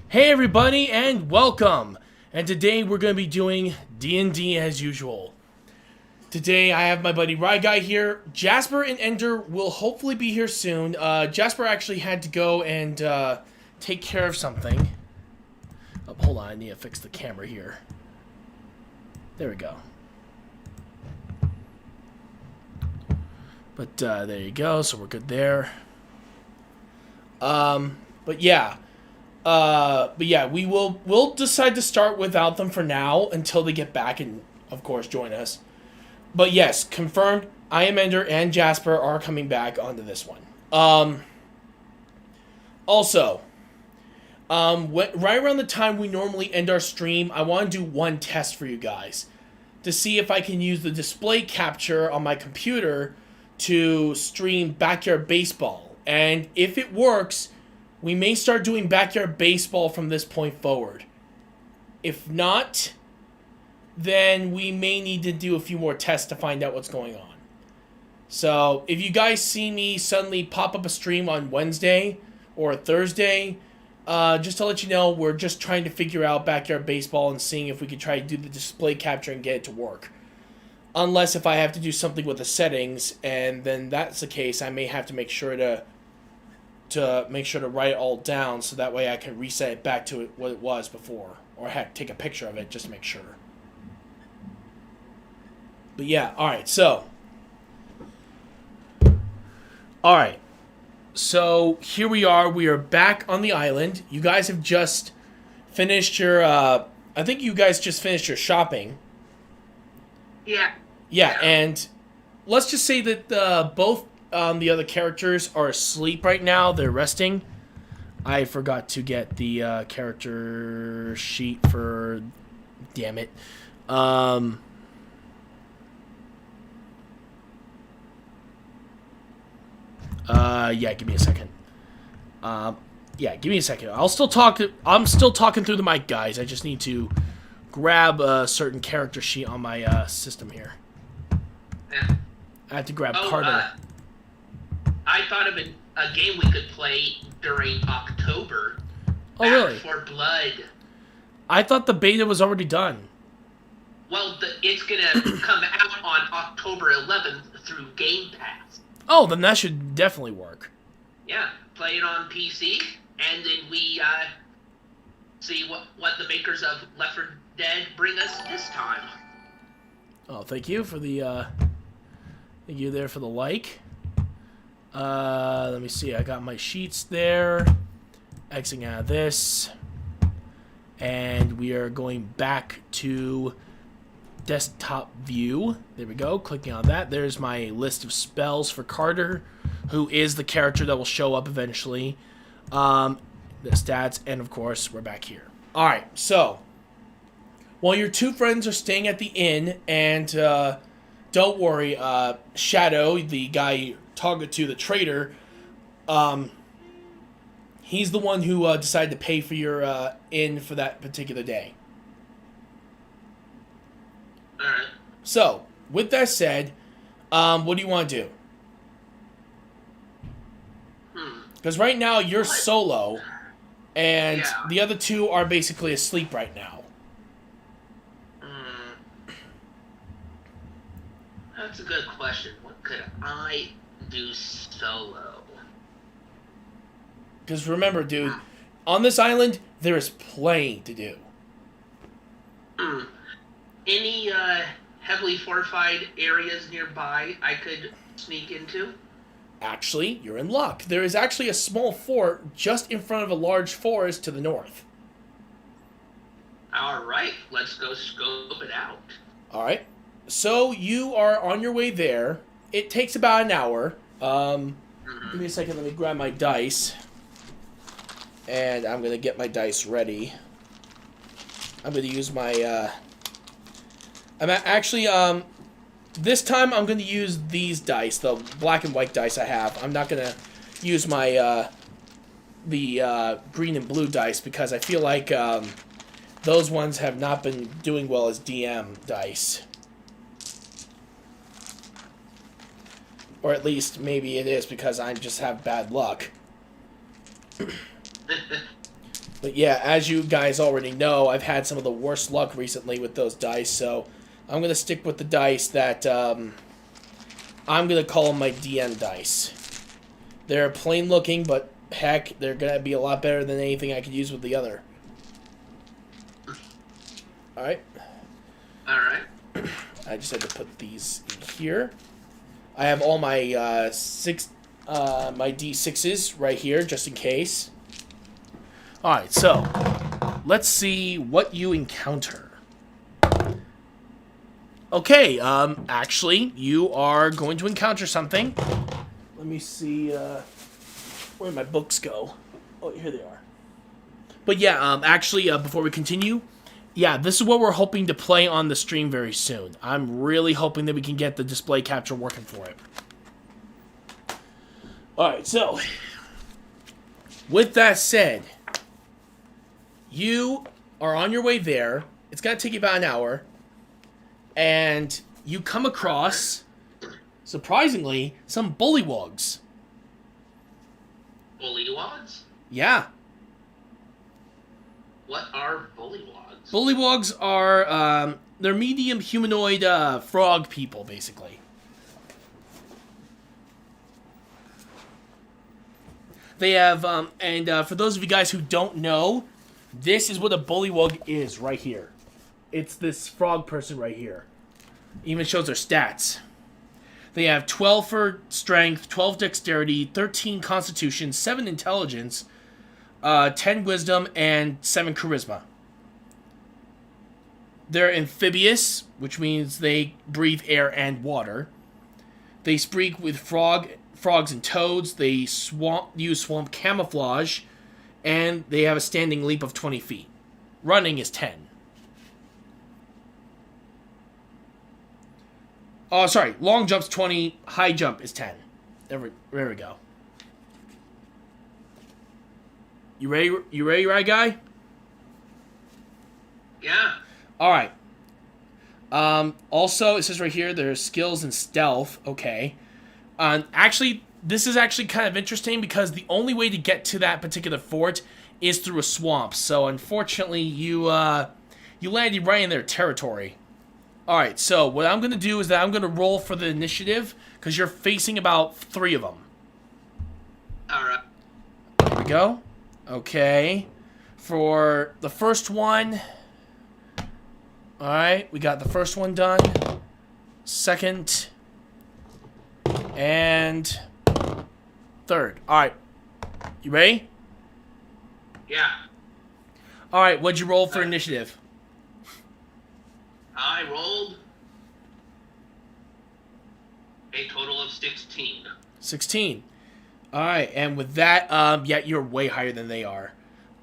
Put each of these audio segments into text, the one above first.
Hey everybody and welcome! And today we're going to be doing D&D as usual. Today I have my buddy Rye Guy here. Jasper and Ender will hopefully be here soon. Jasper actually had to go and take care of something. Oh, hold on, I need to fix the camera here. There we go. But there you go, so we're good there. But yeah, we'll decide to start without them for now until they get back and, of course, join us. But yes, confirmed, I am Ender and Jasper are coming back onto this one. Also, right around the time we normally end our stream, I want to do one test for you guys to see if I can use the display capture on my computer to stream Backyard Baseball. And if it works, we may start doing Backyard Baseball from this point forward. If not, then we may need to do a few more tests to find out what's going on. So, if you guys see me suddenly pop up a stream on Wednesday or Thursday, just to let you know, we're just trying to figure out Backyard Baseball and seeing if we can try to do the display capture and get it to work. Unless if I have to do something with the settings, and then that's the case, I may have to make sure to write it all down so that way I can reset it back to what it was before. Or heck, take a picture of it just to make sure. But yeah, alright, so. Alright. So, here we are. We are back on the island. You guys have just finished your, I think you guys just finished your shopping. Yeah. Yeah, and let's just say that both the other characters are asleep right now. They're resting. I forgot to get the character sheet for... Damn it. Yeah, give me a second. Yeah, give me a second. I'm still talking through the mic, guys. I just need to grab a certain character sheet on my system here. Yeah. I have to grab Carter. I thought of a game we could play during October. Oh, really? Back for Blood. I thought the beta was already done. Well, it's gonna come out on October 11th through Game Pass. Oh, then that should definitely work. Yeah, play it on PC, and then we see what the makers of Left 4 Dead bring us this time. Oh, thank you for the thank you there for the like. Let me see. I got my sheets there. Xing out of this. And we are going back to desktop view. There we go. Clicking on that. There's my list of spells for Carter, who is the character that will show up eventually. The stats, and of course, we're back here. Alright, so while your two friends are staying at the inn, and don't worry, Shadow, the guy you talked to, the trader, he's the one who decided to pay for your inn for that particular day. Alright. So, with that said, what do you want to do? Because right now you're solo, and the other two are basically asleep right now. That's a good question. What could I do solo? Because remember, dude, on this island, there is plenty to do. Any heavily fortified areas nearby I could sneak into? Actually, you're in luck. There is actually a small fort just in front of a large forest to the north. Alright, let's go scope it out. Alright. So, you are on your way there. It takes about an hour. Give me a second, let me grab my dice. And I'm going to get my dice ready. I'm going to use my, this time I'm going to use these dice, the black and white dice I have. I'm not going to use my, the green and blue dice because I feel like, those ones have not been doing well as DM dice. Or at least maybe it is because I just have bad luck. But yeah, as you guys already know, I've had some of the worst luck recently with those dice, so I'm going to stick with the dice that I'm going to call them my DM dice. They're plain looking, but heck, they're going to be a lot better than anything I could use with the other. Alright. Alright. I just had to put these in here. I have all my my D6s right here, just in case. Alright, so let's see what you encounter. Okay, actually, you are going to encounter something. Let me see, where did my books go? Oh, here they are. But yeah, actually, before we continue, yeah, this is what we're hoping to play on the stream very soon. I'm really hoping that we can get the display capture working for it. Alright, so, with that said, you are on your way there. It's going to take you about an hour. And you come across, surprisingly, some bullywugs. Bullywugs? Yeah. What are bullywugs? Bullywugs are, they're medium humanoid frog people, basically. They have, for those of you guys who don't know, this is what a bullywug is right here. It's this frog person right here. Even shows their stats. They have 12 for strength, 12 dexterity, 13 constitution, 7 intelligence, 10 wisdom, and 7 charisma. They're amphibious, which means they breathe air and water. They speak with frogs and toads. They use swamp camouflage, and they have a standing leap of 20 feet. Running is 10. Oh, sorry. Long jump's 20. High jump is 10. There we go. You ready? You ready, right, guy? Yeah. All right. Also, it says right here, there's skills and stealth. Okay. Actually, this is actually kind of interesting because the only way to get to that particular fort is through a swamp. So, unfortunately, you landed right in their territory. All right. So, what I'm going to do is that I'm going to roll for the initiative because you're facing about 3 of them. All right. There we go. Okay. For the first one... Alright, we got the first one done. Second. And... third. Alright. You ready? Yeah. Alright, what'd you roll for initiative? I rolled a total of 16. 16. Alright, and with that, yeah, you're way higher than they are.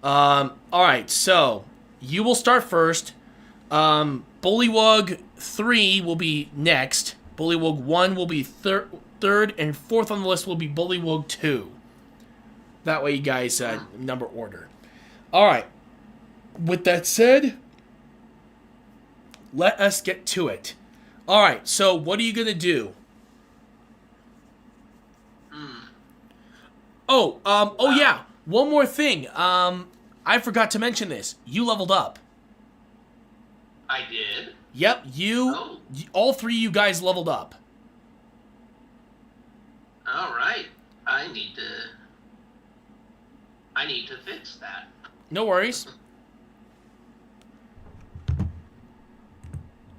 Alright, so, you will start first. Bullywug 3 will be next. Bullywug 1 will be third, and fourth on the list will be Bullywug 2. That way you guys, number order. Alright. With that said, let us get to it. Alright, so what are you gonna do? Oh yeah, one more thing. I forgot to mention this. You leveled up. I did? Yep, all 3 of you guys leveled up. Alright. I need to fix that. No worries.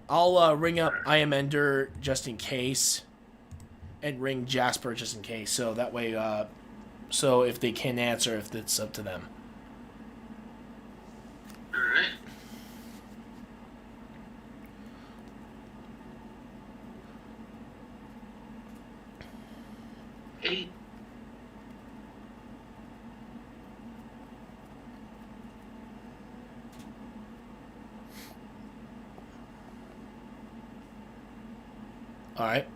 I'll ring up I Am Ender just in case. And ring Jasper just in case. So that way, so if they can answer, if it's up to them. Alright. Hey. Alright.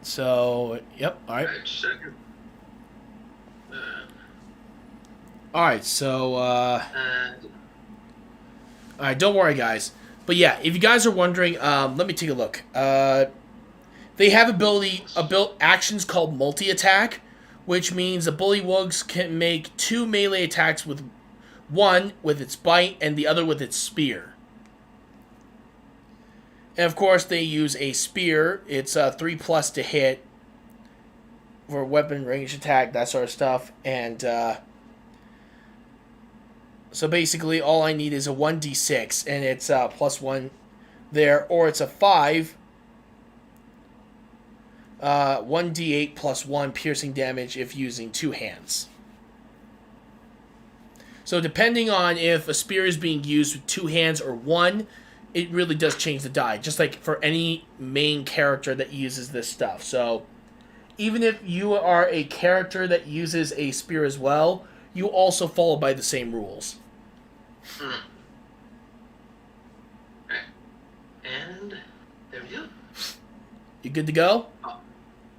So, yep, alright. Alright, so, alright, don't worry, guys. But yeah, if you guys are wondering, let me take a look. They have actions called multi-attack, which means the bullywugs can make 2 melee attacks with One with its bite and the other with its spear. And of course, they use a spear. It's 3+ to hit for weapon, range attack, that sort of stuff. And so basically, all I need is a 1d6, and it's +1 there, or it's a 5. 1d8 +1 piercing damage if using 2 hands. So depending on if a spear is being used with 2 hands or 1, it really does change the die, just like for any main character that uses this stuff. So even if you are a character that uses a spear as well, you also follow by the same rules. Okay. And there we go. You good to go?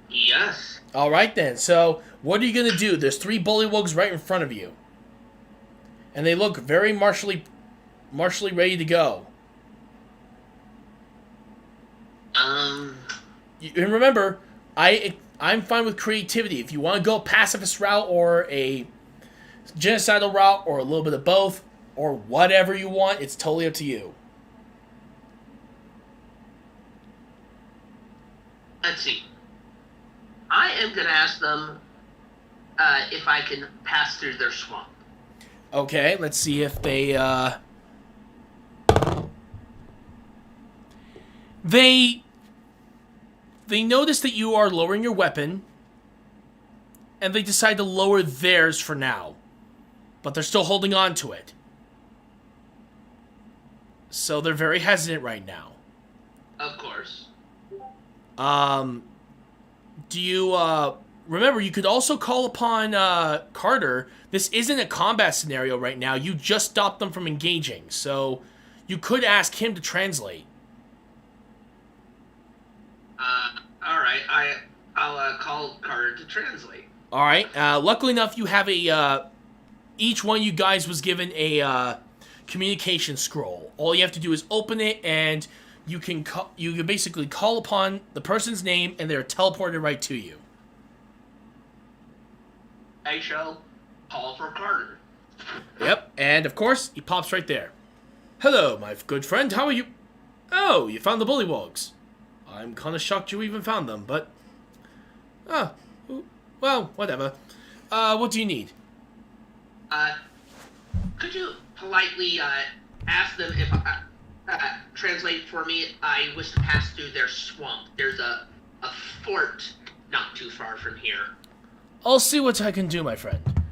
Yes. Alright then, so what are you going to do? There's 3 bullywugs right in front of you. And they look very martially ready to go. And remember, I'm fine with creativity. If you want to go a pacifist route or a genocidal route or a little bit of both or whatever you want, it's totally up to you. Let's see. I am going to ask them if I can pass through their swamp. Okay, let's see if they notice that you are lowering your weapon, and they decide to lower theirs for now. But they're still holding on to it. So they're very hesitant right now. Of course. Do you, remember, you could also call upon, Carter. This isn't a combat scenario right now. You just stopped them from engaging, so you could ask him to translate. Alright, I'll call Carter to translate. Alright, luckily enough, you have each one of you guys was given a, communication scroll. All you have to do is open it, and you can basically call upon the person's name, and they're teleported right to you. I shall call for Carter. Yep, and of course, he pops right there. Hello, my good friend, how are you? Oh, you found the bullywugs. I'm kind of shocked you even found them, but... Oh, well, whatever. What do you need? Could you politely, ask them if, translate for me? I wish to pass through their swamp. There's a fort not too far from here. I'll see what I can do, my friend.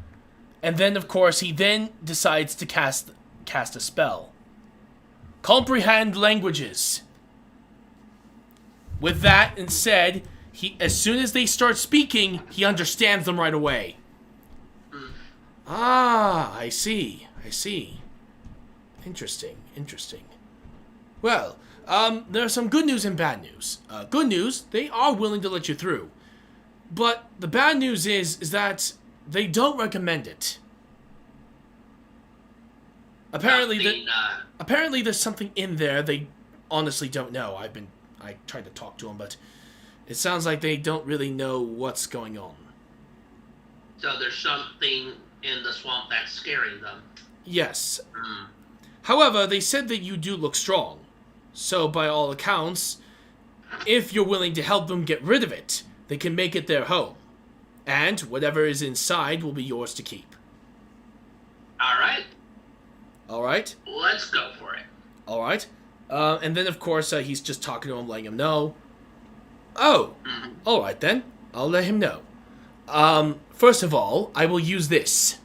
And then, of course, he then decides to cast a spell. Comprehend languages. With that and said, as soon as they start speaking, he understands them right away. Ah, I see. Interesting. Well, there's some good news and bad news. Good news, they are willing to let you through. But the bad news is that they don't recommend it. Apparently there's something in there they honestly don't know. I tried to talk to them, but it sounds like they don't really know what's going on. So there's something in the swamp that's scaring them. Yes. However, they said that you do look strong. So by all accounts, if you're willing to help them get rid of it, they can make it their home. And whatever is inside will be yours to keep. Alright? Let's go for it. Alright. And then, of course, he's just talking to him, letting him know. Oh, alright then. I'll let him know. First of all, I will use this.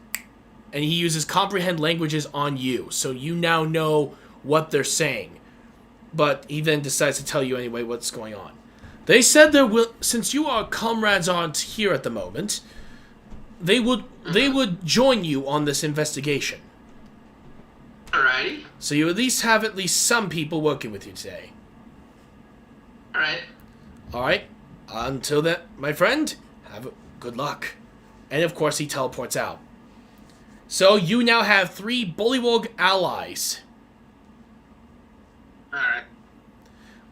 And he uses comprehend languages on you, so you now know what they're saying. But he then decides to tell you anyway what's going on. They said since you are comrades aren't here at the moment, they would join you on this investigation. Alrighty. So you at least have some people working with you today. Alright. Until then, my friend, good luck. And of course he teleports out. So you now have 3 bullywug allies.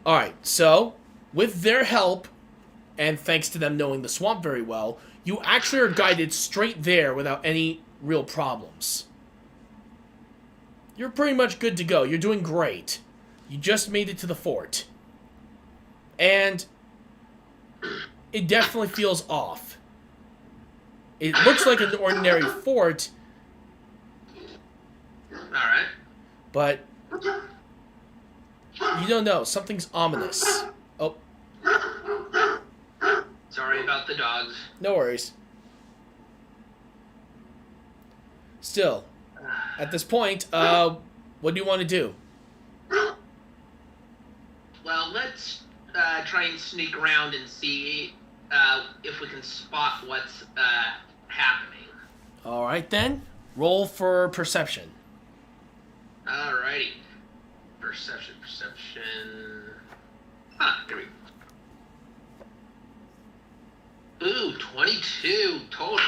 Alright, so with their help, and thanks to them knowing the swamp very well, you actually are guided straight there without any real problems. You're pretty much good to go. You're doing great. You just made it to the fort. And it definitely feels off. It looks like an ordinary fort. Alright. But you don't know. Something's ominous. Oh. Sorry about the dogs. No worries. Still, at this point, what do you want to do? Well, let's try and sneak around and see if we can spot what's happening. Alright then. Roll for perception. Alrighty. Perception. Here we go. Ooh, 22 total.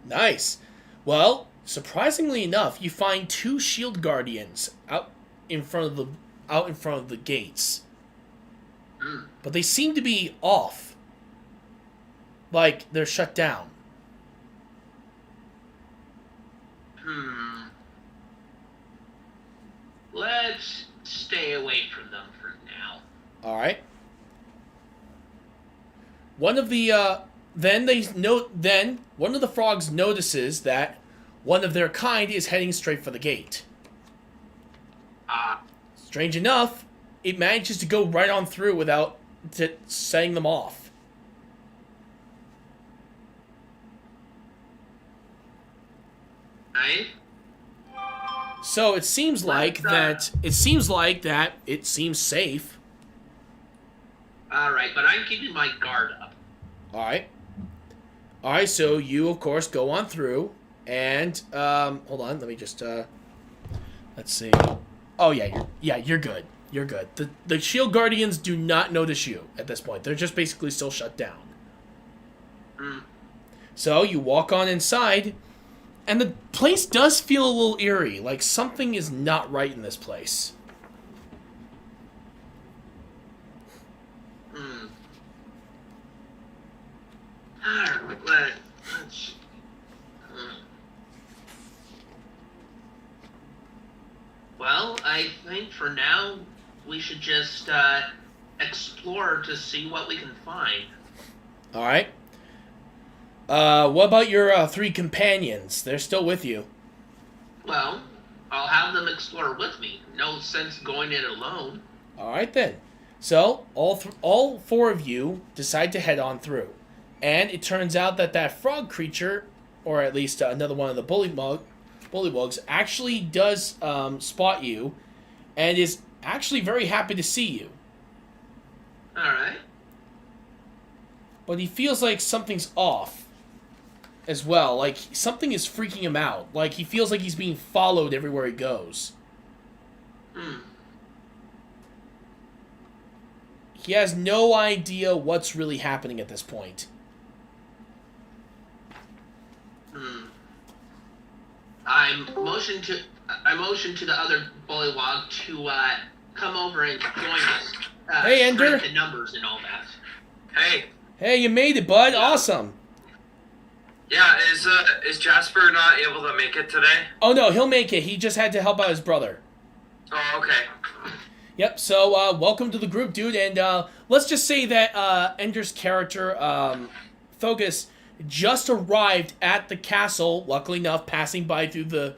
Nice. Well, surprisingly enough, you find 2 shield guardians out in front of the gates. But they seem to be off. Like they're shut down. Let's stay away from them for now. All right. One of the one of the frogs notices that one of their kind is heading straight for the gate. Strange enough, it manages to go right on through without setting them off. Right? So it seems like that. It seems safe. Alright, but I'm keeping my guard up. Alright. Alright, so you, of course, go on through. And, hold on, let me just, let's see. Oh, yeah, you're good. You're good. The shield guardians do not notice you at this point. They're just basically still shut down. So you walk on inside, and the place does feel a little eerie. Like something is not right in this place. Alright, let's... Well, I think for now we should just explore to see what we can find. Alright. What about your 3 companions? They're still with you. Well, I'll have them explore with me. No sense going it alone. Alright then. So, all 4 of you decide to head on through. And it turns out that frog creature, or at least another one of the bullywugs, actually does spot you, and is actually very happy to see you. Alright. But he feels like something's off as well. Like, something is freaking him out. Like, he feels like he's being followed everywhere he goes. He has no idea what's really happening at this point. I motioned to the other bullywug to come over and join us. Hey, Ender. The numbers and all that. Hey, you made it, bud. Awesome. Yeah, is Jasper not able to make it today? Oh, no, he'll make it. He just had to help out his brother. Oh, okay. Yep, so welcome to the group, dude. And let's just say that Ender's character, Thogus, just arrived at the castle, luckily enough, passing by through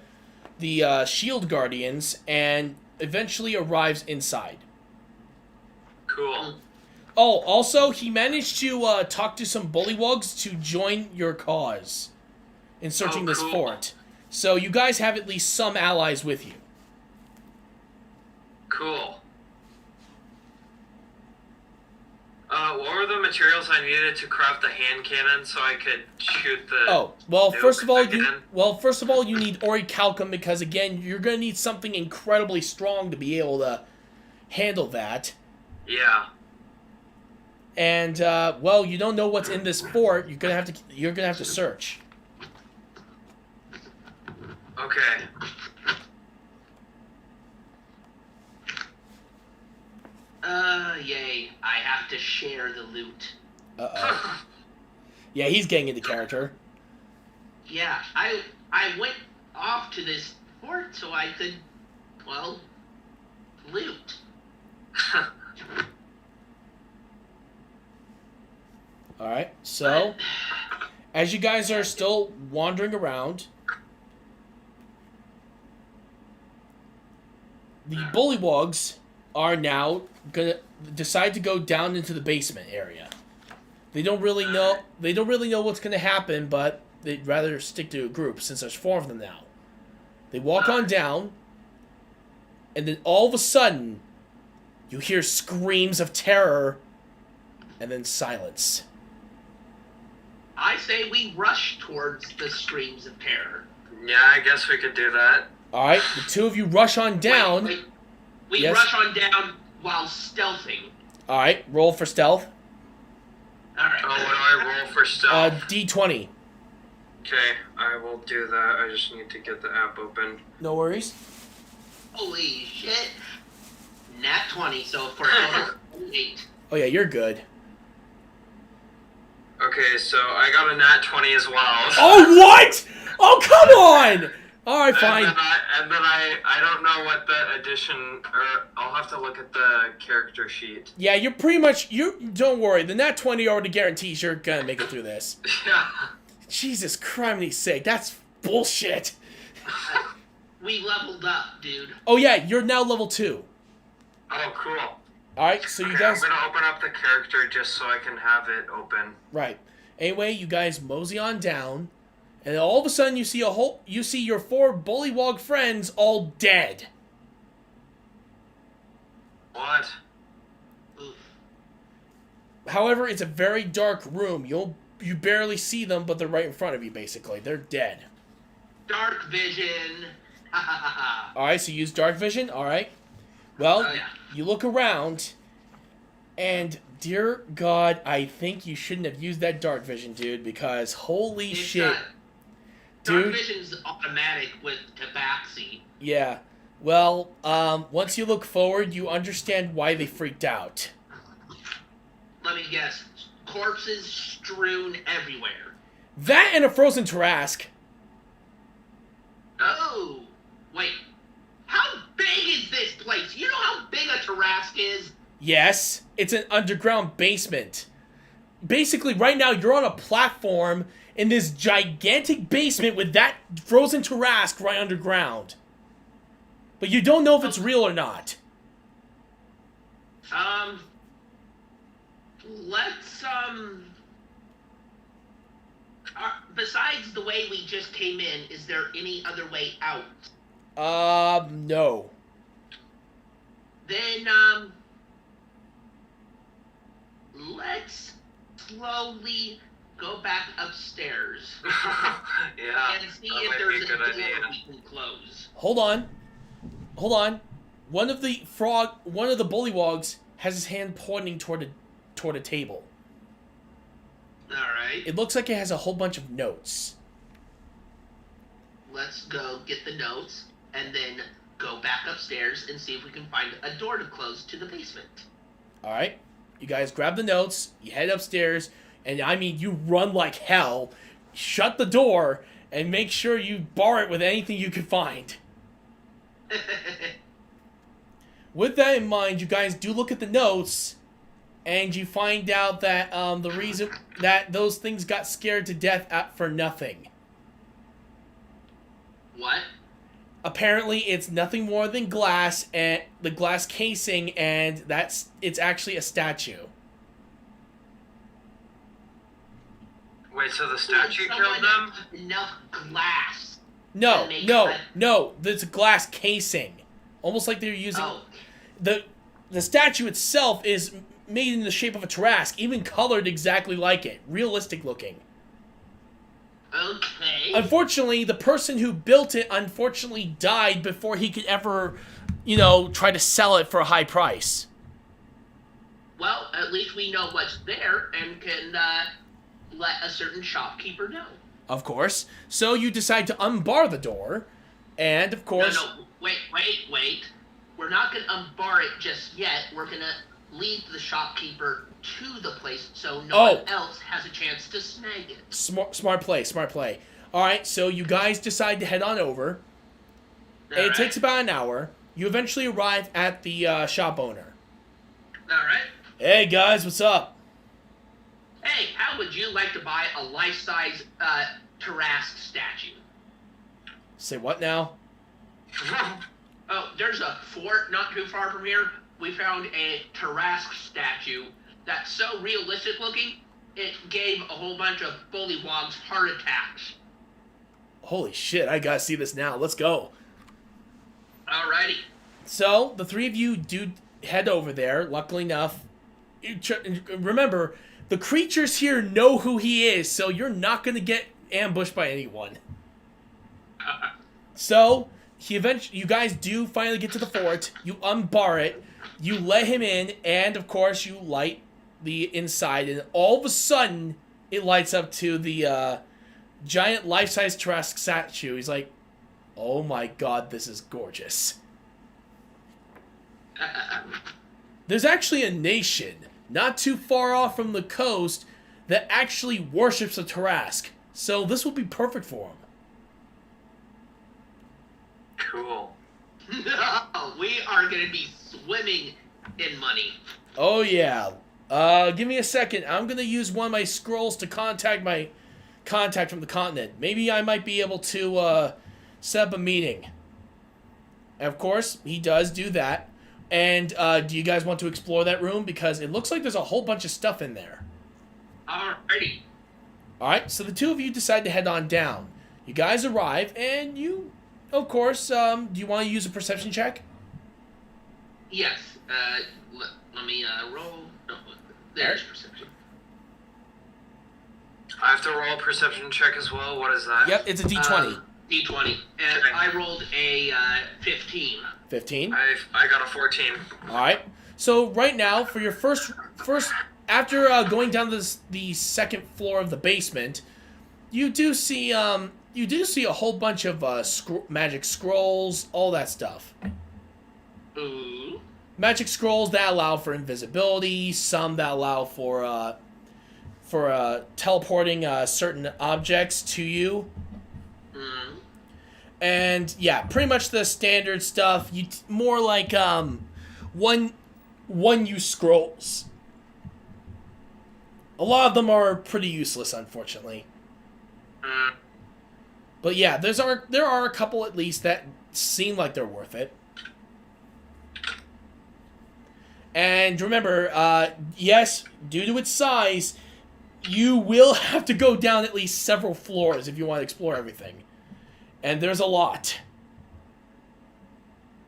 the shield guardians, and eventually arrives inside. Cool. Oh, also, he managed to talk to some bullywugs to join your cause in searching this fort. So you guys have at least some allies with you. Cool. What were the materials I needed to craft the hand cannon so I could shoot the? Oh, well, first of all, again? you need orichalcum because again, you're gonna need something incredibly strong to be able to handle that. Yeah. And well, you don't know what's in this fort. You're gonna have to search. Okay. Yay. I have to share the loot. Uh-oh. Yeah, he's getting into character. Yeah, I went off to this fort so I could Well, loot. All right. So, as you guys are still wandering around, the bullywogs are now gonna decide to go down into the basement area. They don't really know. They don't really know what's gonna happen, but they'd rather stick to a group since there's 4 of them now. They walk on down, and then all of a sudden, you hear screams of terror, and then silence. I say we rush towards the screams of terror. Yeah, I guess we could do that. All right, the 2 of you rush on down. Wait. We Yes. rush on down while stealthing. All right, roll for stealth. All right. Oh, what do I roll for stealth? D20. Okay, I will do that. I just need to get the app open. No worries. Holy shit. Nat 20, so for a total of 8. Oh yeah, you're good. Okay, so I got a nat 20 as well. Oh what? Oh come on! All right, fine. And then I don't know what the addition, or I'll have to look at the character sheet. Yeah, you're pretty much don't worry. The nat 20 already guarantees you're gonna make it through this. Yeah. Jesus Christ's sake, that's bullshit. We leveled up, dude. Oh yeah, you're now level 2. Oh, cool. All right, so you Okay, guys. I'm gonna open up the character just so I can have it open. Right. Anyway, you guys mosey on down, and then all of a sudden you see your 4 bullywog friends all dead. What? Oof. However, it's a very dark room. You barely see them, but they're right in front of you. Basically, they're dead. Dark vision. Ha ha ha ha. All right, so use dark vision. All right. Well, Oh, yeah. you look around, and dear God, I think you shouldn't have used that dark vision, dude. Because holy It's shit, Dark dude. vision's automatic with Tabaxi. Yeah. Well, once you look forward, you understand why they freaked out. Let me guess. Corpses strewn everywhere. That and a frozen Tarask. Oh, wait. How big is this place? You know how big a Tarask is? Yes, it's an underground basement. Basically, right now, you're on a platform in this gigantic basement with that frozen Tarask right underground. But you don't know if it's real or not. Let's, besides the way we just came in, is there any other way out? No. Then, let's slowly go back upstairs Yeah, and see that if might there's be a a good door idea. we can close. Hold on. One of the bullywogs has his hand pointing toward a table. Alright, It looks like it has a whole bunch of notes. let's go get the notes and then go back upstairs and see if we can find a door to close to the basement. Alright? You guys grab the notes, you head upstairs, and I mean, you run like hell, shut the door, and make sure you bar it with anything you can find. With that in mind, you guys do look at the notes, and you find out that the reason that those things got scared to death for nothing. What? Apparently, it's nothing more than glass and the glass casing, and it's actually a statue. Wait, so the statue Someone killed them? have enough glass. No, They no, cut- no. There's a glass casing, almost like they're using Oh, the statue itself is made in the shape of a Tarask, even colored exactly like it, realistic looking. okay. Unfortunately, the person who built it died before he could ever, try to sell it for a high price. Well, at least we know what's there and can let a certain shopkeeper know. Of course. So you decide to unbar the door, and of course. No, wait. We're not going to unbar it just yet. We're going to lead the shopkeeper to the place so no one else has a chance to snag it. Smart play. Alright, so you guys decide to head on over. It takes about an hour. you eventually arrive at the shop owner. All right. Hey guys, what's up? Hey, how would you like to buy a life-size Tarrasque statue? Say what now? Oh, there's a fort not too far from here. We found a Tarrasque statue that's so realistic looking, it gave a whole bunch of bullywogs heart attacks. Holy shit, I gotta see this now. Let's go. Alrighty. So, the three of you do head over there. Luckily enough, remember, the creatures here know who he is, so you're not gonna get ambushed by anyone. So, you guys do finally get to the fort. You unbar it. You let him in, and of course, you light the inside, and all of a sudden, it lights up to the giant life-size Tarrasque statue. He's like, oh my god, this is gorgeous. There's actually a nation not too far off from the coast that actually worships a Tarrasque, so this will be perfect for him. Cool. We are going to be swimming in money. Oh yeah. Give me a second. I'm gonna use one of my scrolls to contact my contact from the continent. Maybe I might be able to set up a meeting. And of course, he does do that. And do you guys want to explore that room? Because it looks like there's a whole bunch of stuff in there. Alrighty. Alright, so the two of you decide to head on down. You guys arrive, and you, of course, do you want to use a perception check? Yes. Let me roll. No, there's perception. I have to roll a perception check as well. What is that? Yep, it's a d20. D20. And I rolled a 15. 15. I got a 14. Alright. So right now, for your first after going down the second floor of the basement, you do see a whole bunch of magic scrolls, all that stuff. Ooh. Magic scrolls that allow for invisibility, some that allow for teleporting certain objects to you. Mm. And yeah, pretty much the standard stuff. More like one use scrolls. A lot of them are pretty useless, unfortunately. Mm. But yeah, there are a couple at least that seem like they're worth it. And remember, yes, due to its size, you will have to go down at least several floors if you want to explore everything. And there's a lot.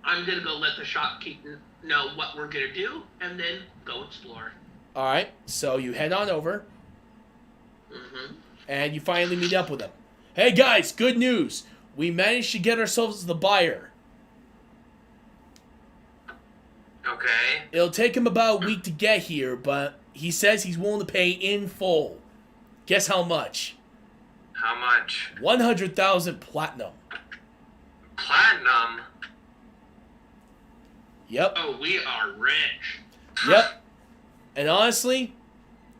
I'm going to go let the shopkeep know what we're going to do, and then go explore. Alright, so you head on over. Mm-hmm. And you finally meet up with him. Hey guys, good news! We managed to get ourselves the buyer. Okay. It'll take him about a week to get here, but he says he's willing to pay in full. Guess how much? How much? 100,000 platinum. Platinum? Yep. Oh, we are rich. Yep. And honestly,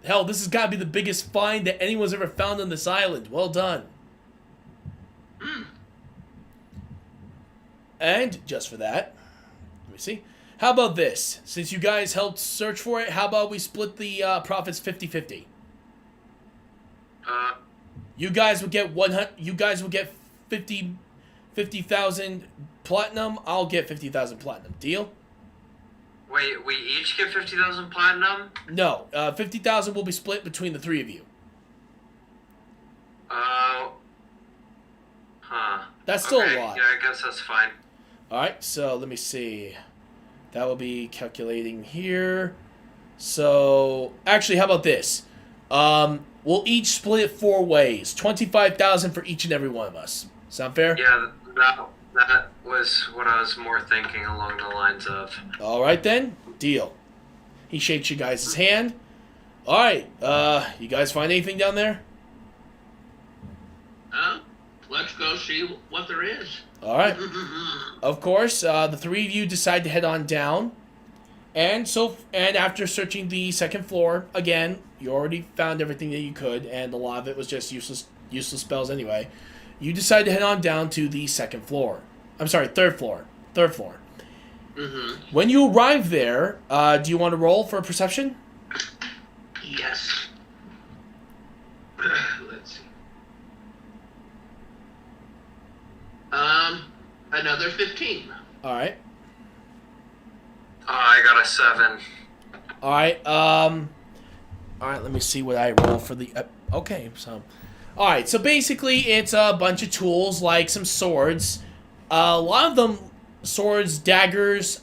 hell, this has got to be the biggest find that anyone's ever found on this island. Well done. Mm. And just for that, let me see. How about this? Since you guys helped search for it, how about we split the profits 50-50? You guys will get 100. You guys will get 50,000 platinum. I'll get 50,000 platinum. Deal? Wait, we each get 50,000 platinum? No, 50,000 will be split between the three of you. Huh. That's still okay, a lot. Yeah, I guess that's fine. All right, so let me see. That will be calculating here. So actually, how about this? We'll each split it 4 ways. 25,000 for each and every one of us. Sound fair? Yeah, that was what I was more thinking along the lines of. All right then, deal. He shakes you guys' hand. All right, you guys find anything down there? Let's go see what there is. All right. Of course, the three of you decide to head on down. And after searching the second floor, again, you already found everything that you could, and a lot of it was just useless spells anyway. You decide to head on down to the second floor. I'm sorry, third floor. Mm-hmm. When you arrive there, do you want to roll for a perception? Yes. Let's see. Another 15. All right. I got a 7. All right. All right. Let me see what I roll for the. Okay. So, all right. So basically, it's a bunch of tools like some swords. A lot of them, swords, daggers,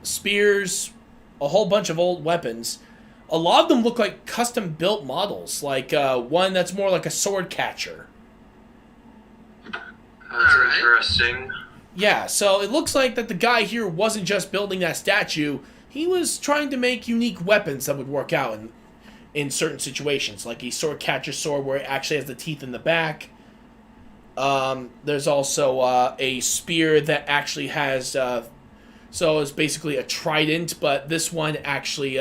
spears, a whole bunch of old weapons. A lot of them look like custom built models, like one that's more like a sword catcher. That's Alright. interesting. Yeah, so it looks like that the guy here wasn't just building that statue. He was trying to make unique weapons that would work out in certain situations, like a sword catcher sword where it actually has the teeth in the back. There's also a spear that actually has, so it's basically a trident, but this one actually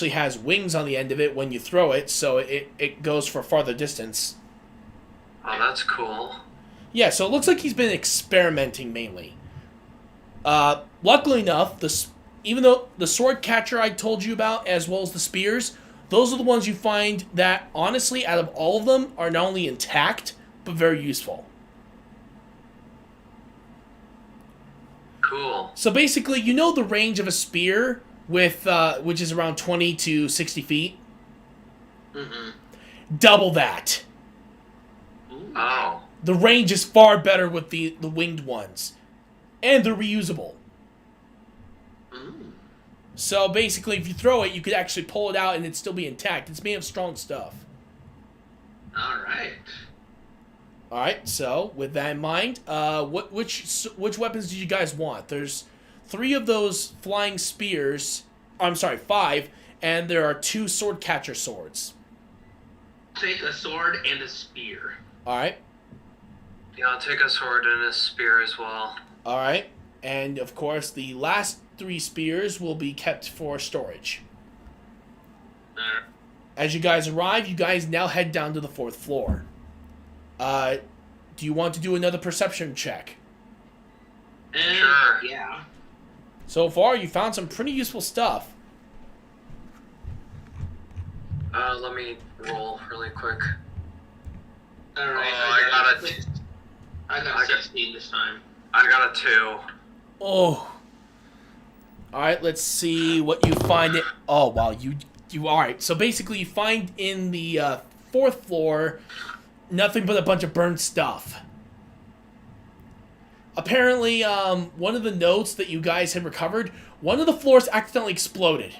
has wings on the end of it when you throw it, so it goes for farther distance. Oh, that's cool. Yeah, so it looks like he's been experimenting mainly. Luckily enough, even though the sword catcher I told you about, as well as the spears, those are the ones you find that, honestly, out of all of them, are not only intact, but very useful. Cool. So basically, you know the range of a spear, with which is around 20 to 60 feet? Mm-hmm. Double that. Ooh. Oh. The range is far better with the winged ones. And they're reusable. Ooh. So basically, if you throw it, you could actually pull it out and it'd still be intact. It's made of strong stuff. Alright. Alright, so with that in mind, which weapons do you guys want? There's 3 of those flying spears. I'm sorry, 5. And there are 2 sword catcher swords. Take a sword and a spear. Alright. Yeah, I'll take a sword and a spear as well. Alright. And of course, the last 3 spears will be kept for storage. As you guys arrive, you guys now head down to the 4th floor. Do you want to do another perception check? Sure. Yeah. So far, you found some pretty useful stuff. Let me roll really quick. Alright. Oh, I got 16 this time. I got a 2. Oh. Alright, let's see what you find it. Oh, wow, you alright. So basically, you find in the 4th floor nothing but a bunch of burned stuff. Apparently, one of the notes that you guys had recovered, one of the floors accidentally exploded.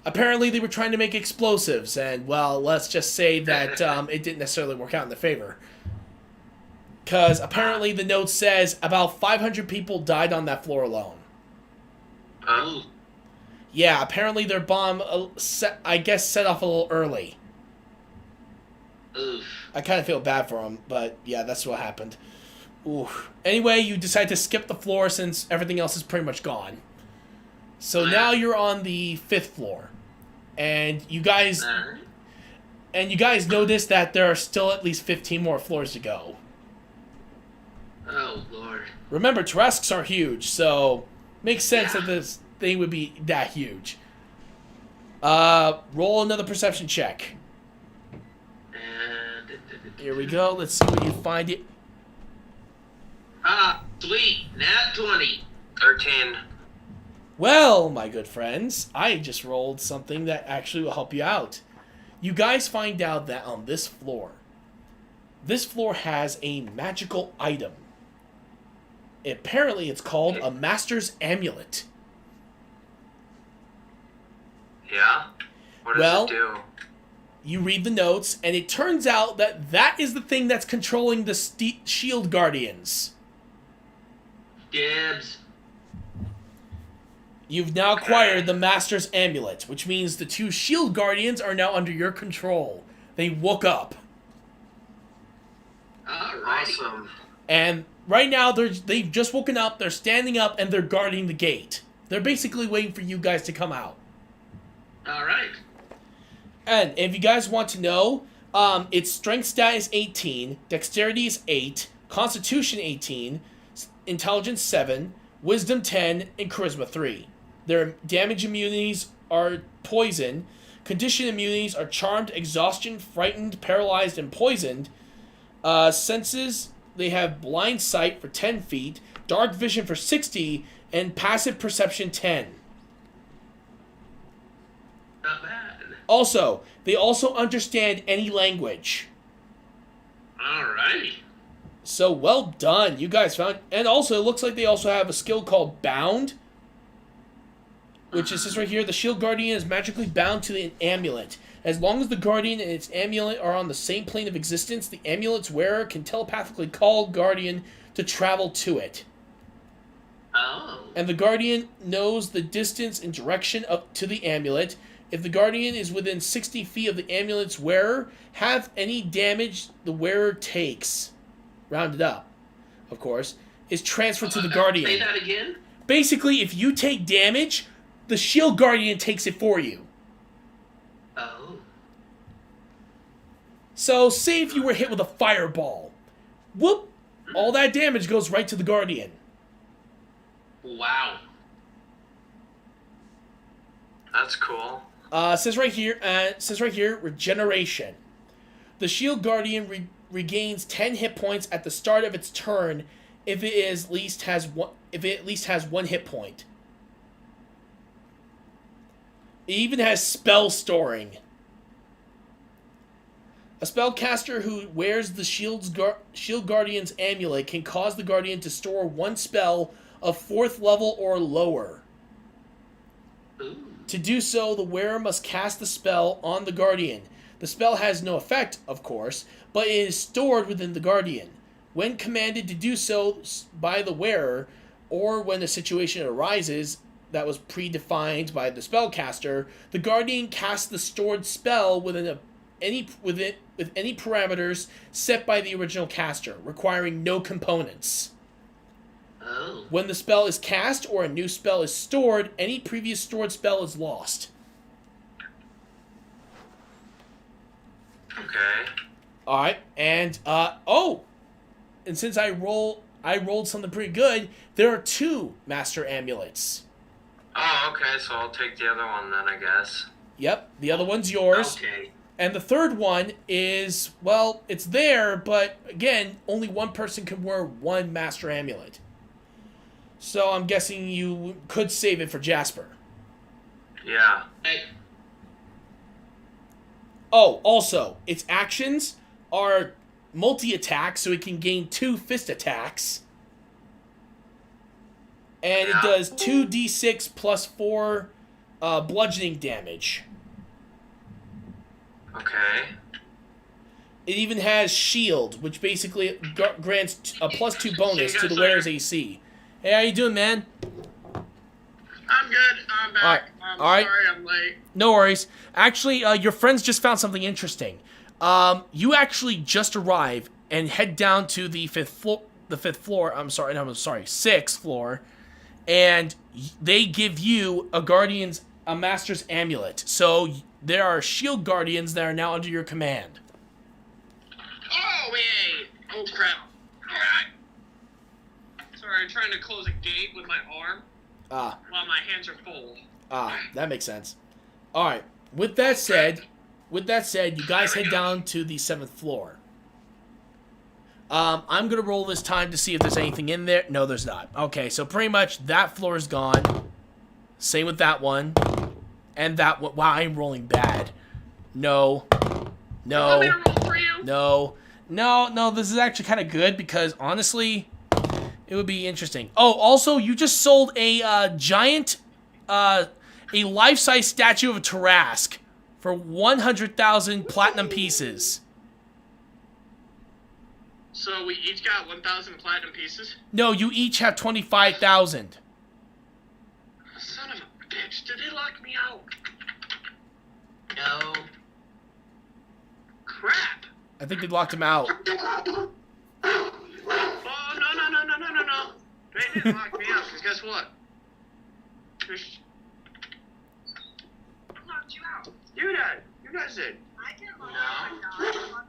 Apparently, they were trying to make explosives, and, well, let's just say that it didn't necessarily work out in their favor. Because apparently the note says about 500 people died on that floor alone. Oh. Yeah, apparently their bomb, set off a little early. Oof. I kind of feel bad for them, but yeah, that's what happened. Oof. Anyway, you decide to skip the floor since everything else is pretty much gone. So now you're on the 5th floor. And you guys notice that there are still at least 15 more floors to go. Oh, Lord. Remember, Tarasques are huge, so makes sense that this thing would be that huge. Roll another perception check. And... Here we go. Let's see what you find it. Sweet. Nat 20. 13. Well, my good friends, I just rolled something that actually will help you out. You guys find out that on this floor has a magical item. Apparently, it's called a Master's Amulet. Yeah? What does it do? You read the notes, and it turns out that is the thing that's controlling the Shield Guardians. Dibs. You've now acquired the Master's Amulet, which means the 2 Shield Guardians are now under your control. They woke up. Alrighty. Awesome. And right now, they've just woken up, they're standing up, and they're guarding the gate. They're basically waiting for you guys to come out. Alright. And if you guys want to know, its strength stat is 18, dexterity is 8, constitution 18, Intelligence 7, Wisdom 10, and Charisma 3. Their damage immunities are poison. Condition immunities are charmed, exhaustion, frightened, paralyzed, and poisoned. Senses, they have blind sight for 10 feet, dark vision for 60, and passive perception 10. Not bad. Also, they also understand any language. Alrighty. So well done. You guys found... And also, it looks like they also have a skill called Bound. Which is this right here. The Shield Guardian is magically bound to an amulet. As long as the Guardian and its amulet are on the same plane of existence, the amulet's wearer can telepathically call Guardian to travel to it. Oh. And the Guardian knows the distance and direction up to the amulet. If the Guardian is within 60 feet of the amulet's wearer, have any damage the wearer takes, rounded up, of course, is transferred to the Guardian. Say that again? Basically, if you take damage, the Shield Guardian takes it for you. Oh. So, say if you were hit with a fireball. Whoop! All that damage goes right to the Guardian. Wow. That's cool. Says right here, regeneration. The Shield Guardian regains 10 hit points at the start of its turn if it at least has one hit point. It even has spell storing. A spellcaster who wears the Shield Guardian's amulet can cause the Guardian to store one spell of 4th level or lower. Ooh. To do so, the wearer must cast the spell on the Guardian. The spell has no effect, of course, but it is stored within the Guardian. When commanded to do so by the wearer, or when a situation arises that was predefined by the spellcaster, the Guardian casts the stored spell with any parameters set by the original caster, requiring no components. Oh. When the spell is cast or a new spell is stored, any previous stored spell is lost. Okay. Alright, and, and since I rolled something pretty good, there are 2 Master Amulets. Oh, okay, so I'll take the other one then, I guess. Yep, the other one's yours. Okay. And the third one is, well, it's there, but, again, only one person can wear one Master Amulet. So I'm guessing you could save it for Jasper. Yeah. Hey. Oh, also, its actions are multi-attack, so it can gain 2 fist attacks. And it does 2d6 plus 4 bludgeoning damage. Okay. It even has shield, which basically grants a plus 2 bonus to the wearer's AC. Hey, how you doing, man? I'm good. I'm back. Alright. I'm Alright. sorry I'm late. No worries. Actually, your friends just found something interesting. You actually just arrive and head down to the fifth floor. Sixth floor, and they give you a Master's Amulet. So there are Shield Guardians that are now under your command. Oh, yay. Oh, crap. Alright. Sorry, I'm trying to close a gate with my arm while my hands are full. That makes sense. All right. With that said, you guys head down to the 7th floor. I'm gonna roll this time to see if there's anything in there. No, there's not. Okay, so pretty much that floor is gone. Same with that one, and that one. Wow, I'm rolling bad. No. Want me to roll for you? No. This is actually kind of good because honestly, it would be interesting. Oh, also, you just sold a giant, a life-size statue of a Tarask for 100,000 platinum pieces. So we each got 1,000 platinum pieces? No, you each have 25,000. Son of a bitch, did they lock me out? No. Crap. I think they locked him out. Oh, no. They didn't lock me out, because guess what? Who locked you out? You did. You guys did. I didn't lock you out.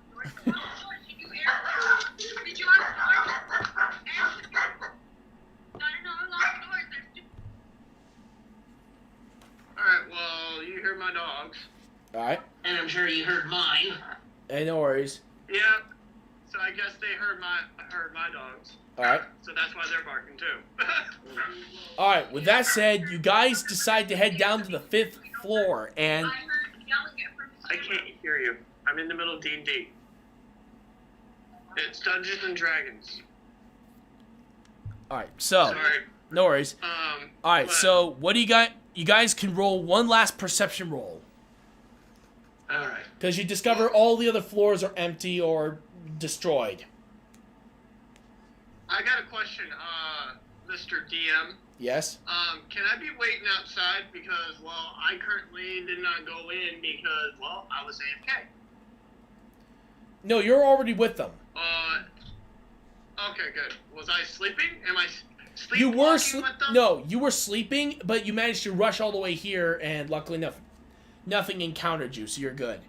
Did you lock the door? well, you heard my dogs. All right. And I'm sure you heard mine. Hey, no worries. Yep. So I guess they heard my dogs. All right. So that's why they're barking too. All right. With that said, you guys decide to head down to the 5th floor, and I can't hear you. I'm in the middle of D&D. It's Dungeons and Dragons. all right. So, Sorry. no worries. All right. but- So, what do you got? You guys can roll one last perception roll All right. because you discover all the other floors are empty or destroyed. I got a question, Mr. DM. Yes. Can I be waiting outside because, well, I currently did not go in because, well, I was AFK. No, you're already with them. Okay, good. Was I sleeping? Am I sleepwalking You were with them? no, you were sleeping, but you managed to rush all the way here, and luckily enough, nothing encountered you, so you're good.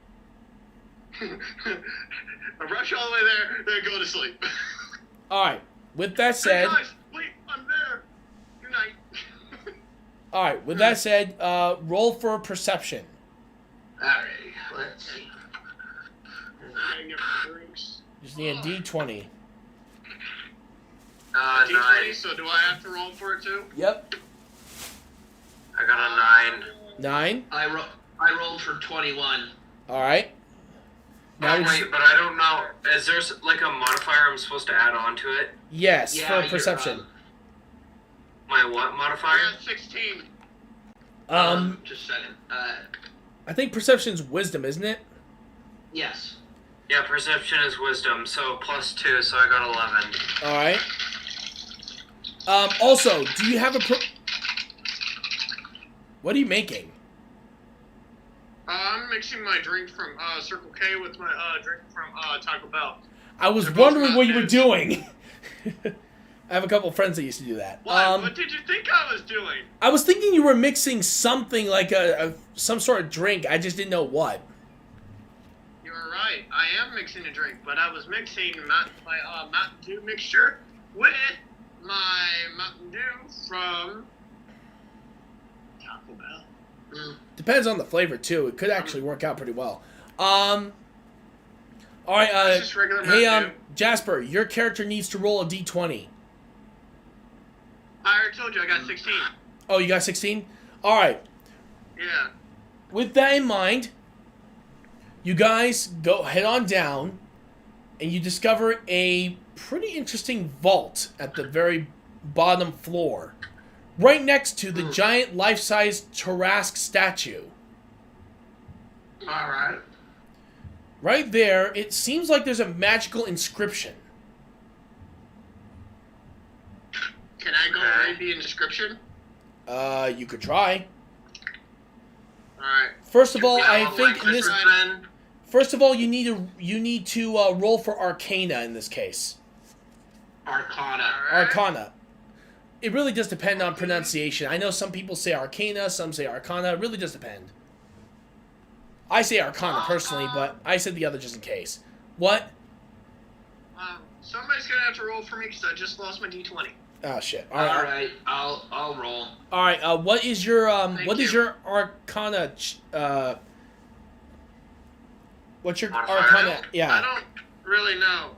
I rush all the way there, then go to sleep. All right. With that Hey said, guys, wait, I'm there. Good night. all right. With that said, roll for perception. All right. Let's see. Getting it for drinks. Just need a D20. D20, 9. so do I have to roll for it too? Yep. I got a 9. 9. I rolled for 21. All right. Now Oh, we just- wait, but I don't know. Is there like a modifier I'm supposed to add on to it? yes, Yeah, for you're, perception. My what I modifier? got 16. Just a second. I think perception's wisdom, isn't it? Yes. Yeah, perception is wisdom, so +2, so I got 11. All right. Also, do you have a? What are you making? I'm mixing my drink from Circle K with my drink from Taco Bell. I was They're both wondering what you were Mountain doing. I have a couple of friends that used to do that. What did you think I was doing? I was thinking you were mixing something like some sort of drink. I just didn't know what. You were right. I am mixing a drink, but I was mixing my Mountain Dew mixture with my Mountain Dew from Taco Bell. Depends on the flavor too. It could actually work out pretty well. All right. It's just regular Hey, Mountain Dew. Jasper, your character needs to roll a D20. I already told you I got 16. Oh, you got 16? All right. Yeah. With that in mind, you guys go head on down, and you discover a pretty interesting vault at the very bottom floor, right next to the giant life-size Tarrasque statue. All right. Right there, it seems like there's a magical inscription. Can I go read the inscription? You could try. Alright. First of all, Yeah, I I'll think like in this. this then. First of all, you need to roll for Arcana in this case. Arcana. Alright. Arcana. It really does depend on pronunciation. I know some people say Arcana, some say Arcana. It really does depend. I say Arcana personally, but I said the other just in case. What? Somebody's gonna have to roll for me because I just lost my D20. Oh shit! All right. I'll roll. All right. What is your Thank you. your Arcana? What's your Modifier? Arcana? I Yeah. don't really know.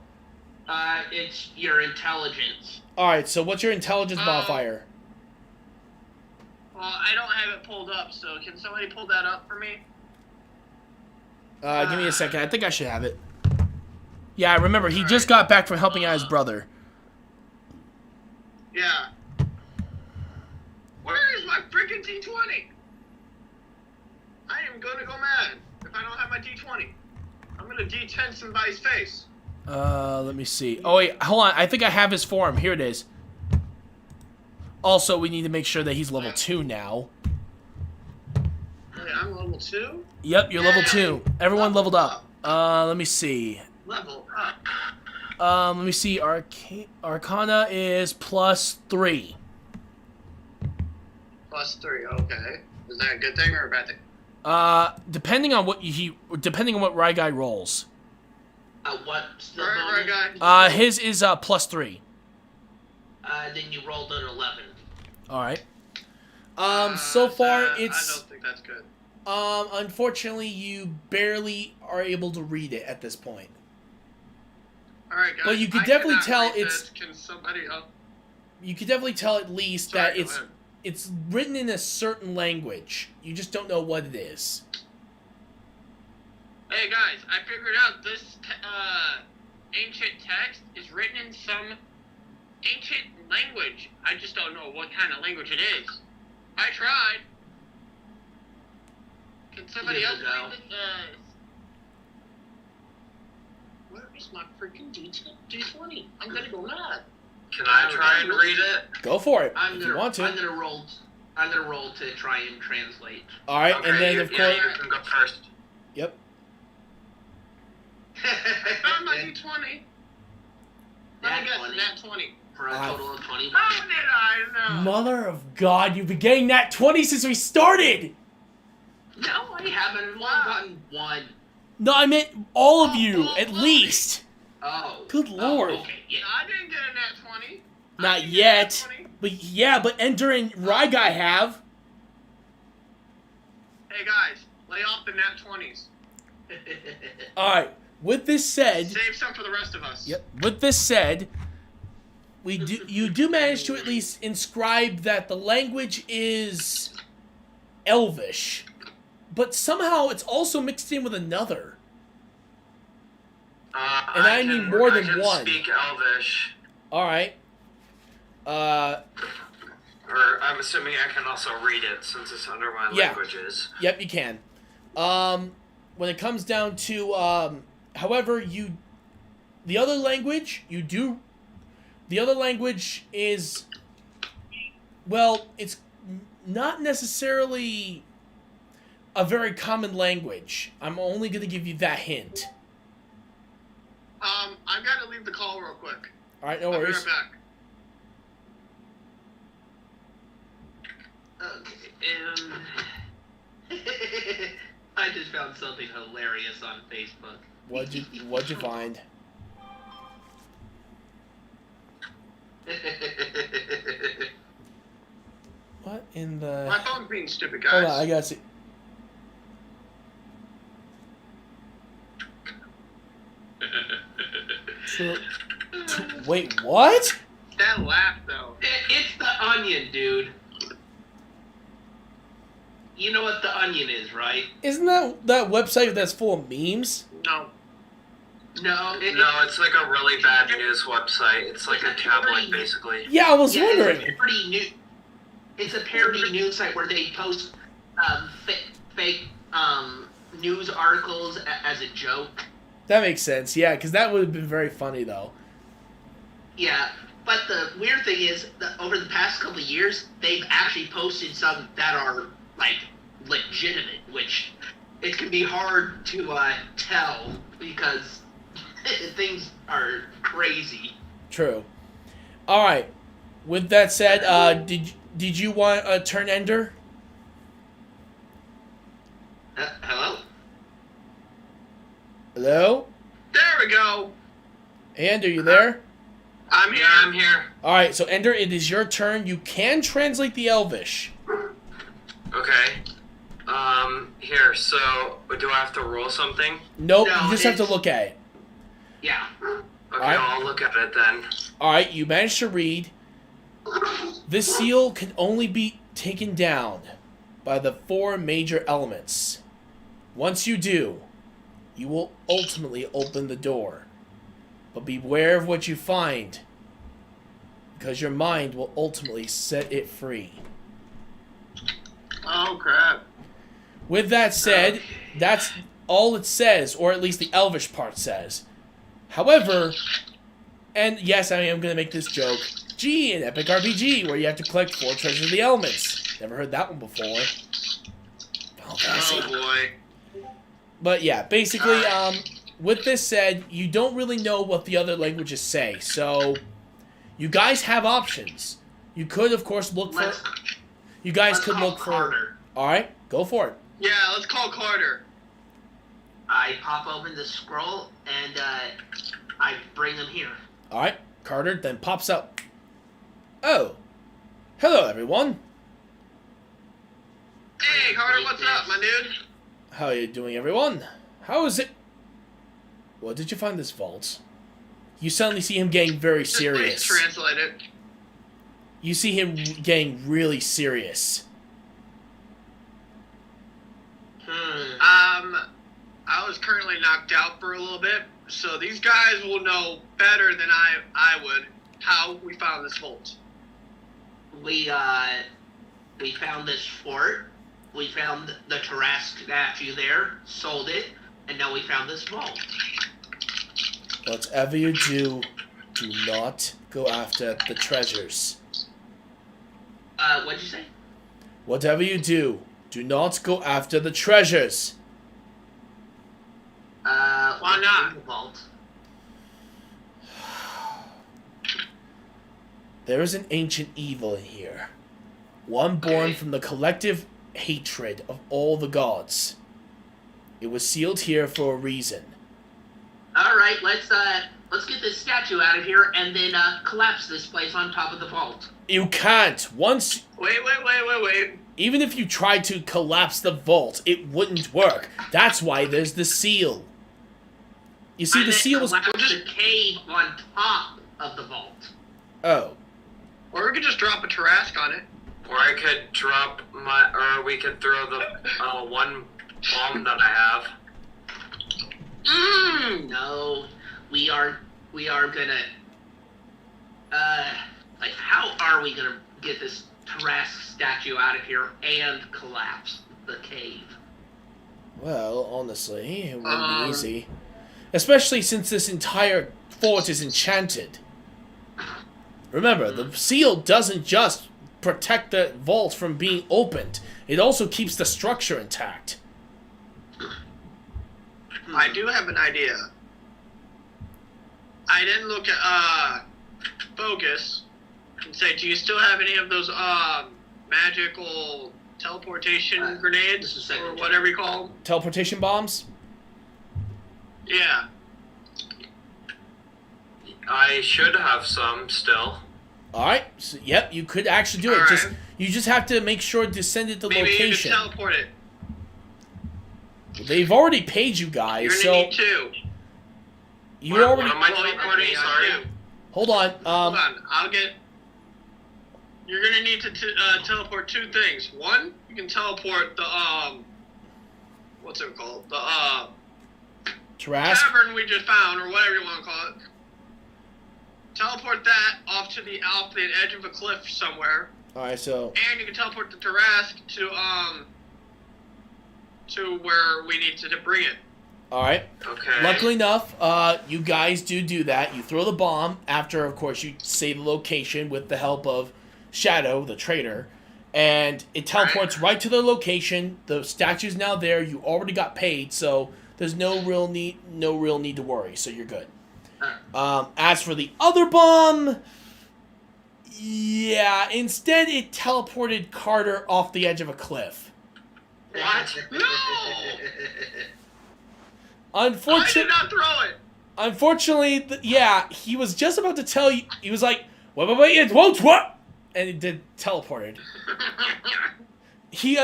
It's your intelligence. All right. So what's your intelligence Oh. modifier? Well, I don't have it pulled up, so can somebody pull that up for me? Give me a second. I think I should have it. Yeah, I remember. He just got back from helping out his brother. Yeah. Where is my freaking D20? I am gonna go mad if I don't have my D20. I'm gonna D10 somebody's face. Let me see. Oh wait, hold on. I think I have his form. Here it is. Also, we need to make sure that he's level 2 now. Wait, I'm level 2? Yep, you're level 2. Everyone leveled up. Let me see. Level up. Let me see. Arcana is +3. +3, okay. Is that a good thing or a bad thing? Depending on what Rye Guy rolls. What's the Right, bonus? guy. His is +3. Then you rolled an 11. All right. So far I it's don't think that's good. Unfortunately, you barely are able to read it at this point. All right, guys. But you could I definitely cannot tell read it's- this. Can somebody else? You can definitely tell at least Sorry, that go ahead. it's written in a certain language. You just don't know what it is. Hey guys, I figured out this ancient text is written in some ancient language. I just don't know what kind of language it is. I tried. Can somebody There else you go. read this? Where is my freaking D20? I'm gonna go mad. Can I try and read it? Go for it I'm if gonna you want to. I'm gonna roll to try and translate. All right, Okay, and then you, of yeah, course, you can go first. yep. I found my D20. Let Nat me guess, 20. nat 20. For a total of 21. How did I know? Mother of God, you've been getting that 20 since we started. No, I haven't. I've only gotten one. No, I meant all of Oh, you, oh, at oh. least. Oh. Good lord. Oh, okay, yeah. I didn't get a nat 20. I Not didn't get a yet. nat 20. But yeah, but Ender and Rye Guy have. Hey guys, lay off the nat 20s. All right. With this said, Save some for the rest of us. yep. With this said, you do manage to at least inscribe that the language is Elvish, but somehow it's also mixed in with another. And I mean more than I can one. speak Elvish, All right. or I'm assuming I can also read it since it's under my Yeah. languages. Yep, you can. When it comes down to, however, the other language is, well, it's not necessarily a very common language. I'm only going to give you that hint. I've got to leave the call real quick. All right, no I'll be worries. right back. Okay, I just found something hilarious on Facebook. What'd you find? What in the... My phone's being stupid, guys. Hold on, I gotta see. Wait, what? That laugh, though. It's the Onion, dude. You know what the Onion is, right? Isn't that website that's full of memes? No. No, No, it's like a really bad news website. It's like a tablet, basically. Yeah, I was yeah, wondering. It's a parody it's a parody news site where they post fake news articles as a joke. That makes sense, yeah, because that would have been very funny, though. Yeah, but the weird thing is that over the past couple of years, they've actually posted some that are, like, legitimate, which it can be hard to tell because things are crazy. True. All right. With that said, did you want a turn ender? Hello? Hello? There we go. Hey, Ender, you there? I'm here. Yeah, I'm here. All right, so Ender, it is your turn. You can translate the Elvish. Okay. Here, so do I have to roll something? Nope, No, you just have to it's- look at it. Yeah. Okay, Alright. I'll look at it then. All right, you managed to read. This seal can only be taken down by the 4 major elements. Once you do, you will ultimately open the door. But beware of what you find, because your mind will ultimately set it free. Oh, crap. With that said, that's all it says, or at least the Elvish part says. However, and yes, I am going to make this joke. Gee, an epic RPG where you have to collect 4 treasures of the elements. Never heard that one before. Oh, fancy. Oh, boy. But yeah, basically, with this said, you don't really know what the other languages say, so you guys have options. You could, of course, look for... Let's, You guys let's could call look for... Carter. Alright, go for it. Yeah, let's call Carter. I pop open the scroll and I bring him here. Alright, Carter then pops up. Oh, hello everyone. Hey, Carter, what's up, my dude? How are you doing, everyone? How is it? Well, did you find this vault? You suddenly see him getting very Just please serious. translate it. You see him getting really serious. I was currently knocked out for a little bit, so these guys will know better than I would how we found this vault. We found this fort. We found the Tarrasque statue there, sold it, and now we found this vault. Whatever you do not go after the treasures. What'd you say? Whatever you do not go after the treasures. Why not? The vault. There is an ancient evil in here. One born from the collective hatred of all the gods. It was sealed here for a reason. All right, let's get this statue out of here and then collapse this place on top of the vault. You can't. Once... Wait. Even if you tried to collapse the vault, it wouldn't work. That's why there's the seal. You see, the seal is... collapse the cave on top of the vault. Oh. Or we could just drop a Tarrasque on it. Or I could drop my, or we could throw the one bomb that I have. No, we are gonna. Like, how are we gonna get this Tarrasque statue out of here and collapse the cave? Well, honestly, it wouldn't be easy. Especially since this entire fort is enchanted. Remember, the seal doesn't just protect the vault from being opened. It also keeps the structure intact. I do have an idea. I didn't look at Focus and say, do you still have any of those magical teleportation grenades or whatever you call them? Teleportation bombs? Yeah. I should have some still. Alright, so, yep, you could actually do it. Alright. You just have to make sure to send it to Maybe location. you can teleport it. They've already paid you guys, You're so... gonna need two. You What already... am I teleporting? Sorry. Hold on, Hold on, I'll get... You're gonna need to teleport two things. One, you can teleport the, what's it called? The, Tarrasque? tavern we just found, or whatever you want to call it. Teleport that off the edge of a cliff somewhere. Alright, so... And you can teleport the Tarrasque to where we need to bring it. Alright. Okay. Luckily enough, you guys do that. You throw the bomb after, of course, you say the location with the help of Shadow, the traitor. And it teleports right to the location. The statue's now there. You already got paid, so there's no real need to worry. So you're good. As for the other bomb, yeah, instead it teleported Carter off the edge of a cliff. What? No! I did not throw it! Unfortunately, yeah, he was just about to tell you, he was like, wait, it won't work! And it did teleported. He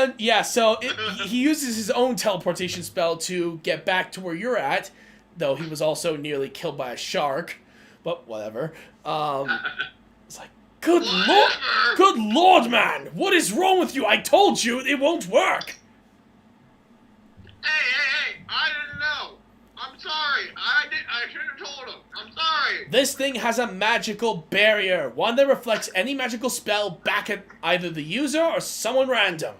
uses his own teleportation spell to get back to where you're at, though he was also nearly killed by a shark, but whatever. It's like, good lord, man! What is wrong with you? I told you it won't work! Hey, I didn't know. I'm sorry. I should have told him. I'm sorry. This thing has a magical barrier, one that reflects any magical spell back at either the user or someone random.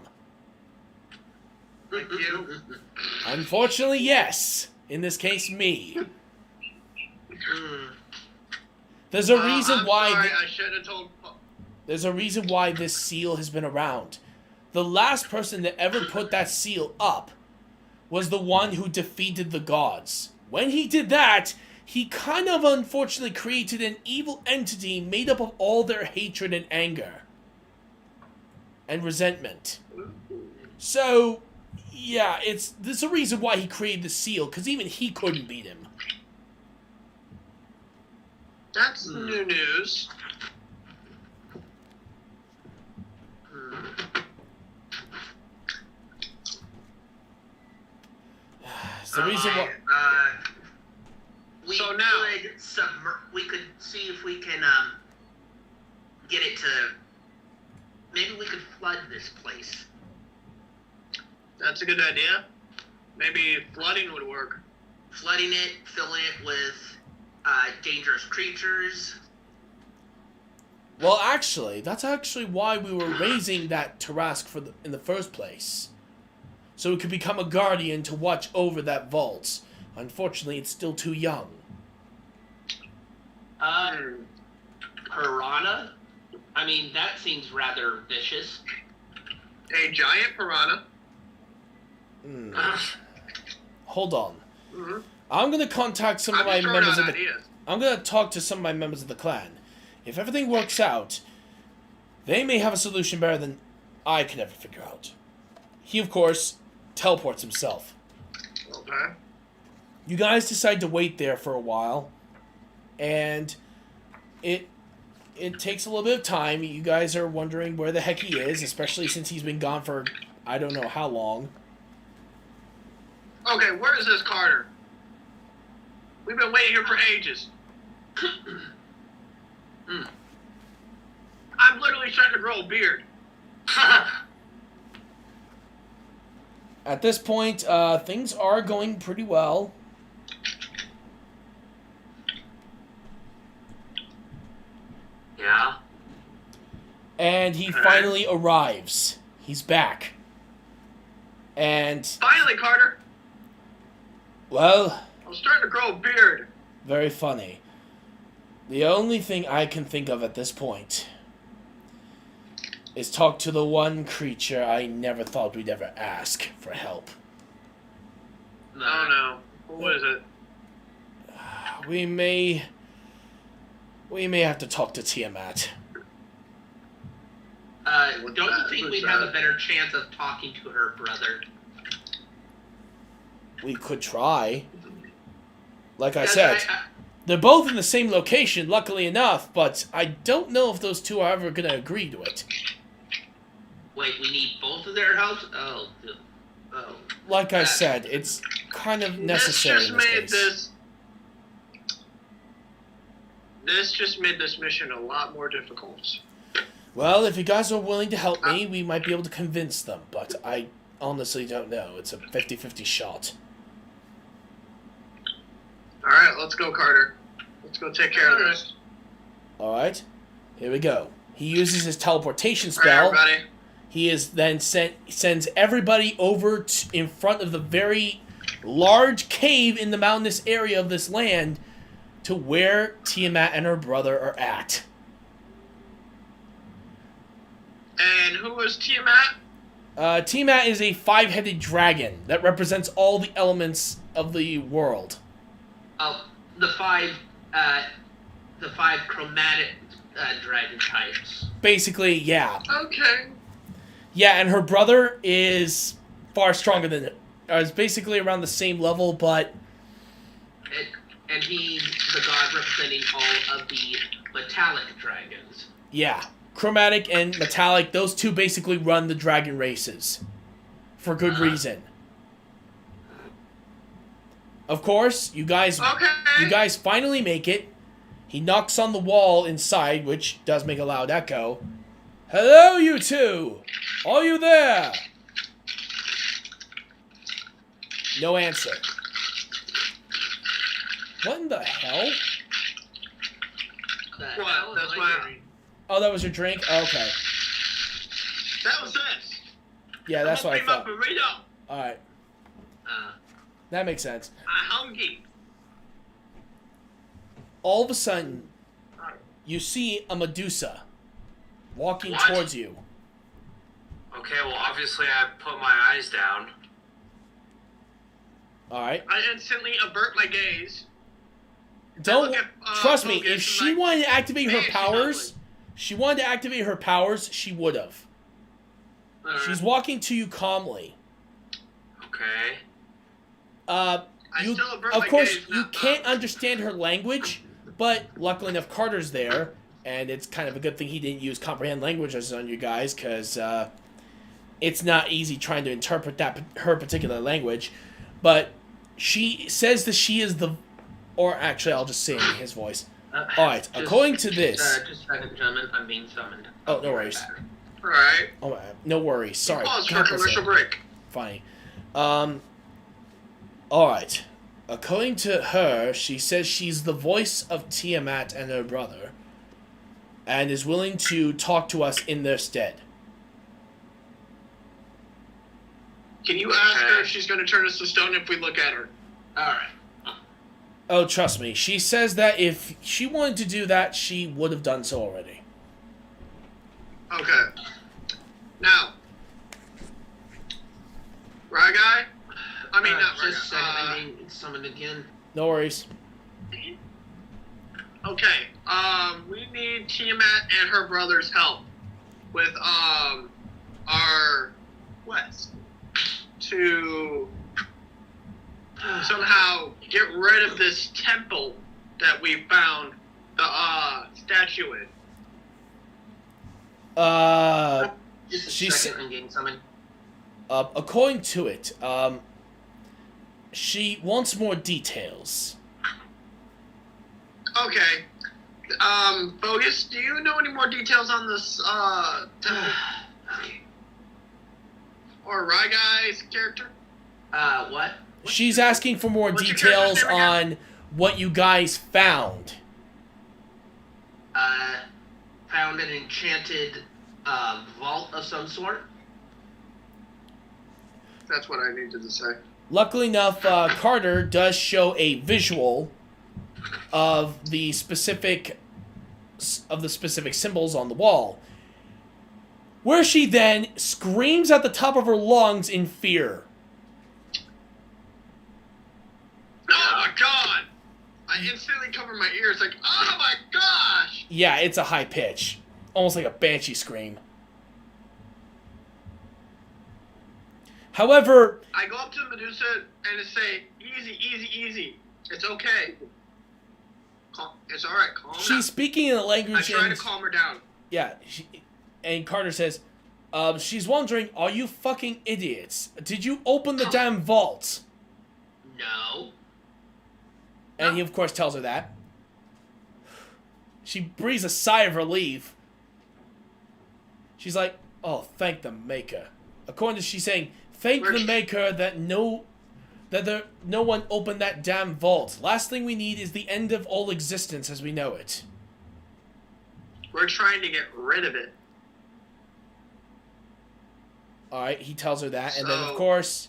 Thank you. Unfortunately, yes. In this case, me. There's a reason I'm why... sorry, I should have told... There's a reason why this seal has been around. The last person that ever put that seal up was the one who defeated the gods. When he did that, he kind of unfortunately created an evil entity made up of all their hatred and anger. And resentment. So, yeah, there's a reason why he created the seal, because even he couldn't beat him. That's new news. That's the reason why. We So now- we could see if we can get it to. Maybe we could flood this place. That's a good idea. Maybe flooding would work. Flooding it, filling it with dangerous creatures. Well, actually, that's actually why we were raising that Tarask in the first place. So it could become a guardian to watch over that vault. Unfortunately, it's still too young. Piranha? I mean, that seems rather vicious. A giant piranha. Hold on. Mm-hmm. I'm gonna contact some of I'm my just throwing members out of the. ideas. I'm gonna talk to some of my members of the clan. If everything works out, they may have a solution better than I could ever figure out. He, of course, teleports himself. Okay. You guys decide to wait there for a while, and it takes a little bit of time. You guys are wondering where the heck he is, especially since he's been gone for I don't know how long. Okay, where is this Carter? We've been waiting here for ages. I'm literally starting to grow a beard. At this point, things are going pretty well. Yeah. And he finally arrives. He's back. And, Finally, Carter. well, I'm starting to grow a beard. very funny. The only thing I can think of at this point is talk to the one creature I never thought we'd ever ask for help. Oh no. What is it? We may have to talk to Tiamat. Don't you think we'd have a better chance of talking to her brother? We could try. Like I Yes, said, they're both in the same location, luckily enough, but I don't know if those two are ever going to agree to it. Wait, we need both of their helps? Oh. Like I said, it's kind of necessary This in just this made case. this just made this mission a lot more difficult. Well, if you guys are willing to help me, we might be able to convince them, but I honestly don't know. It's a 50-50 shot. Alright, let's go, Carter. Let's go take care of this. Alright, here we go. He uses his teleportation Alright, spell. everybody. He is then sends everybody over in front of the very large cave in the mountainous area of this land to where Tiamat and her brother are at. And who was Tiamat? Tiamat is a 5-headed dragon that represents all the elements of the world. Oh, the five chromatic dragon types. Basically, yeah. Okay. Yeah, and her brother is far stronger than it. Is basically around the same level, but And he's the god representing all of the metallic dragons. yeah. Chromatic and metallic, those two basically run the dragon races. For good reason. Of course, you guys finally make it. He knocks on the wall inside, which does make a loud echo. Hello, you two! Are you there? No answer. What in the hell? What? That's why. Oh, that was your drink? Oh, okay. That was this. Yeah, that's what I I'm opening thought. my burrito. Alright, Uh, that makes sense. I'm hungry. All of a sudden, you see a Medusa walking What? towards you. Okay, well, obviously I put my eyes down. Alright. I instantly avert my gaze. Don't look at, trust me. Focus If and she like, wanted to activate her man, she's powers, she she would have. She's walking to you calmly. Okay. I You, still avert of my course, gaze, you not- can't understand her language, but luckily enough, Carter's there, and it's kind of a good thing he didn't use comprehend languages on you guys, because it's not easy trying to interpret her particular language. But She says that she is the... Or actually, I'll just say it in his voice. Alright, Just- according to this... Just a second, gentlemen. I'm being summoned. Oh, I'll be no right worries. back. Alright. Oh, no worries. Sorry. Pause for God bless commercial you. break. Fine. Alright. According to her, she says she's the voice of Tiamat and her brother, and is willing to talk to us in their stead. Can you ask her if she's going to turn us to stone if we look at her? Alright. Oh, trust me. She says that if she wanted to do that, she would have done so already. Okay. Now, right guy? I mean, not right Just a second. guy. I'm being summoned again. No worries. Okay. We need Tiamat and her brother's help with our quest to somehow get rid of this temple that we found the statue in. Just a She's- second. I'm getting summoned. According to it, she wants more details. Okay. Bogus, do you know any more details on this temple? Okay. Or Rai Guy's character? What? She's asking for more What's your details character's name on what you guys found. Found an enchanted, vault of some sort. That's what I needed to say. Luckily enough, Carter does show a visual of the specific symbols on the wall, where she then screams at the top of her lungs in fear. Oh my god! I instantly covered my ears like, oh my gosh! Yeah, it's a high pitch, almost like a banshee scream. However, I go up to Medusa and I say, easy, easy, easy. It's okay. It's alright, calm down. she's speaking in a I language, try to and calm her down. yeah, and Carter says, she's wondering, are you fucking idiots? Did you open the damn vault? No. And he, of course, tells her that. She breathes a sigh of relief. She's like, oh, thank the Maker. According to she's saying, thank the Maker that no one opened that damn vault. Last thing we need is the end of all existence as we know it. We're trying to get rid of it. Alright, he tells her that. And then, of So- course,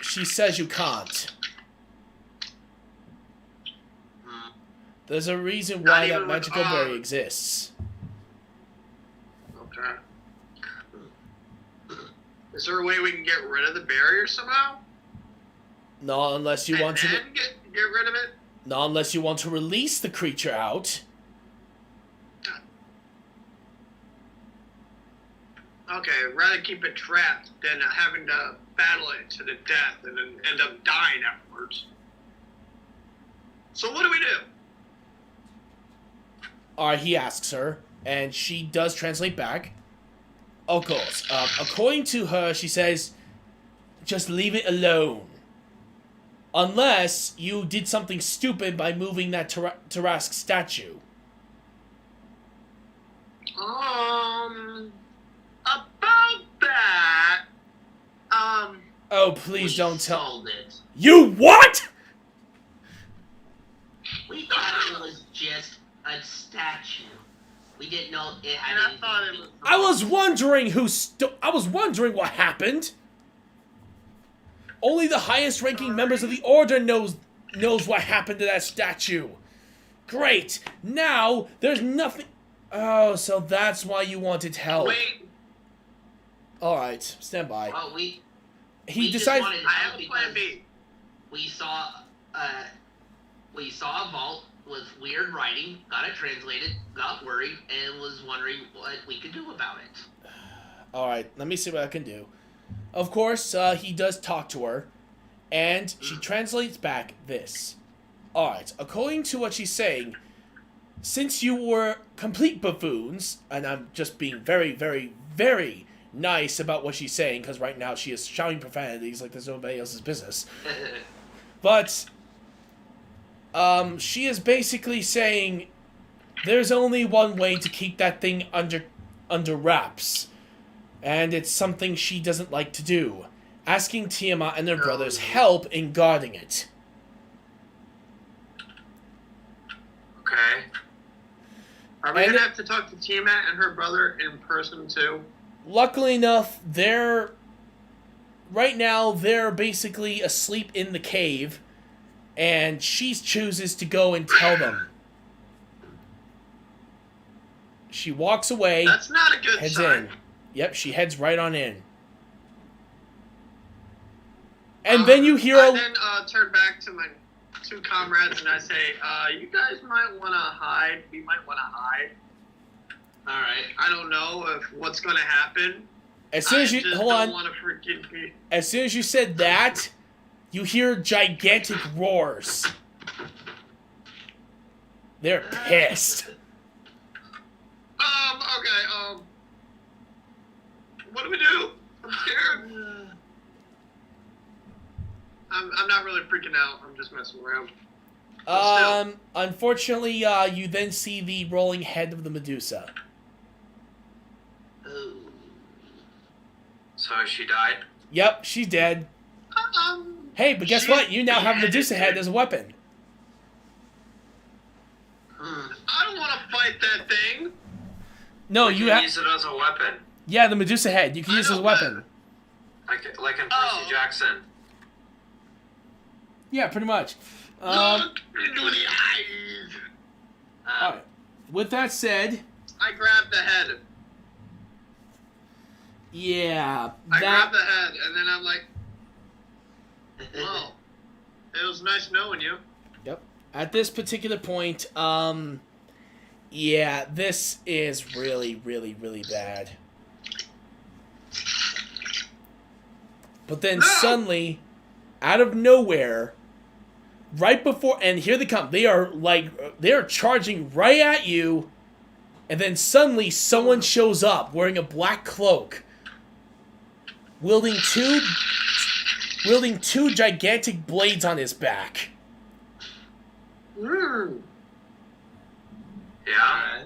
she says you can't. There's a reason Not why even that with, magical berry exists. Okay. Is there a way we can get rid of the barrier somehow? Not unless you want to... And then get rid of it? Not unless you want to release the creature out. Okay, I'd rather keep it trapped than having to battle it to the death and then end up dying afterwards. So what do we do? Alright, he asks her, and she does translate back. Of course. According to her, she says, just leave it alone. Unless you did something stupid by moving that Tarask statue. About that, Oh, please don't tell... Sold it. You what?! We thought it was just a statue. We didn't know it had and I anything thought to it do was... I was wondering I was wondering what happened. Only the highest ranking members of the Order knows what happened to that statue. Great. Now, there's nothing... Oh, so that's why you wanted help. Wait, Alright, stand by. Well, we He just decides... wanted I have help a plan because B. we saw a vault with weird writing, got it translated, got worried, and was wondering what we could do about it. Alright, let me see what I can do. Of course, he does talk to her, and she translates back this. Alright, according to what she's saying, since you were complete buffoons, and I'm just being very, very, very nice about what she's saying, because right now she is shouting profanities like there's nobody else's business. But she is basically saying there's only one way to keep that thing under wraps, and it's something she doesn't like to do, asking Tiamat and their brothers help in guarding it. Okay. Are we gonna have to talk to Tiamat and her brother in person too? Luckily enough, right now they're basically asleep in the cave, and she chooses to go and tell them. She walks away. That's not a good heads sign. in. Yep, she heads right on in. And then you hear I then turn back to my two comrades and I say, you guys might want to hide. We might want to hide. All right. I don't know if what's going to happen. As soon as you hold on. Want to freaking be... As soon as you said that, you hear gigantic roars. They're pissed. Okay, what do we do? I'm scared. I'm not really freaking out. I'm just messing around. Unfortunately, you then see the rolling head of the Medusa. So she died? Yep, she's dead. Hey, but guess what? You now have Medusa head as a weapon. I don't want to fight that thing. No, you can use it as a weapon. Yeah, the Medusa head. You can use it as a weapon. Like in Percy Jackson. Yeah, pretty much. Look into the eyes. Alright. With that said... I grabbed the head. Yeah. I grabbed the head, and then I'm like, well, it was nice knowing you. Yep. At this particular point, yeah, this is really, really, really bad. But then suddenly, out of nowhere, right before, and here they come, they are charging right at you, and then suddenly someone shows up wearing a black cloak, wielding two gigantic blades on his back. Yeah.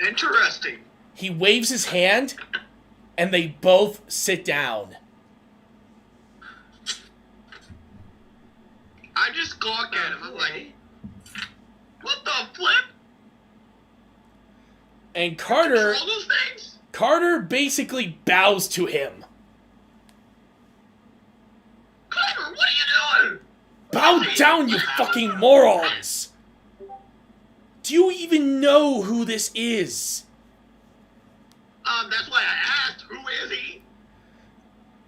Interesting. He waves his hand, and they both sit down. I just gawk at him. I'm like, what the flip? And Carter Control those things? Carter basically bows to him. Carter, what are you doing? Bow down, you fucking morons! Do you even know who this is? That's why I asked, who is he?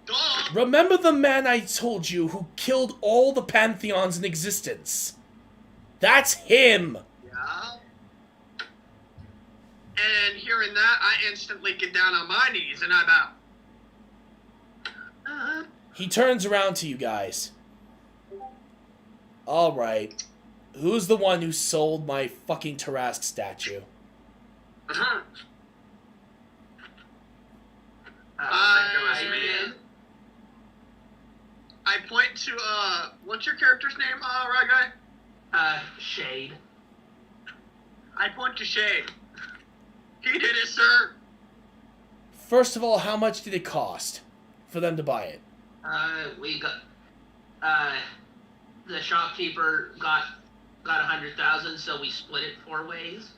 Duh. Remember the man I told you who killed all the pantheons in existence? That's him! Yeah. And hearing that, I instantly get down on my knees and I bow. He turns around to you guys. Alright. Who's the one who sold my fucking Tarask statue? I point to, what's your character's name, right guy? Shade. I point to Shade. He did it, sir. First of all, how much did it cost for them to buy it? We got, the shopkeeper got 100,000, so we split it 4 ways.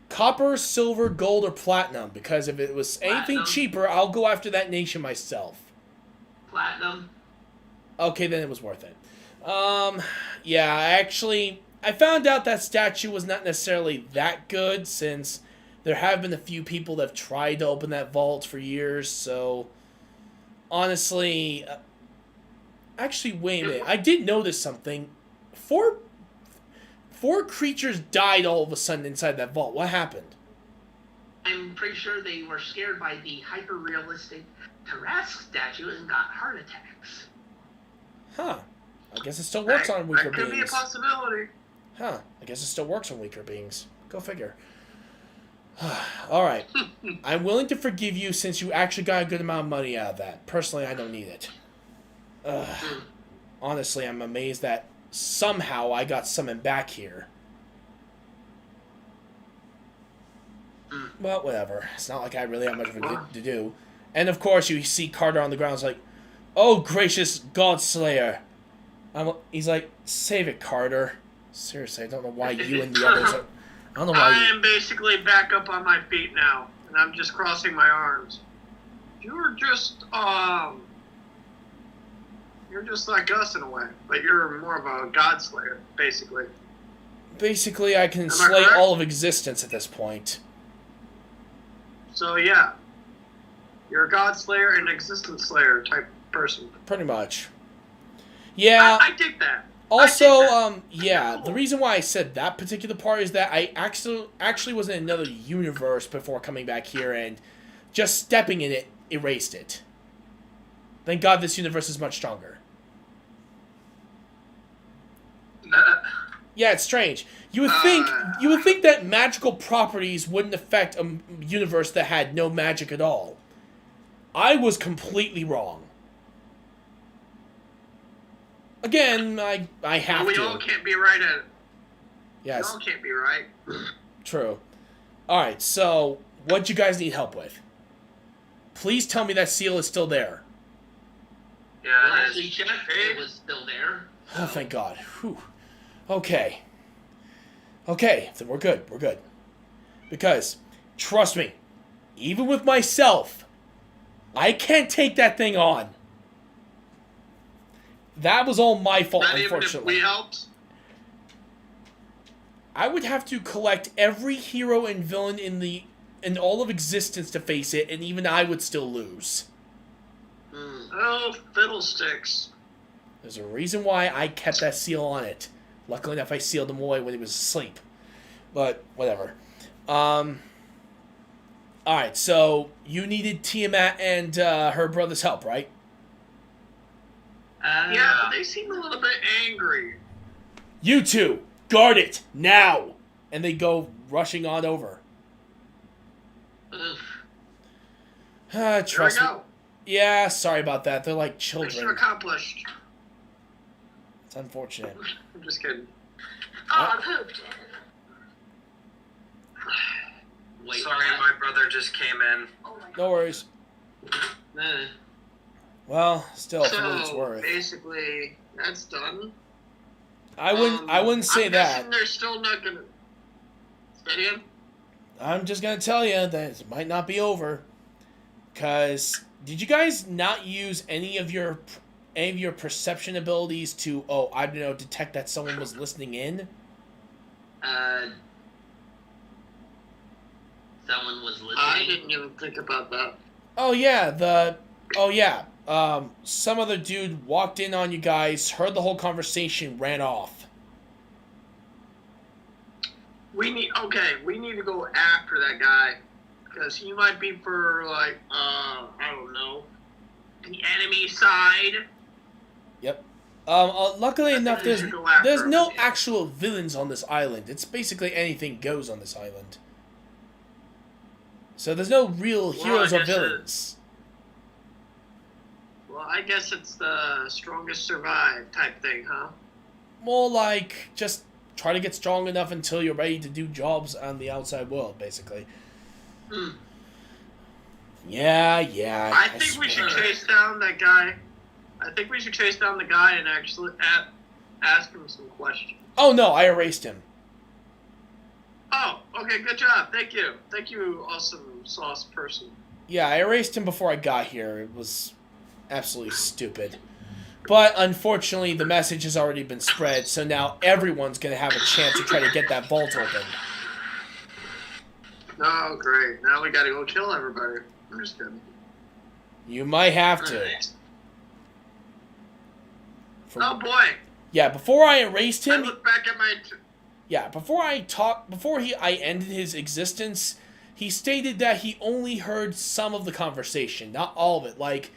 Copper, silver, gold, or platinum? Because if it was anything Platinum. cheaper, I'll go after that nation myself. Platinum. Okay, then it was worth it. Yeah, I found out that statue was not necessarily that good, since there have been a few people that have tried to open that vault for years, so... Honestly... Actually, wait a minute. I did notice something. Four creatures died all of a sudden inside that vault. What happened? I'm pretty sure they were scared by the hyper-realistic Tarask statue and got heart attacks. Huh. I guess it still works on weaker That could be a beings. possibility. Huh. I guess it still works on weaker beings. Go figure. All right. I'm willing to forgive you since you actually got a good amount of money out of that. Personally, I don't need it. Honestly, I'm amazed that somehow I got summoned back here. Well, whatever. It's not like I really have much of a good to do. And of course, you see Carter on the ground. It's like, oh, gracious Godslayer. He's like, save it, Carter. Seriously, I don't know why you and the others are... I don't know why I am basically back up on my feet now, and I'm just crossing my arms. You're just like us in a way, but you're more of a God Slayer, basically. Basically, I can Am I slay correct? all of existence at this point. So yeah, you're a God Slayer and Existence Slayer type person. Pretty much. Yeah. I dig that. Also, yeah, Cool. the reason why I said that particular part is that I actually was in another universe before coming back here, and just stepping in it erased it. Thank God this universe is much stronger. Yeah, it's strange. You would think that magical properties wouldn't affect a universe that had no magic at all. I was completely wrong. Again, I have we to. all can't be right at it. Yes. We all can't be right. True. Alright, so, what do you guys need help with? Please tell me that seal is still there. Yeah, Well, it actually, is. checked. It was still there. Oh, thank God. Whew. Okay. Okay, then we're good. We're good. Because, trust me, even with myself, I can't take that thing on. That was all my fault, Not even if unfortunately. we helped. I would have to collect every hero and villain in all of existence to face it, and even I would still lose. Oh, fiddlesticks. There's a reason why I kept that seal on it. Luckily enough, I sealed him away when he was asleep. But, whatever. Alright, so you needed Tiamat and her brother's help, right? Yeah, but they seem a little bit angry. You two, guard it, now! And they go rushing on over. Oof. Trust There me. we go. Yeah, sorry about that. They're like Mission children. accomplished. It's unfortunate. I'm just kidding. Oh, I pooped. Wait, Sorry, my brother just came in. Oh my god. No worries. Eh. Well, still, for what it's So worth. basically, that's done. I wouldn't say I'm that. guessing they're still not gonna. Say again? I'm just gonna tell you that it might not be over. Cause did you guys not use any of your perception abilities to I don't know, detect that someone was listening in? Someone was listening. I didn't even think about that. Oh yeah, some other dude walked in on you guys, heard the whole conversation, ran off. We need to go after that guy because he might be for like I don't know, the enemy side. Yep. Luckily enough, think we there's should go after there's him. no actual villains on this island. It's basically anything goes on this island. So there's no real Well, heroes I or guess villains. Well, I guess it's the strongest survive type thing, huh? More like just try to get strong enough until you're ready to do jobs on the outside world, basically. Hmm. Yeah. I think we should chase down that guy. I think we should chase down the guy and actually ask him some questions. Oh no, I erased him. Oh, okay, good job. Thank you, awesome sauce person. Yeah, I erased him before I got here. It was absolutely stupid. But unfortunately, the message has already been spread, so now everyone's going to have a chance to try to get that vault open. Oh, great. Now we gotta go kill everybody. I'm just kidding. You might have to. Oh boy. Yeah, before I erased I him, look back at my. before I ended his existence, he stated that he only heard some of the conversation, not all of it. Like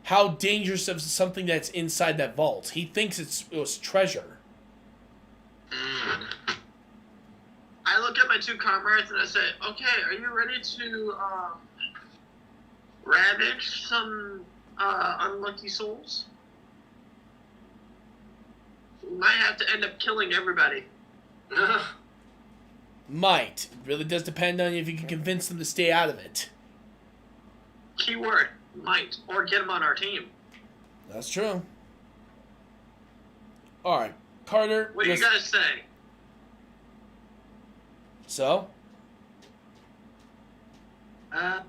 how dangerous of something that's inside that vault. He thinks it was treasure. I I look at my two comrades and I say, okay, are you ready to ravage some unlucky souls? We might have to end up killing everybody. Might. It really does depend on if you can convince them to stay out of it. Keyword, might. Or get them on our team. That's true. Alright, Carter. What do you guys say? So? Oh, God.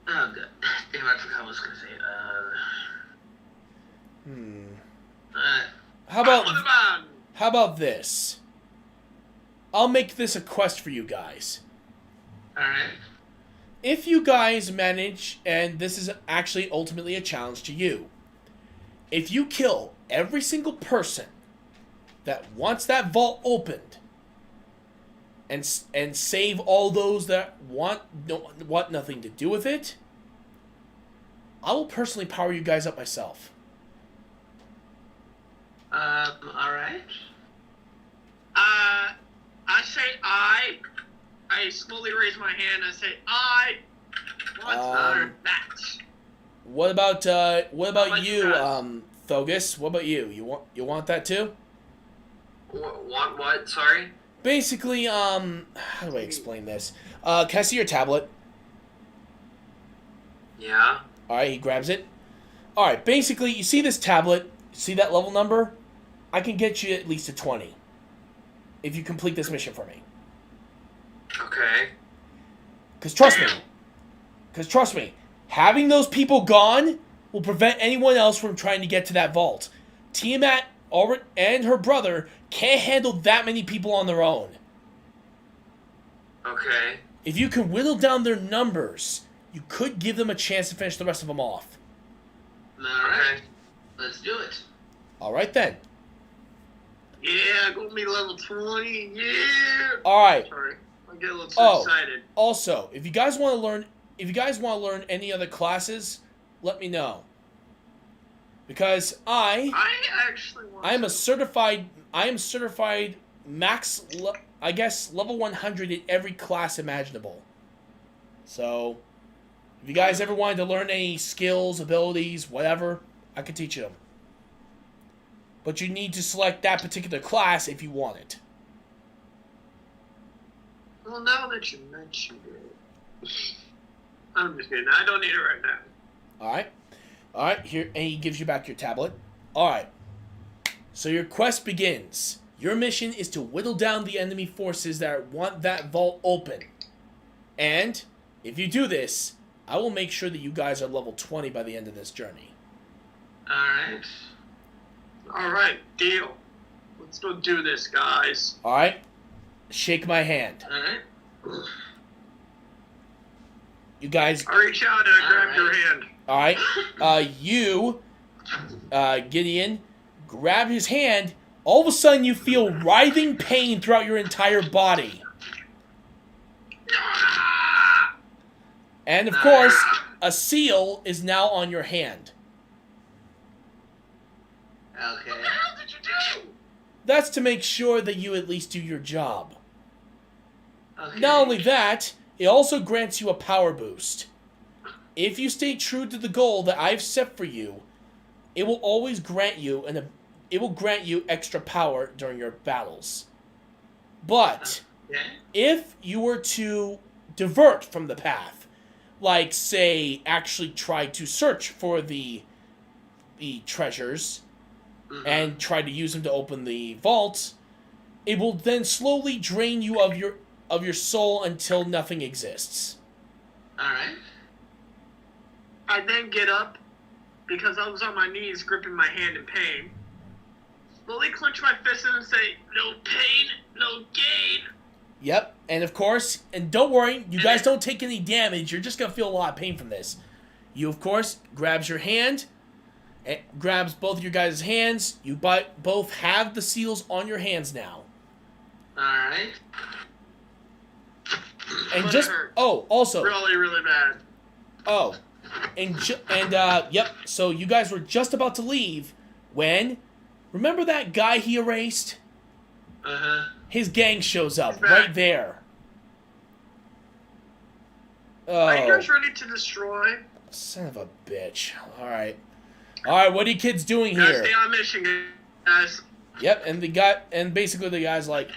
Damn, I forgot what I was going to say. How about this? I'll make this a quest for you guys. Alright. If you guys manage, and this is actually ultimately a challenge to you, if you kill every single person that wants that vault opened, and save all those that want nothing to do with it, I will personally power you guys up myself. Alright. I say I slowly raise my hand. I say I want that. What about you, that? Thogus? What about you? You want that too? Want what? Sorry? Basically, how do I explain this? Can I see your tablet? Yeah. Alright, he grabs it. Alright, basically, you see this tablet? See that level number? I can get you at least a 20. If you complete this mission for me. Okay. Because trust me, having those people gone will prevent anyone else from trying to get to that vault. Tiamat and her brother can't handle that many people on their own. Okay. If you can whittle down their numbers, you could give them a chance to finish the rest of them off. Alright. Let's do it. Alright then. Yeah, go me level 20. Yeah. Alright. Sorry, I get a little too excited. Also, if you guys want to learn any other classes, let me know. Because I am certified max, level 100 in every class imaginable. So, if you guys ever wanted to learn any skills, abilities, whatever, I could teach you them. But you need to select that particular class if you want it. Well, now that you mentioned it, I'm just kidding. I don't need it right now. Alright, here, and he gives you back your tablet. Alright, so your quest begins. Your mission is to whittle down the enemy forces that want that vault open. And, if you do this, I will make sure that you guys are level 20 by the end of this journey. Alright. Alright, deal. Let's go do this, guys. Alright, shake my hand. Alright. You guys... I reach out and I grab your hand. Alright, you, Gideon, grab his hand. All of a sudden, you feel writhing pain throughout your entire body. And, of course, a seal is now on your hand. Okay. What the hell did you do? That's to make sure that you at least do your job. Okay. Not only that, it also grants you a power boost. If you stay true to the goal that I've set for you, it will always grant you extra power during your battles. But if you were to divert from the path, like say actually try to search for the treasures and try to use them to open the vault, it will then slowly drain you of your soul until nothing exists. Alright. I then get up, because I was on my knees gripping my hand in pain. Slowly clench my fist and say, no pain, no gain. Yep, and of course, and don't worry, you guys don't take any damage, you're just going to feel a lot of pain from this. You, of course, grabs your hand, grabs both of your guys' hands, you both have the seals on your hands now. Alright. And But just, it hurt. also, Really, really bad. yep, so you guys were just about to leave when Remember that guy he erased? His gang shows up He's back. right there. Are you Oh, guys ready to destroy? son of a bitch. Alright, what are you kids doing Guys, here? stay on mission, guys. Yep, and basically the guy's like,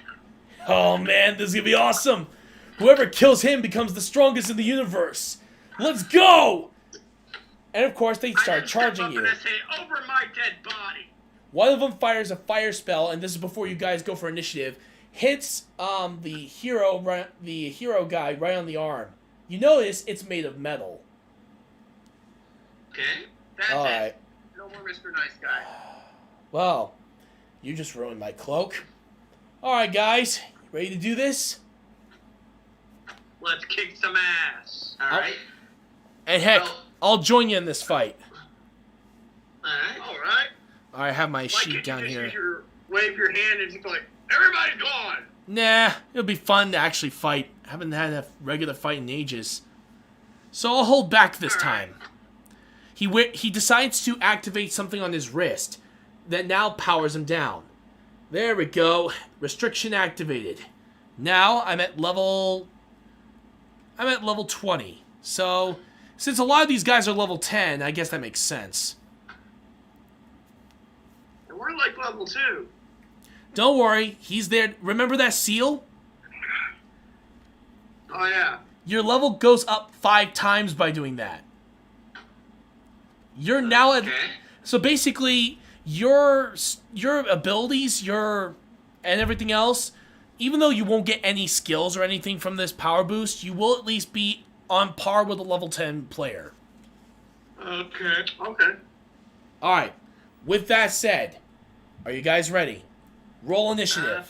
oh man, this is gonna be awesome. Whoever kills him becomes the strongest in the universe. Let's go! And of course they start charging you. And I say, over my dead body. One of them fires a fire spell, and this is before you guys go for initiative. Hits the hero guy right on the arm. You notice it's made of metal. Okay. That's All it. right. No more Mr. Nice Guy. Well, you just ruined my cloak. All right, guys, you ready to do this? Let's kick some ass. All right. And heck, Well- I'll join you in this fight. All right. All right. I have my Why sheet can't down you just here. use wave your hand and just go like, everybody's gone. Nah, it'll be fun to actually fight. I haven't had a regular fight in ages. So I'll hold back this time. He decides to activate something on his wrist that now powers him down. There we go. Restriction activated. Now I'm at level 20. So since a lot of these guys are level 10, I guess that makes sense. And we're like level 2. Don't worry, he's there. Remember that seal? Oh, yeah. Your level goes up 5 times by doing that. You're now at... Okay. So basically, your abilities, and everything else, even though you won't get any skills or anything from this power boost, you will at least be on par with a level 10 player. Okay. Okay. Alright, with that said, are you guys ready? Roll initiative.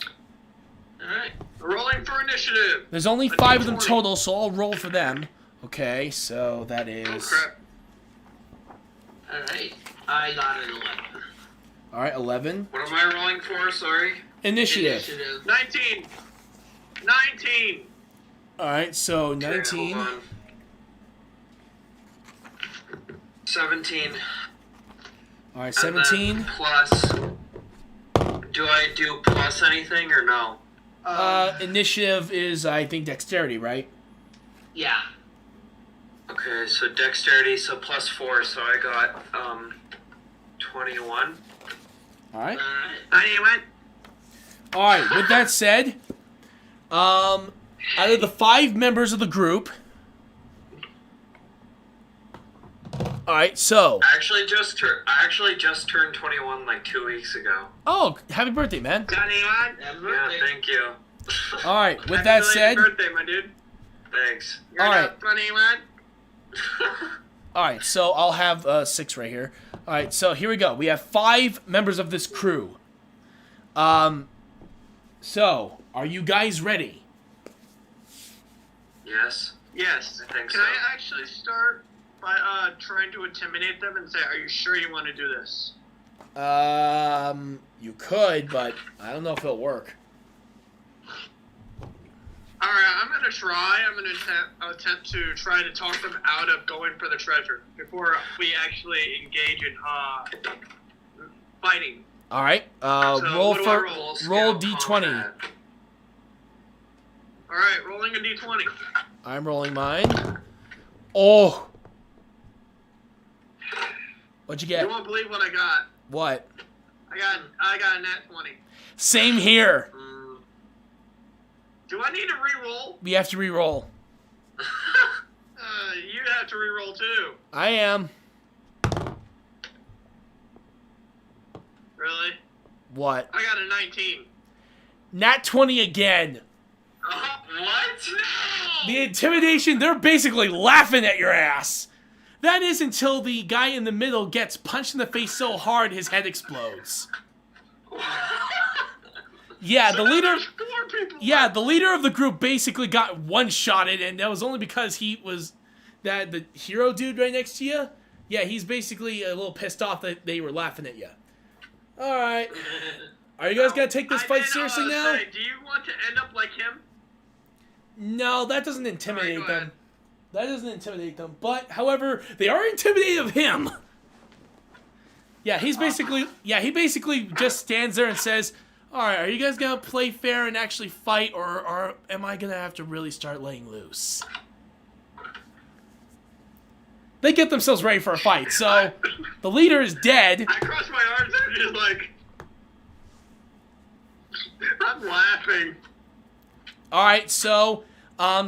All right. Rolling for initiative. There's only I 5 of need them 20. total, so I'll roll for them. Okay, so that Oh, is... crap. All right. I got an 11. Alright, 11. What am I rolling for? Sorry. Initiative. 19. 19. Alright, so Okay, 19. hold on. 17. Alright, And then 17. Plus. Do I do plus anything or no? Initiative is, I think, dexterity, right? Yeah. Okay, so dexterity, so plus 4, so I got 21. Alright. All right. 91. Alright, with that said, out of the 5 members of the group... Alright, so... I actually just turned 21 like 2 weeks ago. Oh, happy birthday, man. 91. Happy Yeah, birthday. thank you. Alright, with Happy that belated said... birthday, my dude. Thanks. You're All right. not 21. Alright, so I'll have 6 right here. Alright, so here we go. We have 5 members of this crew. So, are you guys ready? Yes. Yes. I think Can so. I actually start by trying to intimidate them and say, are you sure you want to do this? You could, but I don't know if it'll work. Alright, I'm going to try. I'm going to attempt to try to talk them out of going for the treasure before we actually engage in fighting. Alright, So, roll what do I for... roll? Roll Scout D20. combat. Alright, rolling a d20. I'm rolling mine. Oh! What'd you get? You won't believe what I got. What? I got a nat 20. Same here. Do I need to re-roll? We have to re-roll. You have to re-roll too. I am. Really? What? I got a 19. Nat 20 again. What? The intimidation, they're basically laughing at your ass. That is until the guy in the middle gets punched in the face so hard his head explodes. Yeah, the leader... There's 4 people Yeah, left. the leader of the group basically got one-shotted, and that was only because he was... the hero dude right next to you? Yeah, he's basically a little pissed off that they were laughing at you. Alright. Are you guys gonna take this I fight did, seriously now? Say, do you want to end up like him? No, that doesn't intimidate Alright, go them. ahead. That doesn't intimidate them. But, however, they are intimidated of him. Yeah, he basically just stands there and says, "All right, are you guys gonna play fair and actually fight, or am I gonna have to really start laying loose?" They get themselves ready for a fight. So the leader is dead. I cross my arms and just like, I'm laughing. All right, so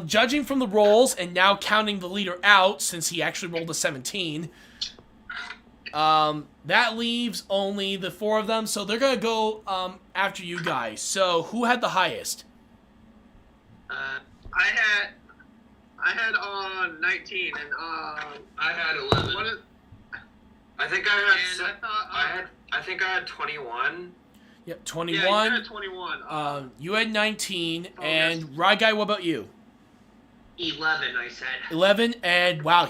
judging from the rolls and now counting the leader out since he actually rolled a 17. That leaves only the 4 of them, so they're gonna go after you guys. So who had the highest? I had 19 and I had 11. what is, I think I had. and I thought I think I had 21. Yep, yeah, 21. you had 21. You had 19, Oh, and yes. Rye Guy, what about you? 11, I said. 11, and wow,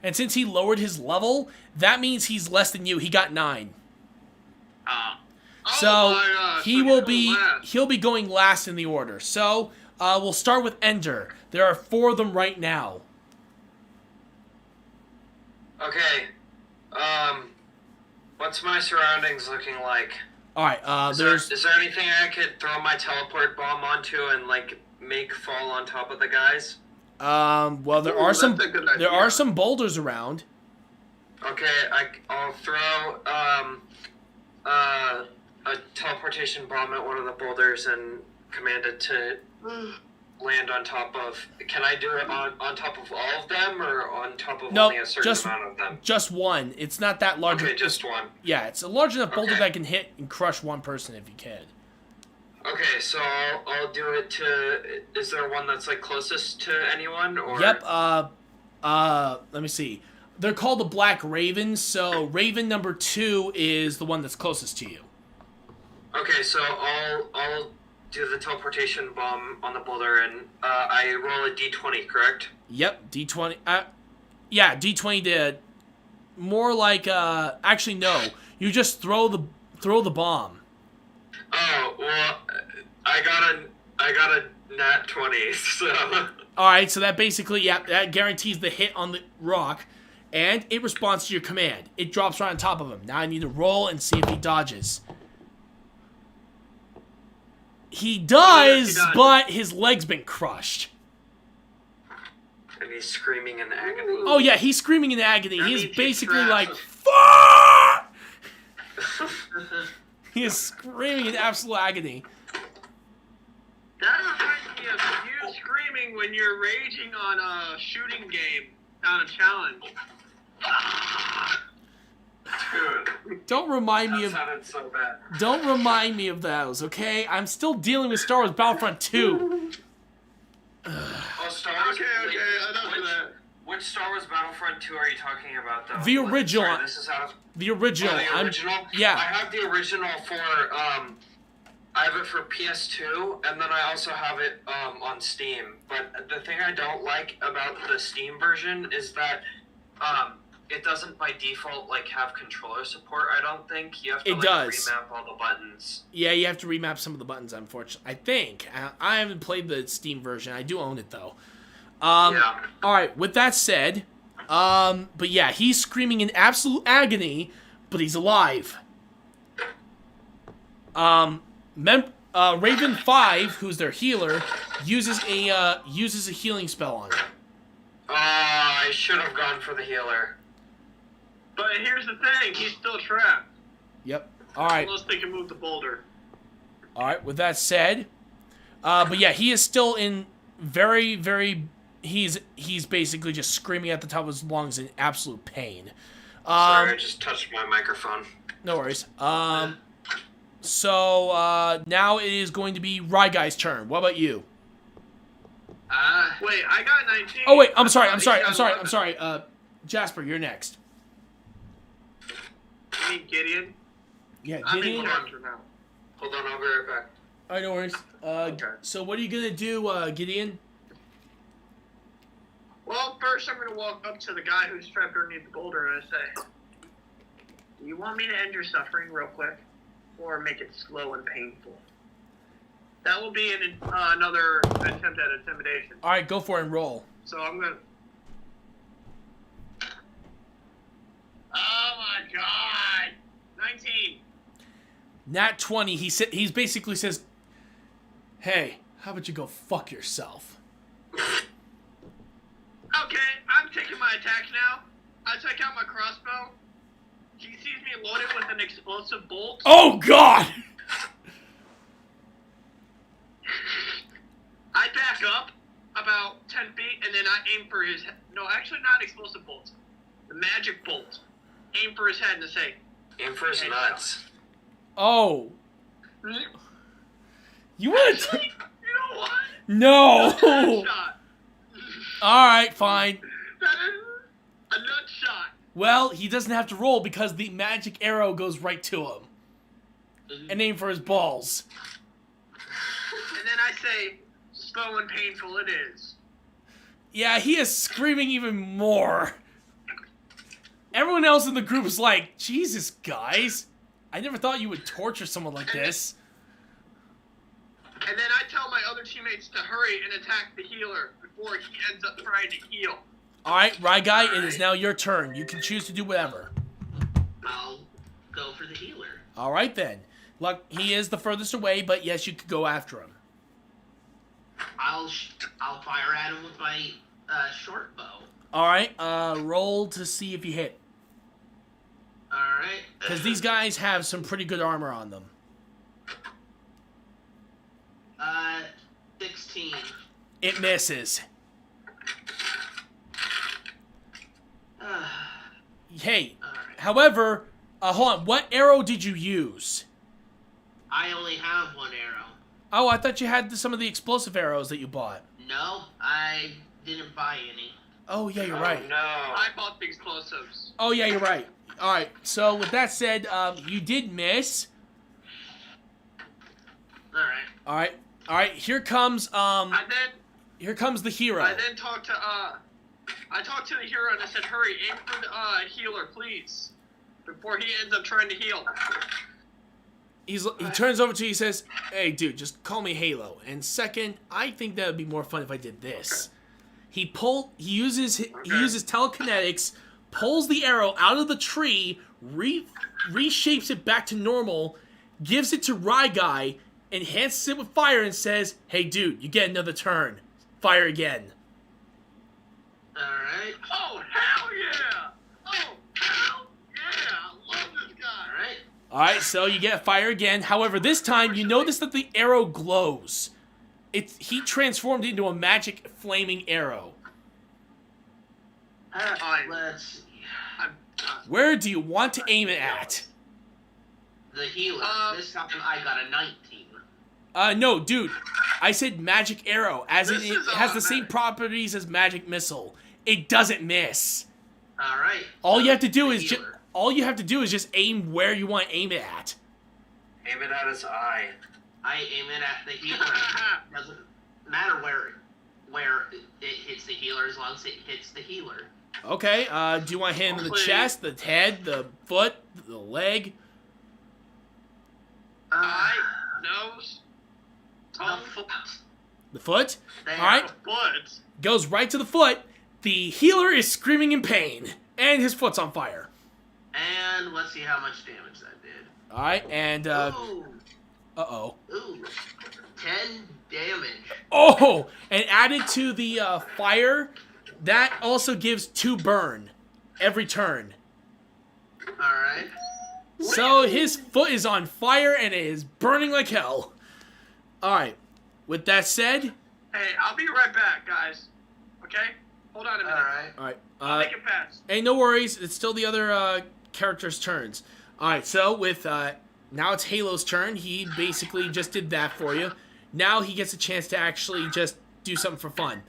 and since he lowered his level, that means he's less than you. He got 9. So oh my gosh, he so will you're be last. he'll be going last in the order. So we'll start with Ender. There are 4 of them right now. Okay. What's my surroundings looking like? All right. Is There's there anything I could throw my teleport bomb onto and like make fall on top of the guys? well there Ooh, are some that's a good there idea. are some boulders around. Okay, I'll throw a teleportation bomb at one of the boulders and command it to land on top of. Can I do it on top of all of them or on top of No, only a certain just- amount of them? Just one. It's not that large. Okay, just one. Yeah, it's a large enough boulder Okay. that can hit and crush one person if you can. Okay, so I'll do it to. Is there one that's like closest to anyone or? Yep. Let me see. They're called the Black Ravens. So Raven number 2 is the one that's closest to you. Okay, so I'll do the teleportation bomb on the boulder and I roll a d20, correct? Yep. D20. Yeah. D20 did. More like actually no. You just throw the bomb. Oh well, I got a nat 20, so. All right. So that basically that guarantees the hit on the rock, and it responds to your command. It drops right on top of him. Now I need to roll and see if he dodges. He does, does. but his leg's been crushed. And he's screaming in agony. Oh yeah, he's screaming in agony. That He's means he's basically trapped. like, "Fuck!" He is screaming in absolute agony. That reminds me of you screaming when you're raging on a shooting game on a challenge. Dude, Don't remind me that of sounded so bad. Don't remind me of those, okay? I'm still dealing with Star Wars Battlefront 2. Oh, Star Wars. Okay, enough of that. Which Star Wars Battlefront 2 are you talking about, though? The original. Sorry, this is out of. The original. Oh, the I'm- original? yeah. I have the original for, I have it for PS2, and then I also have it, on Steam. But the thing I don't like about the Steam version is that, it doesn't by default, like, have controller support, I don't think. You have to, It does. remap all the buttons. Yeah, you have to remap some of the buttons, unfortunately. I think. I haven't played the Steam version. I do own it, though. Yeah. Alright, with that said, but yeah, he's screaming in absolute agony, but he's alive. Raven 5, who's their healer, uses a healing spell on him. I should have gone for the healer. But here's the thing, he's still trapped. Yep. Alright. Unless they can move the boulder. Alright, with that said, but yeah, he is still in very, very, he's basically just screaming at the top of his lungs in absolute pain. Sorry, I just touched my microphone. No worries. So, now it is going to be Rye Guy's turn. What about you? Wait, I got 19. Oh, wait, I'm sorry. I thought he got 11. Jasper, you're next. You mean Gideon? Yeah, I'm in Gideon. character now. Hold on, I'll be right back. Alright, no worries. Okay. So what are you gonna do, Gideon? Well, first I'm gonna walk up to the guy who's trapped underneath the boulder and I say, "Do you want me to end your suffering real quick, or make it slow and painful?" That will be another attempt at intimidation. Alright, go for it and roll. So I'm gonna. Oh my god! Nat 20. He's basically says, "Hey, how about you go fuck yourself?" Okay, I'm taking my attack now. I take out my crossbow. He sees me loaded with an explosive bolt. Oh God! I back up about 10 feet, and then I aim for his head. No, actually not explosive bolts. The magic bolt. Aim for his head and say, Aim for his nuts. Oh. You want to? actually, you know what? No. Nut shot. All right, fine. That is a nut shot. Well, he doesn't have to roll because the magic arrow goes right to him. And aim for his balls. And then I say, slow and painful it is. Yeah, he is screaming even more. Everyone else in the group is like, Jesus, guys. I never thought you would torture someone like this. And then I tell my other teammates to hurry and attack the healer before he ends up trying to heal. Alright, Rye Guy, it is now your turn. You can choose to do whatever. I'll go for the healer. Alright then. Look, he is the furthest away, but yes, you could go after him. I'll fire at him with my short bow. Alright, roll to see if you hit. Alright. Because these guys have some pretty good armor on them. 16. It misses. Hey, Alright. however, hold on, what arrow did you use? I only have one arrow. Oh, I thought you had some of the explosive arrows that you bought. No, I didn't buy any. Oh, yeah, you're Oh, right. no. I bought the explosives. Oh, yeah, you're right. Alright, so with that said, you did miss. Alright. Alright, here comes the hero. I then talked to the hero and I said, hurry, aim for the healer, please. Before he ends up trying to heal. He turns over to you, he says, "Hey, dude, just call me Halo. And second, I think that would be more fun if I did this." Okay. He uses telekinetics, pulls the arrow out of the tree, reshapes it back to normal, gives it to Rye Guy, enhances it with fire, and says, "Hey, dude, you get another turn. Fire again." Alright. Oh, hell yeah! Oh, hell yeah! I love this guy. Alright. Alright, so you get fire again. However, this time you notice that the arrow glows. He transformed into a magic flaming arrow. Fine. Let's see. I'm done. Where do you want to aim it at? The healer. This time I got a 19. No, dude. I said magic arrow, as in This it is has the same automatic. properties as magic missile. It doesn't miss. Alright. All you have to do The is just healer. aim where you want to aim it at. Aim it at his eye. I aim it at the healer. Doesn't matter where it hits the healer as long as it hits the healer. Okay. Do you want to hit him in the chest, the head, the foot, the leg? Eye, nose, The tongue, foot. The foot? There. All right. foot. Goes right to the foot. The healer is screaming in pain, and his foot's on fire. And let's see how much damage that did. All right, and Ooh. uh-oh. Ooh. 10 damage. Oh, and added to the fire, that also gives 2 burn every turn. Alright. So his foot is on fire and it is burning like hell. All right. With that said, Hey, I'll be right back, guys. Okay? Hold on a minute. Alright. all right. I'll make it fast. Hey, no worries. It's still the other characters' turns. All right. So with now it's Halo's turn. He basically just did that for you. Now he gets a chance to actually just do something for fun.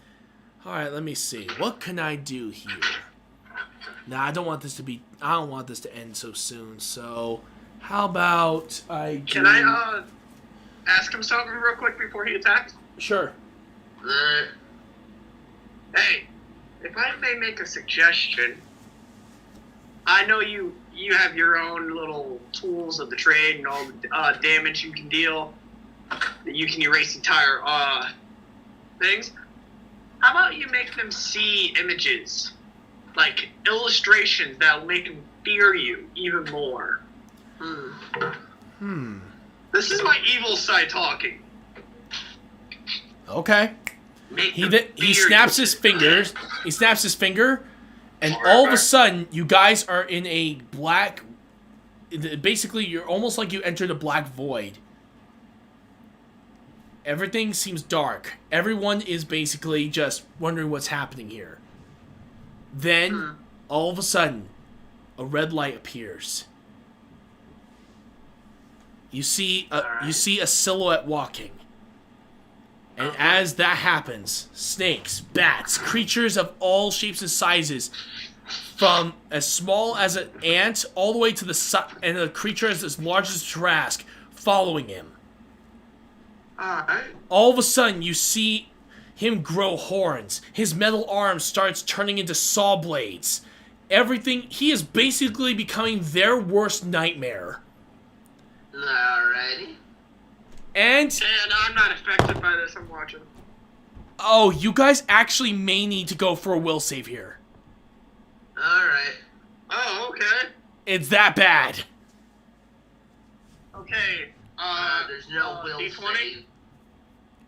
All right. Let me see. What can I do here? Nah, I don't want this to end so soon. So how about I do... Can I ask him something real quick before he attacks? Sure. Hey, if I may make a suggestion, I know you have your own little tools of the trade and all the damage you can deal. That you can erase entire things. How about you make them see images, like illustrations that'll make them fear you even more? This is my evil side talking. Okay. Make He the he beard snaps his fingers. He snaps his finger, and all of a sudden, you guys are in a black. Basically, you're almost like you entered a black void. Everything seems dark. Everyone is basically just wondering what's happening here. Then, all of a sudden, a red light appears. You see a silhouette walking. And as that happens, snakes, bats, creatures of all shapes and sizes, from as small as an ant all the way to and a creature as large as a Trask, following him. Alright. All of a sudden, you see him grow horns. His metal arm starts turning into saw blades. Everything, he is basically becoming their worst nightmare. Alrighty. And I'm not affected by this, I'm watching. oh, you guys actually may need to go for a will save here. Alright. Oh, okay. It's that bad. Okay, There's no will D20? save.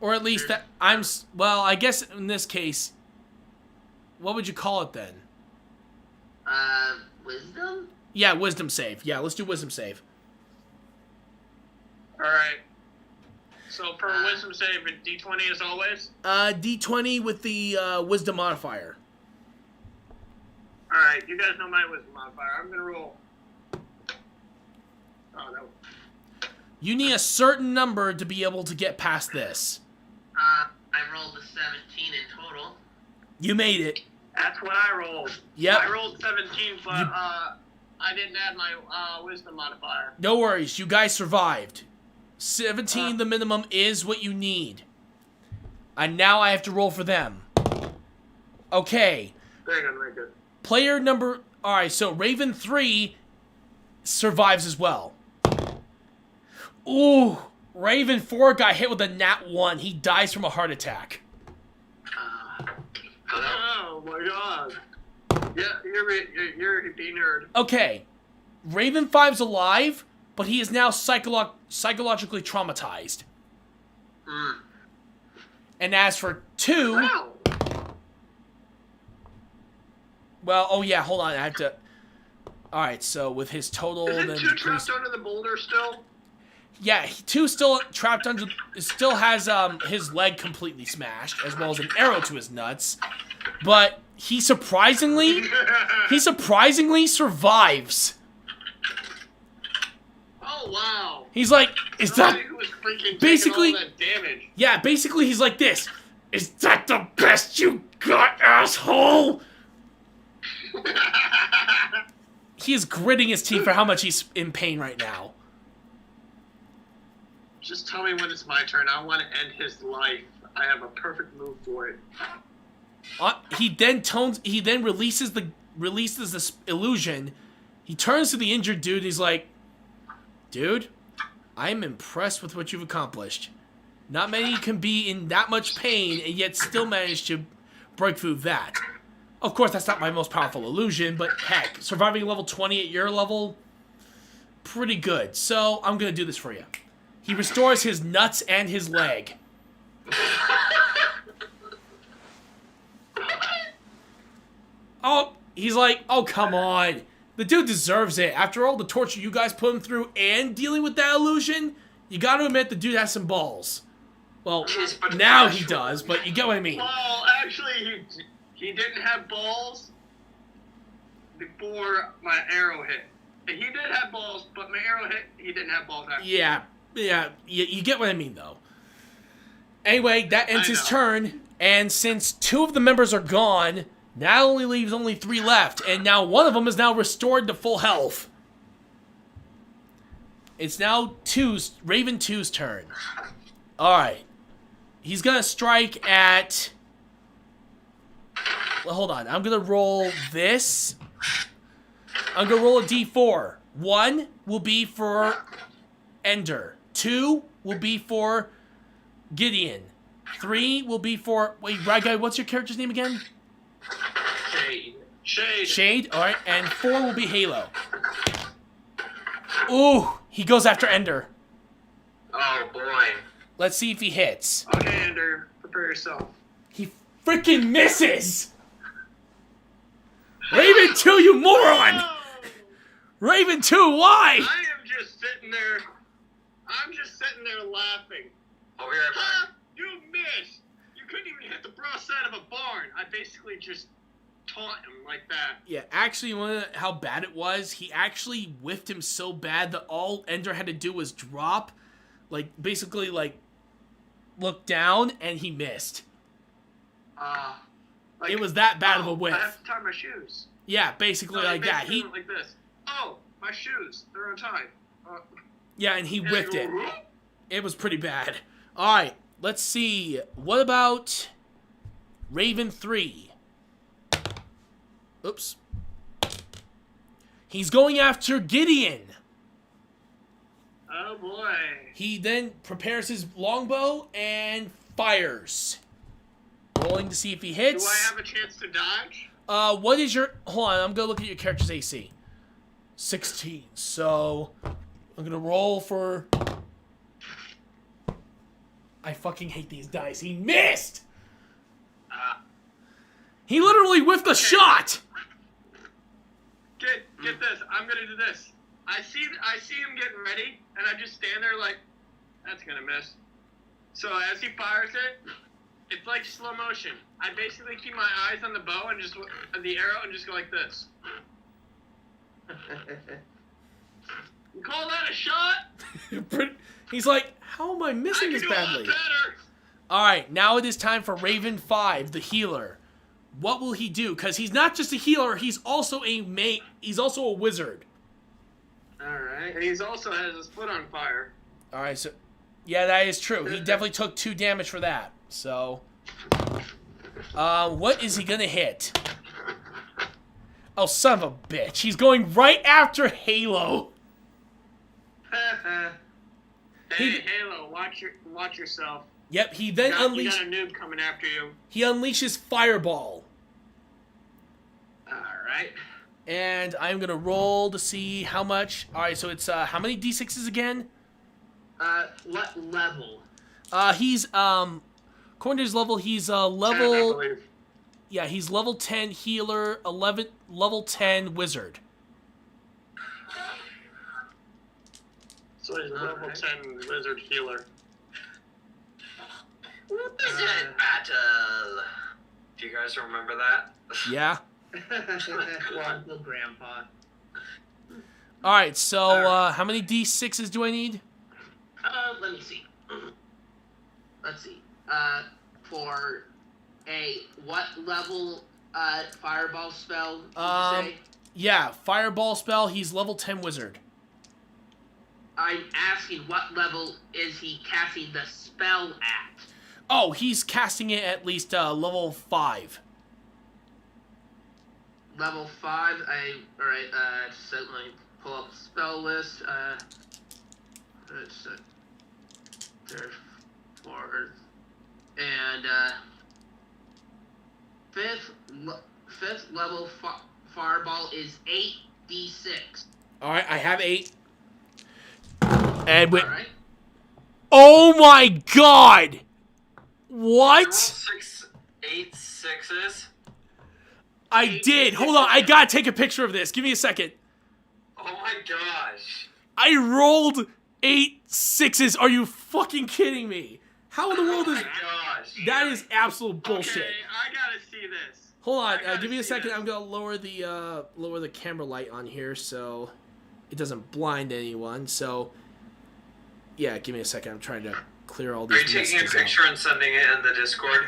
Or at least that well, I guess in this case, what would you call it then? Wisdom? Yeah, wisdom save. Yeah, let's do wisdom save. Alright. So for wisdom save, D20 as always? D20 with the wisdom modifier. Alright, you guys know my wisdom modifier. I'm gonna roll. Oh, no. You need a certain number to be able to get past this. I rolled a 17 in total. You made it. That's what I rolled. Yep. I rolled 17, but I didn't add my wisdom modifier. No worries. You guys survived. 17, the minimum, is what you need. And now I have to roll for them. Okay. Very good, very good. Player number... Alright, so Raven 3 survives as well. Ooh. Raven 4 got hit with a nat 1. He dies from a heart attack. Oh my god. Yeah, you're a nerd. Okay. Raven 5's alive, but he is now psychologically traumatized. And as for 2... Wow. Well, oh yeah, hold on. I have to... Alright, so with his total... Isn't then 2 trapped under the boulder still? Yeah, 2 still trapped under... Still has his leg completely smashed, as well as an arrow to his nuts. But he surprisingly... he surprisingly survives. Oh, wow. He's like, is that... Somebody who was freaking basically- taking all that damage. Yeah, basically he's like this. Is that the best you got, asshole? He is gritting his teeth for how much he's in pain right now. Just tell me when it's my turn. I want to end his life. I have a perfect move for it. He then releases this illusion. He turns to the injured dude and he's like, dude, I'm impressed with what you've accomplished. Not many can be in that much pain and yet still manage to break through that. Of course, that's not my most powerful illusion, but heck, surviving level 20 at your level, pretty good. So, I'm gonna do this for you. He restores his nuts and his leg. Oh, he's like, oh, come on. The dude deserves it. After all the torture you guys put him through and dealing with that illusion, you gotta admit the dude has some balls. Well, now he does, but you get what I mean. Well, actually, he didn't have balls before my arrow hit. He did have balls, but my arrow hit, he didn't have balls after. Yeah, you get what I mean, though. Anyway, that ends his turn, and since 2 of the members are gone, now only leaves only 3 left, and now one of them is now restored to full health. It's now Raven 2's turn. Alright. He's gonna strike at... Well, hold on. I'm gonna roll this. I'm gonna roll a d4. 1 will be for Ender. 2 will be for Gideon. 3 will be for... Wait, right guy, what's your character's name again? Shade. Shade, alright. And 4 will be Halo. Ooh, he goes after Ender. Oh boy. Let's see if he hits. Okay, Ender, prepare yourself. He freaking misses! Raven 2, you moron! Oh! Raven 2, why? I am just sitting there. I'm just sitting there laughing. I'll be right Huh? back. You missed. You couldn't even hit the broad side of a barn. I basically just taunt him like that. Yeah, actually, you wanna know how bad it was? He actually whiffed him so bad that all Ender had to do was drop, like, basically, like, look down, and he missed. Like, It was that bad of a I whiff. have to tie my shoes. Yeah, basically No, like that. basically He, went like this. Oh, my shoes. They're untied. yeah, and he And I whiffed go, it. "Whoop." It was pretty bad. All right, let's see. What about Raven 3? Oops. He's going after Gideon. Oh boy. He then prepares his longbow and fires. Rolling to see if he Do hits. I have a chance to dodge? What is your... Hold on, I'm going to look at your character's AC. 16. So, I'm going to roll for... I fucking hate these dice. He missed! He literally whiffed the shot! Get this. I'm gonna do this. I see him getting ready, and I just stand there like, that's gonna miss. So as he fires it, it's like slow motion. I basically keep my eyes on the bow and just the arrow and just go like this. You call that a shot? He's like, how am I missing I this can do a lot badly? better. Alright, now it is time for Raven 5, the healer. What will he do? Because he's not just a healer, he's also a he's also a wizard. Alright. And he's also has his foot on fire. Alright, so... Yeah, that is true. He definitely took 2 damage for that. So... what is he gonna hit? Oh, son of a bitch. He's going right after Halo. Hey, Halo, watch yourself. Yep, he then You got a noob coming after you. He unleashes Fireball. Alright. And I'm gonna roll to see how much. Alright, so it's, how many d6s again? What level? He's, according to his level, he's, 10, I level... believe. Yeah, he's level 10 healer, level 10 wizard. So he's a level 10 wizard healer. Wizard battle. Do you guys remember that? Yeah. Little grandpa. Alright, so, how many d6s do I need? Let me see. Let's see. For a what level fireball spell did you say? Yeah, Fireball spell, he's level 10 wizard. I'm asking what level is he casting the spell at? Oh, he's casting it at least, level 5. Level 5, alright, so let me pull up the spell list, it's, there's 4, and, fifth level fireball is 8d6. Alright, I have 8. And wait. Alright. Oh my god! What? 8 6s. I did. Hold on, I gotta take a picture of this. Give me a second. Oh my gosh. I rolled 8 6s. Are you fucking kidding me? How in the world Oh is... my gosh. That is absolute bullshit. Okay, I gotta see this. Hold on, I gotta give me a see second. this. I'm gonna lower the camera light on here so it doesn't blind anyone. So, yeah, give me a second. I'm trying to clear all Are these you taking a messages out. picture and sending it in the Discord?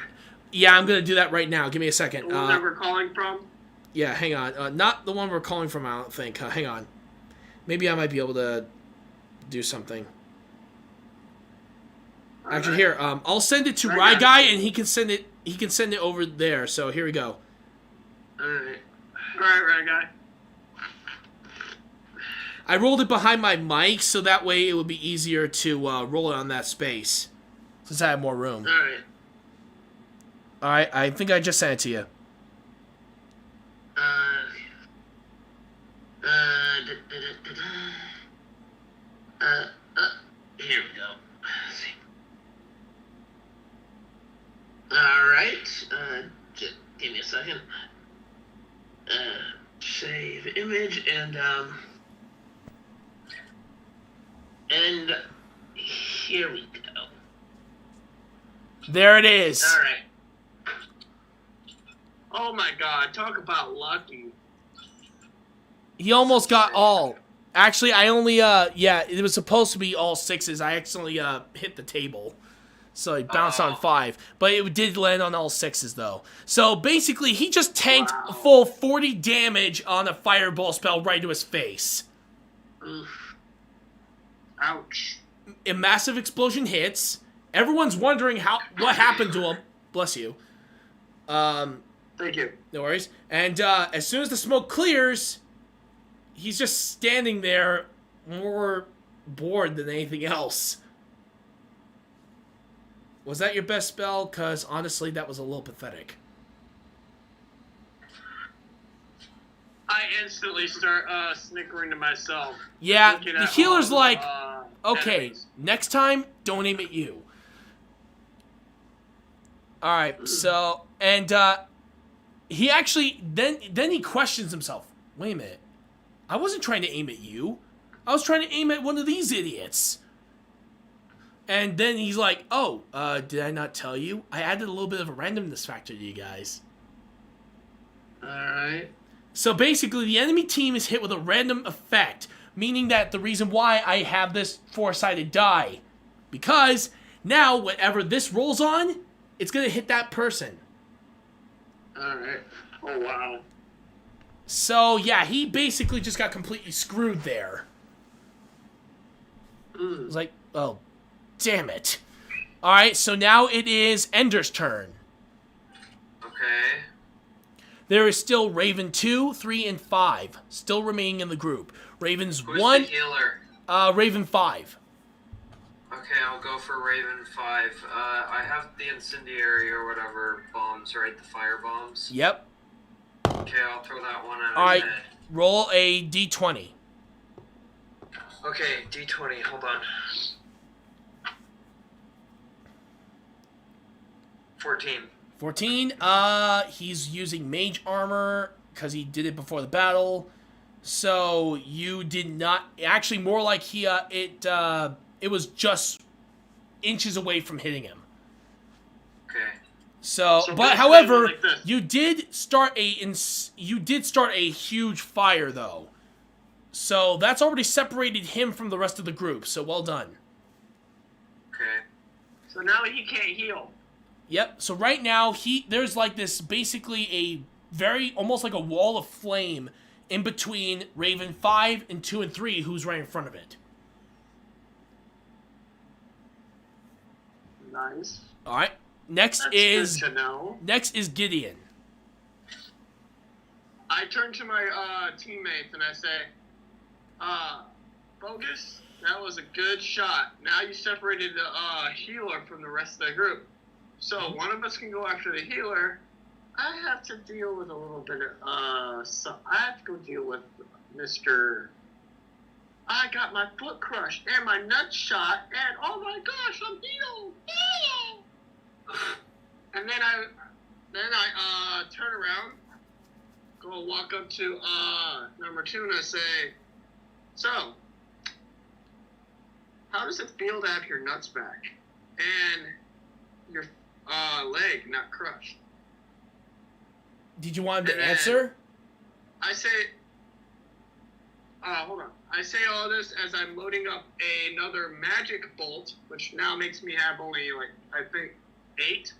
Yeah, I'm gonna do that right now. Give me a second. The one that we're calling from? Yeah, hang on. Not the one we're calling from, I don't think. Hang on. Maybe I might be able to do something. Actually, here, I'll send it to I Rye got Guy, and he can send it over there. So here we go. Alright. Right, guy. I rolled it behind my mic, so that way it would be easier to roll it on that space, since I have more room. Alright. All right, I think I just sent it to you. Here we go. save image and here we go. There it is. All right. Oh my god, talk about lucky. He almost got all. Actually, I only, yeah, it was supposed to be all 6s. I accidentally, hit the table. So he bounced on 5. But it did land on all 6s, though. So basically, he just tanked a full 40 damage on a fireball spell right to his face. Oof. Ouch. A massive explosion hits. Everyone's wondering what happened to him. Bless you. Thank you. No worries. And as soon as the smoke clears, he's just standing there more bored than anything else. Was that your best spell? Because honestly, that was a little pathetic. I instantly start snickering to myself. Yeah, Looking the at healer's all like, okay, enemies. next time, don't aim at you. Alright, so, and he actually, then he questions himself. Wait a minute. I wasn't trying to aim at you. I was trying to aim at one of these idiots. And then he's like, oh, did I not tell you? I added a little bit of a randomness factor to you guys. Alright. So basically, the enemy team is hit with a random effect, meaning that the reason why I have this 4-sided die, because now whatever this rolls on, it's going to hit that person. Alright. Oh wow. So yeah, he basically just got completely screwed there. It was like, oh, damn it. Alright, so now it is Ender's turn. Okay. There is still Raven 2, 3, and 5 still remaining in the group. Raven's Who's 1, the healer? Raven 5. Okay, I'll go for Raven 5. I have the incendiary or whatever bombs, right? The fire bombs. Yep. Okay, I'll throw that one out. Alright, roll a d20. Okay, D20, hold on. 14. 14, he's using mage armor because he did it before the battle. So you did not, actually more like it was just inches away from hitting him. Okay. So but basically however, like this. you did start a huge fire though. So that's already separated him from the rest of the group. So well done. Okay. So now he can't heal. Yep. So right now there's like this basically a very almost like a wall of flame in between Raven 5 and 2 and 3, who's right in front of it. Nice. All right. Next That's is good to know. Gideon. I turn to my teammates and I say, Bogus, that was a good shot. Now you separated the healer from the rest of the group. So one of us can go after the healer. I have to deal with a little bit of, I have to go deal with Mr. I got my foot crushed and my nuts shot and oh my gosh, I'm healed. And then I turn around, go walk up to number 2 and I say, so, how does it feel to have your nuts back and your leg not crushed? Did you want him to And then- answer? I say, hold on. I say all this as I'm loading up another magic bolt, which now makes me have only, like, I think, 8.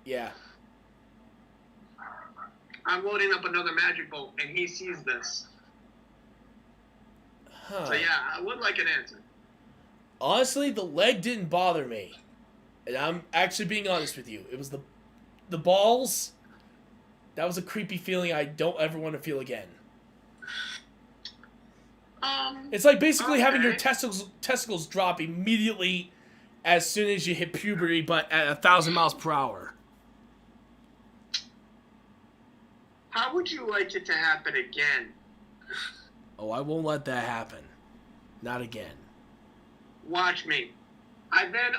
Yeah. I'm loading up another magic bolt, and he sees this. Huh. So, yeah, I would like an answer. Honestly, the leg didn't bother me. And I'm actually being honest with you. It was the balls. That was a creepy feeling I don't ever want to feel again. It's like basically having your testicles drop immediately as soon as you hit puberty, but at 1,000 miles per hour. How would you like it to happen again? Oh, I won't let that happen. Not again. Watch me. I then,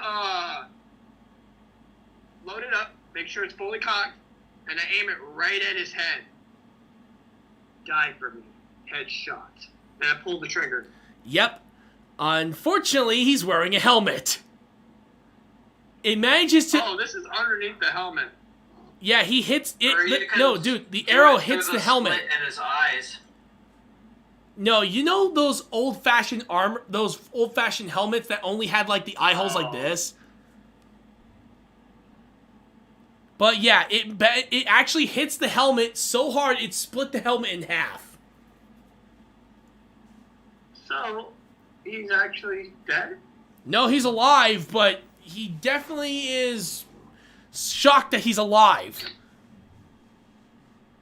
load it up, make sure it's fully cocked, and I aim it right at his head. Die for me. Headshot. And I pulled the trigger. Yep. Unfortunately, he's wearing a helmet. It manages to... Oh, this is underneath the helmet. Yeah, he hits Or you it. can No, dude, the arrow do it through hits the helmet. slit in his eyes. No, you know those old-fashioned armor, those old-fashioned helmets that only had like the eye holes like this? But yeah, it actually hits the helmet so hard it split the helmet in half. So, he's actually dead? No, he's alive, but he definitely is shocked that he's alive.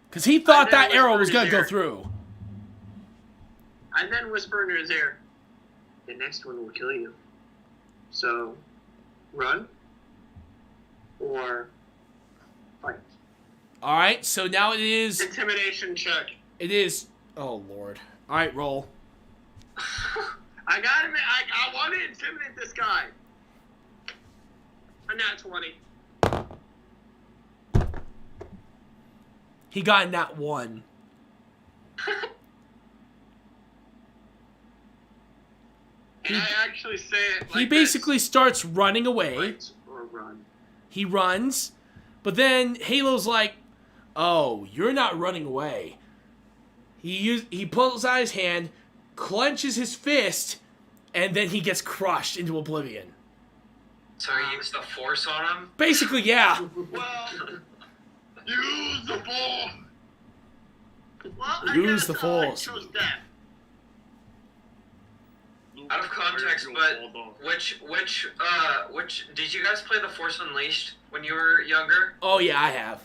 Because he thought that arrow was going to go through. I then whisper into his ear, the next one will kill you. So, run or fight. Alright, so now it is... Intimidation check. It is... Oh, Lord. Alright, roll. I got him. I want to intimidate this guy. A nat 20. He got in that one. And I actually say it like He basically starts running away. Fight or run. He runs, but then Halo's like, "Oh, you're not running away." He pulls out his hand, clenches his fist, and then he gets crushed into oblivion. So he used the force on him? Basically, yeah. Well, use the ball. Well, I Use guess the I force. chose that. Out of context, but which did you guys play The Force Unleashed when you were younger? Oh yeah, I have.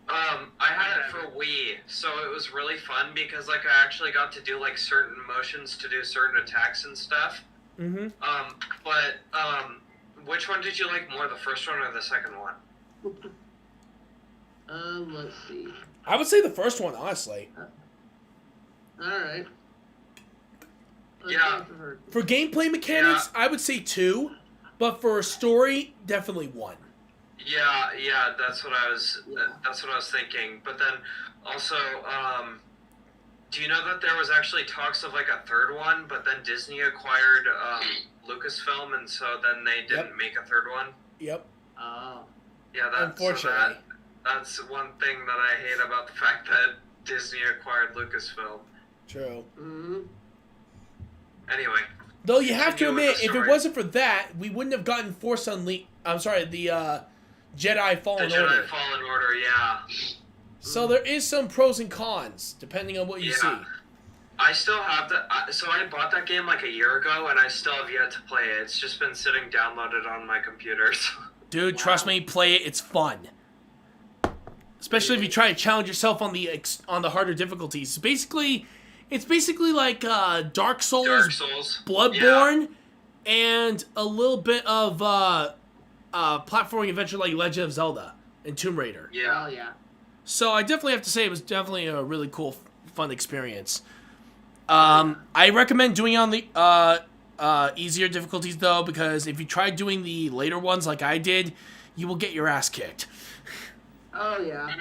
I had it for Wii, so it was really fun because like I actually got to do like certain motions to do certain attacks and stuff. Mm-hmm. Which one did you like more, the first one or the second one? Let's see. I would say the first one, honestly. Alright. Yeah. For gameplay mechanics, I would say 2, but for story, definitely 1. Yeah, that's what I was thinking. But then also, do you know that there was actually talks of like a third one, but then Disney acquired Lucasfilm, and so then they didn't make a third one? Yep. Oh. Yeah, Unfortunately. That's one thing that I hate about the fact that Disney acquired Lucasfilm. True. Mm-hmm. Anyway. Though you have to Continue with admit, the if it story. wasn't for that, we wouldn't have gotten Force Unleashed. I'm sorry, the Jedi Fallen The Jedi Order. Fallen Order, yeah. So there is some pros and cons depending on what you see. I still have that. So I bought that game like a year ago, and I still have yet to play it. It's just been sitting downloaded on my computer. So. Dude, trust me, play it. It's fun. Especially if you try to challenge yourself on the harder difficulties. It's basically like Dark Souls, Bloodborne, and a little bit of platforming adventure like Legend of Zelda and Tomb Raider. Yeah. Oh, yeah. So I definitely have to say it was definitely a really cool, fun experience. I recommend doing it on the easier difficulties though, because if you try doing the later ones like I did, you will get your ass kicked. Oh, yeah.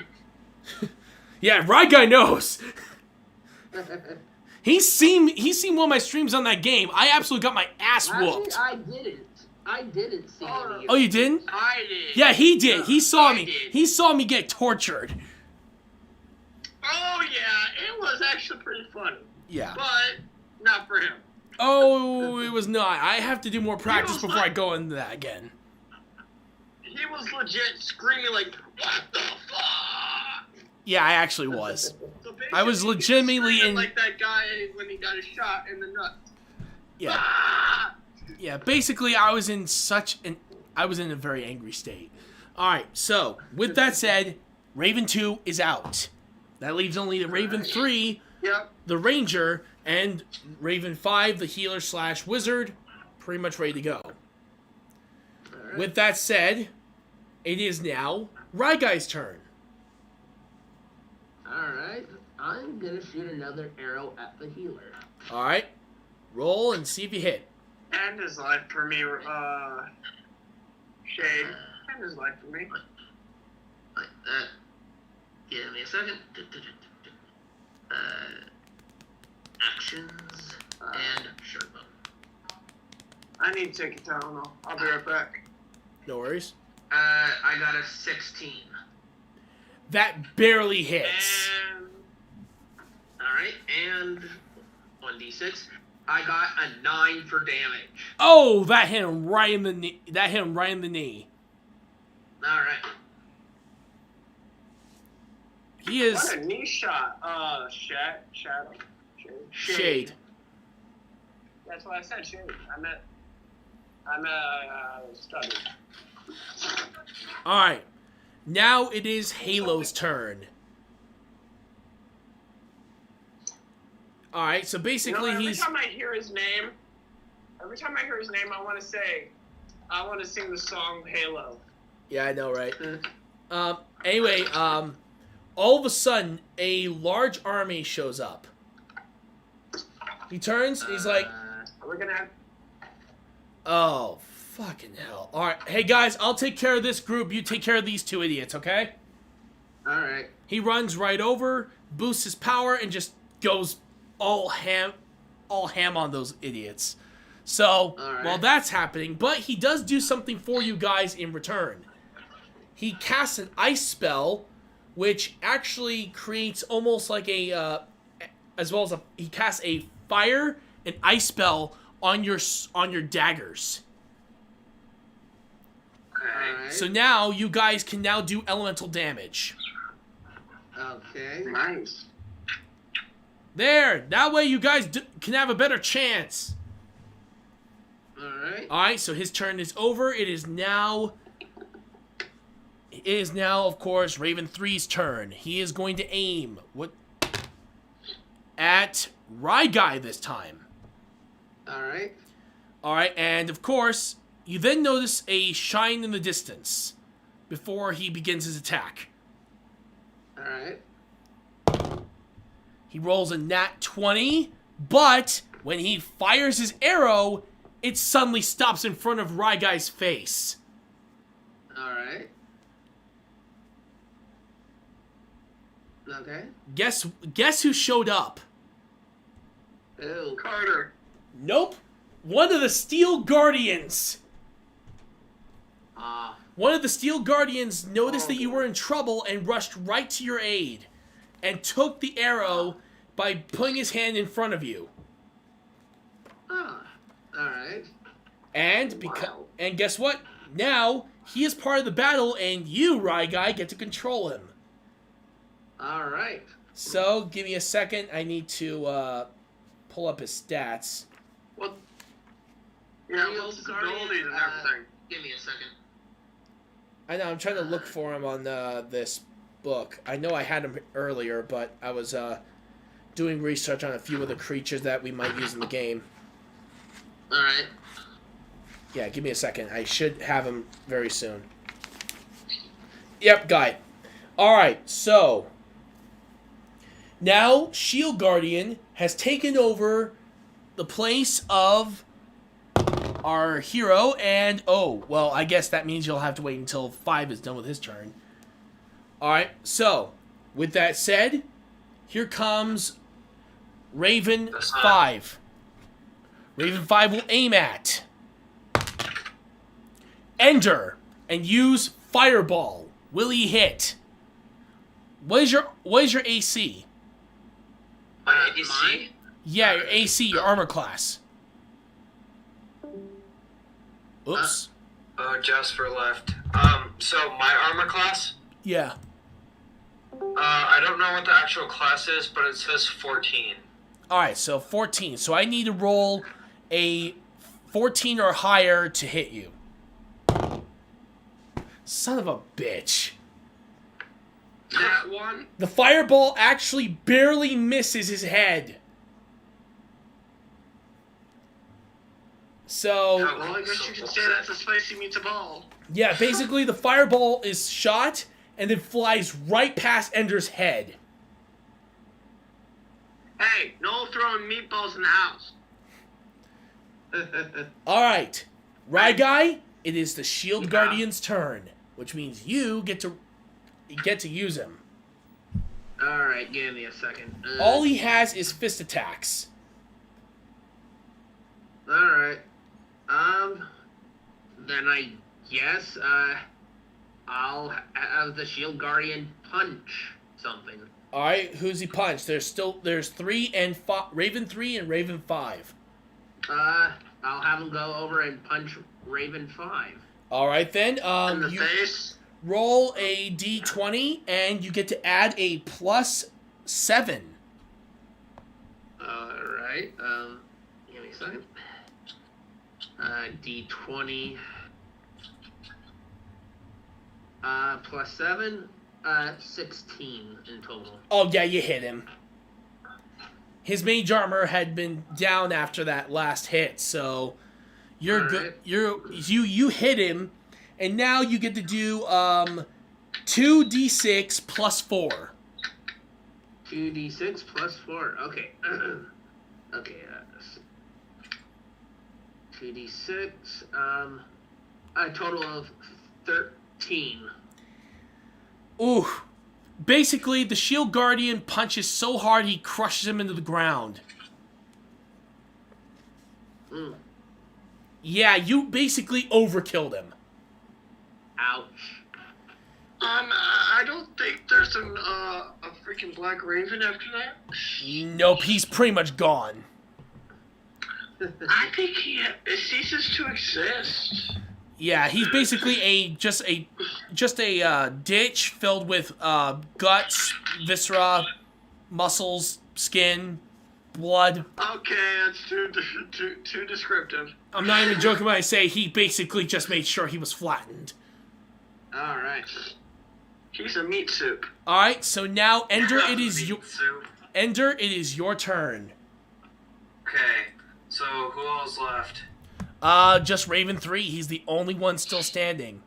Yeah, Rye Guy knows. He's seen one of my streams on that game. I absolutely got my ass whooped. Actually, I didn't see any of Oh, you didn't? I did. Yeah, he did. He saw I me. did. He saw me get tortured. Oh, yeah. It was actually pretty funny. Yeah. But not for him. Oh, it was not. I have to do more practice was before I like- go into that again. He was legit screaming like, what the fuck? Yeah, I actually was. So I was basically, legitimately screaming in- like that guy when he got a shot in the nuts. Yeah. Ah! Yeah, basically I was in a very angry state. Alright, so, with that said, Raven 2 is out. That leaves only the Raven 3, Yep. the Ranger, and Raven 5, the Healer/Wizard, pretty much ready to go. Alright. With that said, it is now Rye Guy's turn. Alright. I'm gonna shoot another arrow at the healer. Alright, roll and see if you hit. End his life for me, Shade. End his life for me. Like that. Give me a second. potions and Sherpa. I need tickets. I don't know. I'll be right back. No worries. I got a 16. That barely hits. And alright, and 1d6. I got a 9 for damage. Oh, that hit him right in the knee. That hit him right in the knee. Alright. He is What a knee shot. Shadow. shade. That's why I said shade. I'm studied. All right. Now it is Halo's turn. All right. So basically, every he's. time I hear his name, I want to sing the song Halo. Yeah, I know, right? Anyway, all of a sudden, a large army shows up. He turns. He's like, Are we gonna have? "Oh, fucking hell! All right, hey guys, I'll take care of this group. You take care of these two idiots, okay?" Alright. He runs right over, boosts his power, and just goes all ham on those idiots. So, Alright. while that's happening, but he does do something for you guys in return. He casts an ice spell, which actually creates almost like a, he casts a fire and ice spell on your daggers. Okay. Alright. So now you guys can now do elemental damage. Okay. Nice. There, that way you guys can have a better chance. Alright. All right, so his turn is over. It is now, of course, Raven 3's turn. He is going to aim at Ryguy this time. Alright. All right, and of course, you then notice a shine in the distance before he begins his attack. Alright. He rolls a nat 20, but when he fires his arrow, it suddenly stops in front of Ryguy's face. Alright. Okay. Guess who showed up? Ew. Carter. Nope. One of the Steel Guardians. One of the Steel Guardians noticed that you were in trouble and rushed right to your aid and took the arrow by putting his hand in front of you. Alright. And and guess what? Now he is part of the battle and you, Ryguy, get to control him. Alright. So, give me a second. I need to pull up his stats. Well, yeah, Shield what's his Guardian, abilities and everything? Give me a second. I know, I'm trying to look for him on this book. I know I had him earlier, but I was doing research on a few of the creatures that we might use in the game. Alright. Yeah, give me a second. I should have him very soon. Yep, guy. Alright, so now Shield Guardian has taken over the place of our hero, and well, I guess that means you'll have to wait until 5 is done with his turn. Alright, so with that said, here comes Raven 5. Raven 5 will aim at Ender and use Fireball. Will he hit? What is your AC? My AC? Mine? Yeah, your AC, your armor class. Oops. Oh, Jasper left. So my armor class? Yeah. I don't know what the actual class is, but it says 14. Alright, so 14. So I need to roll a 14 or higher to hit you. Son of a bitch. That one? The fireball actually barely misses his head. So, Well, I guess you could say that's a spicy meatball. yeah, basically the fireball is shot and then flies right past Ender's head. Hey, no throwing meatballs in the house. Alright, Ryguy, it is the Shield Guardian's turn, which means you get to use him. Alright, give me a second. All he has is fist attacks. Alright. Then I guess, I'll have the Shield Guardian punch something. All right, who's he punched? There's 3 and Raven 3 and Raven 5. I'll have him go over and punch Raven 5. All right then. In the You face. roll a d20 and you get to add a +7. Alright, give me a second. D20. +7, 16 in total. Oh yeah, you hit him. His mage armor had been down after that last hit, so you're good. You hit him, and now you get to do 2d6 +4. 2d6 +4. Okay. Okay. 2d6. A total of 13. Ooh. Basically, the Shield Guardian punches so hard he crushes him into the ground. Mm. Yeah, you basically overkilled him. Ouch. I don't think there's a freaking Black Raven after that. Nope, he's pretty much gone. I think it ceases to exist. Yeah, he's basically just a ditch filled with guts, viscera, muscles, skin, blood. Okay, that's too descriptive. I'm not even joking when I say he basically just made sure he was flattened. Alright. He's a meat soup. All right, so now Ender, it is Soup. your turn. Okay, so who else left? Just Raven 3. He's the only one still standing.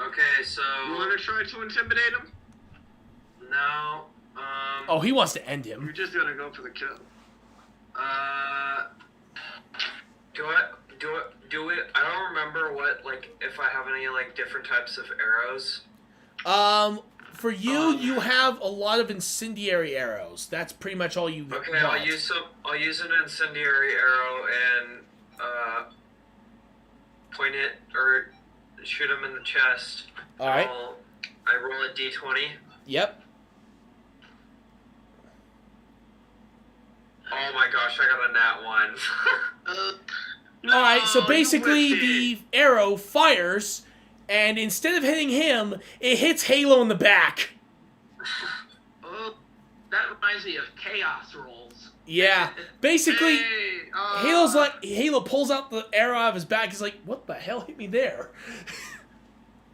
Okay, so You want to try to intimidate him? now, Oh, he wants to end You're him. just gonna go for the kill. do it. I don't remember what, like, if I have any, like, different types of arrows. For you, you have a lot of incendiary arrows. That's pretty much all you Okay, got. I'll use an incendiary arrow and point it or shoot him in the chest. All right. I roll a d20. Yep. Oh my gosh, I got a nat 1. All right. So you basically, whiffed the it. arrow fires, and instead of hitting him, it hits Halo in the back. Oh, that reminds me of chaos rolls. Yeah. Basically, Hey, Halo pulls out the arrow out of his back. He's like, "What the hell hit me there?"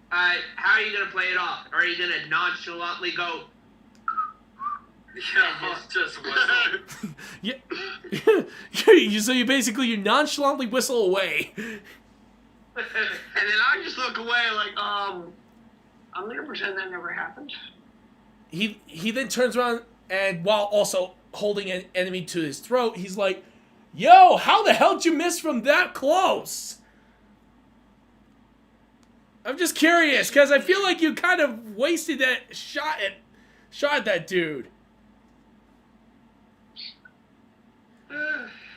How are you gonna play it off? Are you gonna nonchalantly go? Yeah, I'll just whistle. Yeah. So you nonchalantly whistle away. and then I just look away like, I'm gonna pretend that never happened. He then turns around and while also holding an enemy to his throat, he's like, "Yo, how the hell did you miss from that close?" I'm just curious because I feel like you kind of wasted that shot at that dude.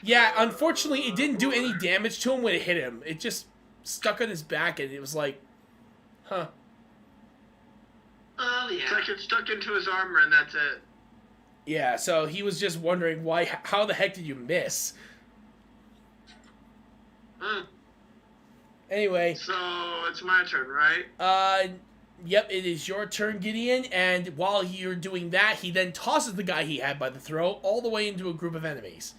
Yeah, unfortunately, it didn't do any damage to him when it hit him. It just stuck on his back, and it was like, huh. Oh It's yeah. like it's stuck into his armor and that's it. Yeah, so he was just wondering how the heck did you miss? Anyway, So it's my turn, right? Yep, it is your turn, Gideon, and while you're doing that, he then tosses the guy he had by the throat all the way into a group of enemies.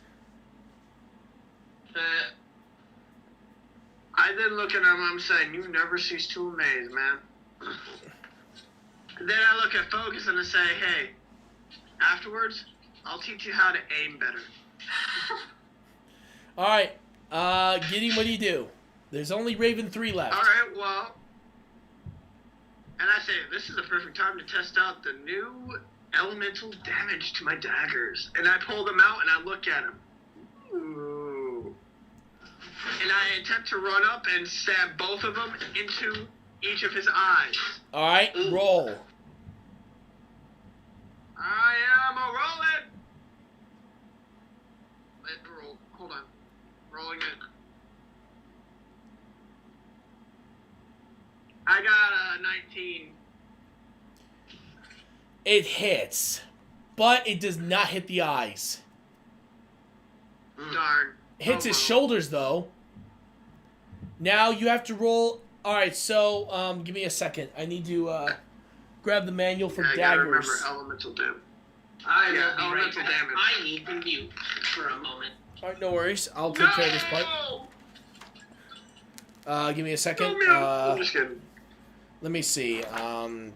I then look at him, I'm saying, you never cease to amaze, man. Then I look at Focus and I say, hey, afterwards, I'll teach you how to aim better. Alright, Gideon, what do? There's only Raven 3 left. Alright, well, and I say, this is the perfect time to test out the new elemental damage to my daggers. And I pull them out and I look at them. Ooh. And I attempt to run up and stab both of them into each of his eyes. Alright, roll. I am a rolling. Let roll. Hold on. got a 19. It hits, but it does not hit the eyes. Darn. It hits Oh, his well. shoulders, though. Now you have to roll. All right, so give me a second. I need to grab the manual for Yeah, I gotta remember daggers. elemental damage. I Yeah, will be right elemental back. damage. I need to mute for a moment. All right, no worries. I'll take care of this part. Give me a second. I'm just kidding. Let me see.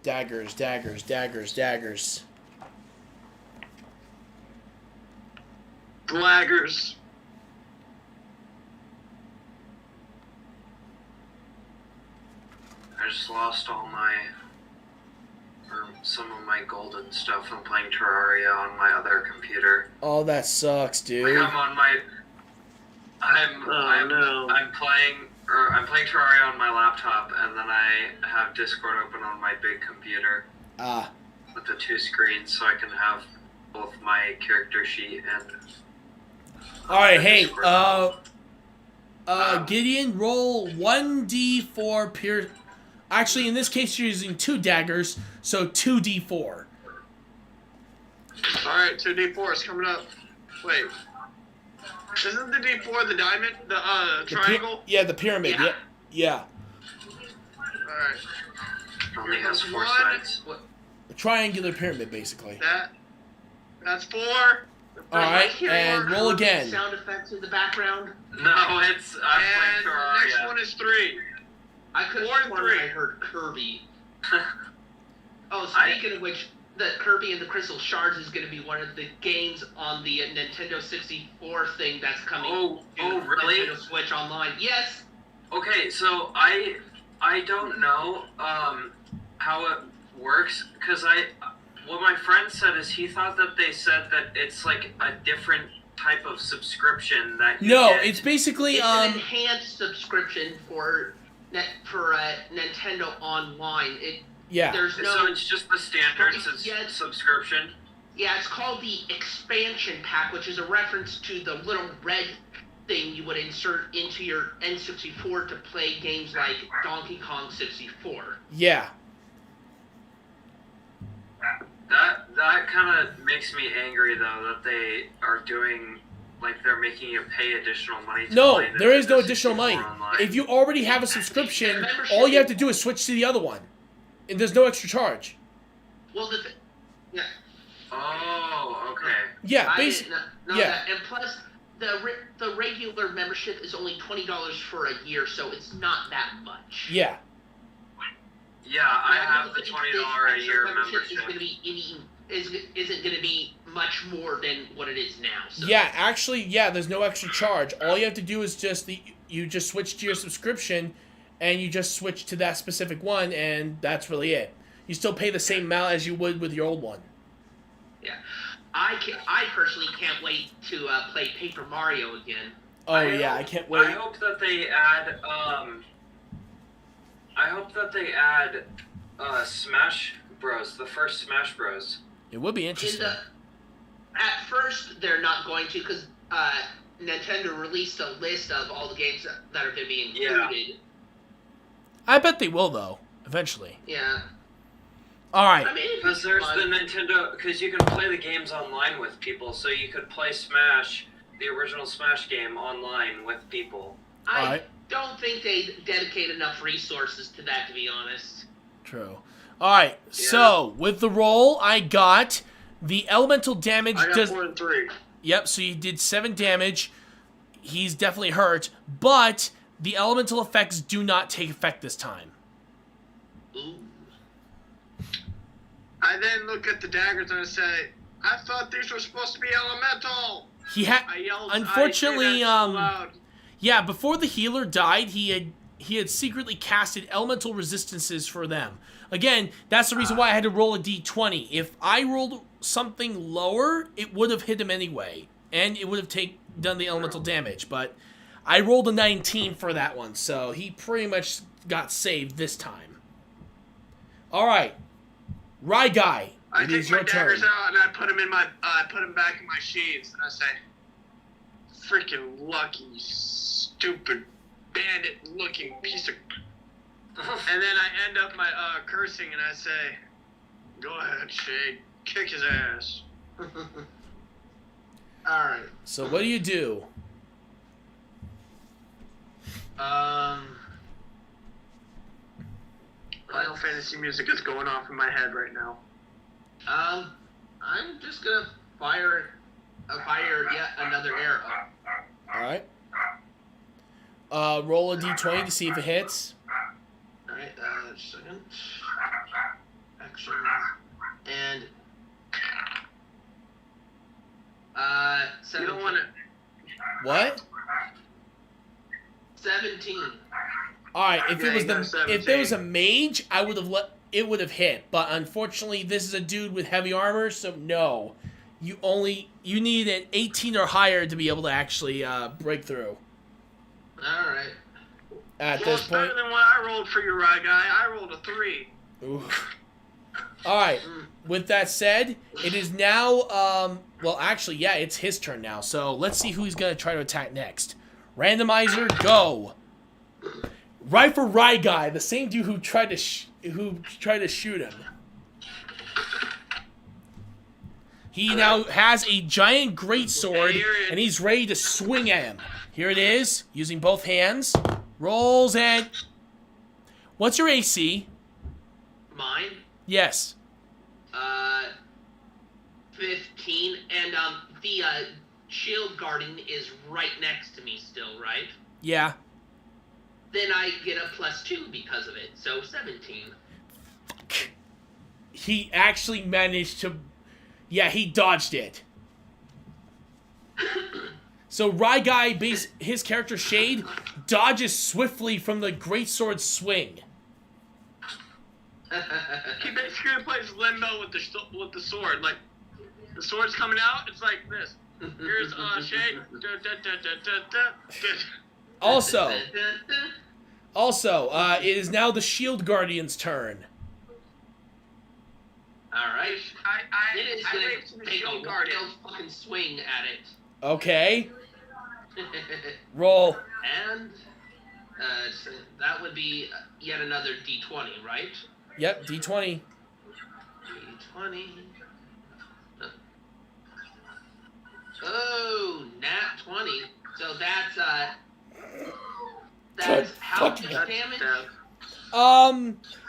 Daggers. Glaggers. I just lost all my, or some of my golden stuff. I'm playing Terraria on my other computer. Oh, that sucks, Like dude. I'm on my, I'm playing Terraria on my laptop, and then I have Discord open on my big computer Ah. with the two screens, so I can have both my character sheet and. All right, the hey, Discord. Gideon, roll 1d4 pure. Actually, in this case, you're using 2 daggers, so 2d4. Alright, 2d4 is coming up. Wait. Isn't the d4 the diamond? The triangle? Yeah, the pyramid. Yeah. Yeah. Alright. Only has 4 one. sides. A triangular pyramid, basically. That's 4. All right, Hear and more roll Kirby again. Sound effects in the background. No, I'm And playing the Terraria. next one is 3. I could 4 have and sworn 3. I heard Kirby. Oh, I- speaking of which, the Kirby and the Crystal Shards is going to be one of the games on the Nintendo 64 thing that's coming Oh, to oh, really? Nintendo Switch Online. Yes. Okay, so I don't know how it works, because what my friend said is he thought that they said that it's like a different type of subscription that you No, get. it's basically It's an enhanced subscription for Nintendo Online. yeah. There's no. So it's just the standard Yes. subscription. Yeah, it's called the expansion pack, which is a reference to the little red thing you would insert into your N64 to play games like Donkey Kong 64. Yeah. That kind of makes me angry though that they are doing like they're making you pay additional money. To No, play there is no Nintendo additional 64 money. online. If you already have a subscription, all you have to do is switch to the other one. And there's no extra charge. Well, yeah, Oh, okay. Yeah, I basically. didn't know yeah. that. And plus, the regular membership is only $20 for a year, so it's not that much. Yeah. Yeah, I have the think $20 this a extra year membership membership. Is gonna be isn't going to be much more than what it is now. So. Yeah, actually, yeah, there's no extra charge. All you have to do is you just switch to your subscription, and you just switch to that specific one, and that's really it. You still pay the same amount as you would with your old one. Yeah, I personally can't wait to play Paper Mario again. Oh, I can't I wait. hope that they add Smash Bros. The first Smash Bros. It would be interesting. At first, they're not going to because Nintendo released a list of all the games that are going to be included. I bet they will, though, eventually. Yeah. All right. I mean, Because there's the Nintendo, because you can play the games online with people, so you could play Smash, the original Smash game, online with people. I Alright. don't think they dedicate enough resources to that, to be honest. True. All right. So with the roll, I got the elemental damage. I got 4 and 3. Yep. So you did 7 damage. He's definitely hurt, but the elemental effects do not take effect this time. Ooh. I then look at the daggers and I say, I thought these were supposed to be elemental. He had. I yelled. Unfortunately, I say that so loud. Yeah, before the healer died, he had secretly casted elemental resistances for them. Again, that's the reason why I had to roll a d20. If I rolled something lower, it would have hit him anyway, and it would have done the elemental damage. But I rolled a 19 for that one, so he pretty much got saved this time. All right, Rye Guy, I it take is my your turn. daggers out and I put them in my, put them back in my sheaths, and I say, "Freaking lucky, stupid bandit-looking piece of And then I end up my cursing and I say, "Go ahead, Shade. Kick his ass." Alright. So what do you do? Final Fantasy music is going off in my head right now. I'm just gonna fire yet another arrow. Alright. Roll a d20 to see if it hits. Alright, second. Action. And, 17. You don't want to. What? 17. Alright, if Yeah, it was you got if there was a 17. mage, I would have it would have hit. But unfortunately, this is a dude with heavy armor, so no. You need an 18 or higher to be able to actually break through. Alright. At Well, this it's point. better than what I rolled for you, Rye Guy. I rolled a 3. Oof. Alright, with that said, it is now, well, actually, yeah, it's his turn now. So let's see who he's going to try to attack next. Randomizer, go. Right for Rye Guy, the same dude who tried to shoot him. He now has a giant greatsword, and he's ready to swing at him. Here it is, using both hands. Rolls and... What's your AC? Mine? Yes. 15. And, the, shield guardian is right next to me still, right? Yeah. Then I get a +2 because of it, so 17. He actually managed to... Yeah, he dodged it. So Rye Guy, his character Shade, dodges swiftly from the greatsword swing. He basically plays limbo with the sword. Like, the sword's coming out, it's like this. Here's Shade. Also, it is now the Shield Guardian's turn. Alright. It is I gonna raised to the take a shield guardian. wild fucking swing at it. Okay, roll. And, so that would be yet another D20, right? Yep, D20. D20. Oh, nat 20. So that's how much fucking damage?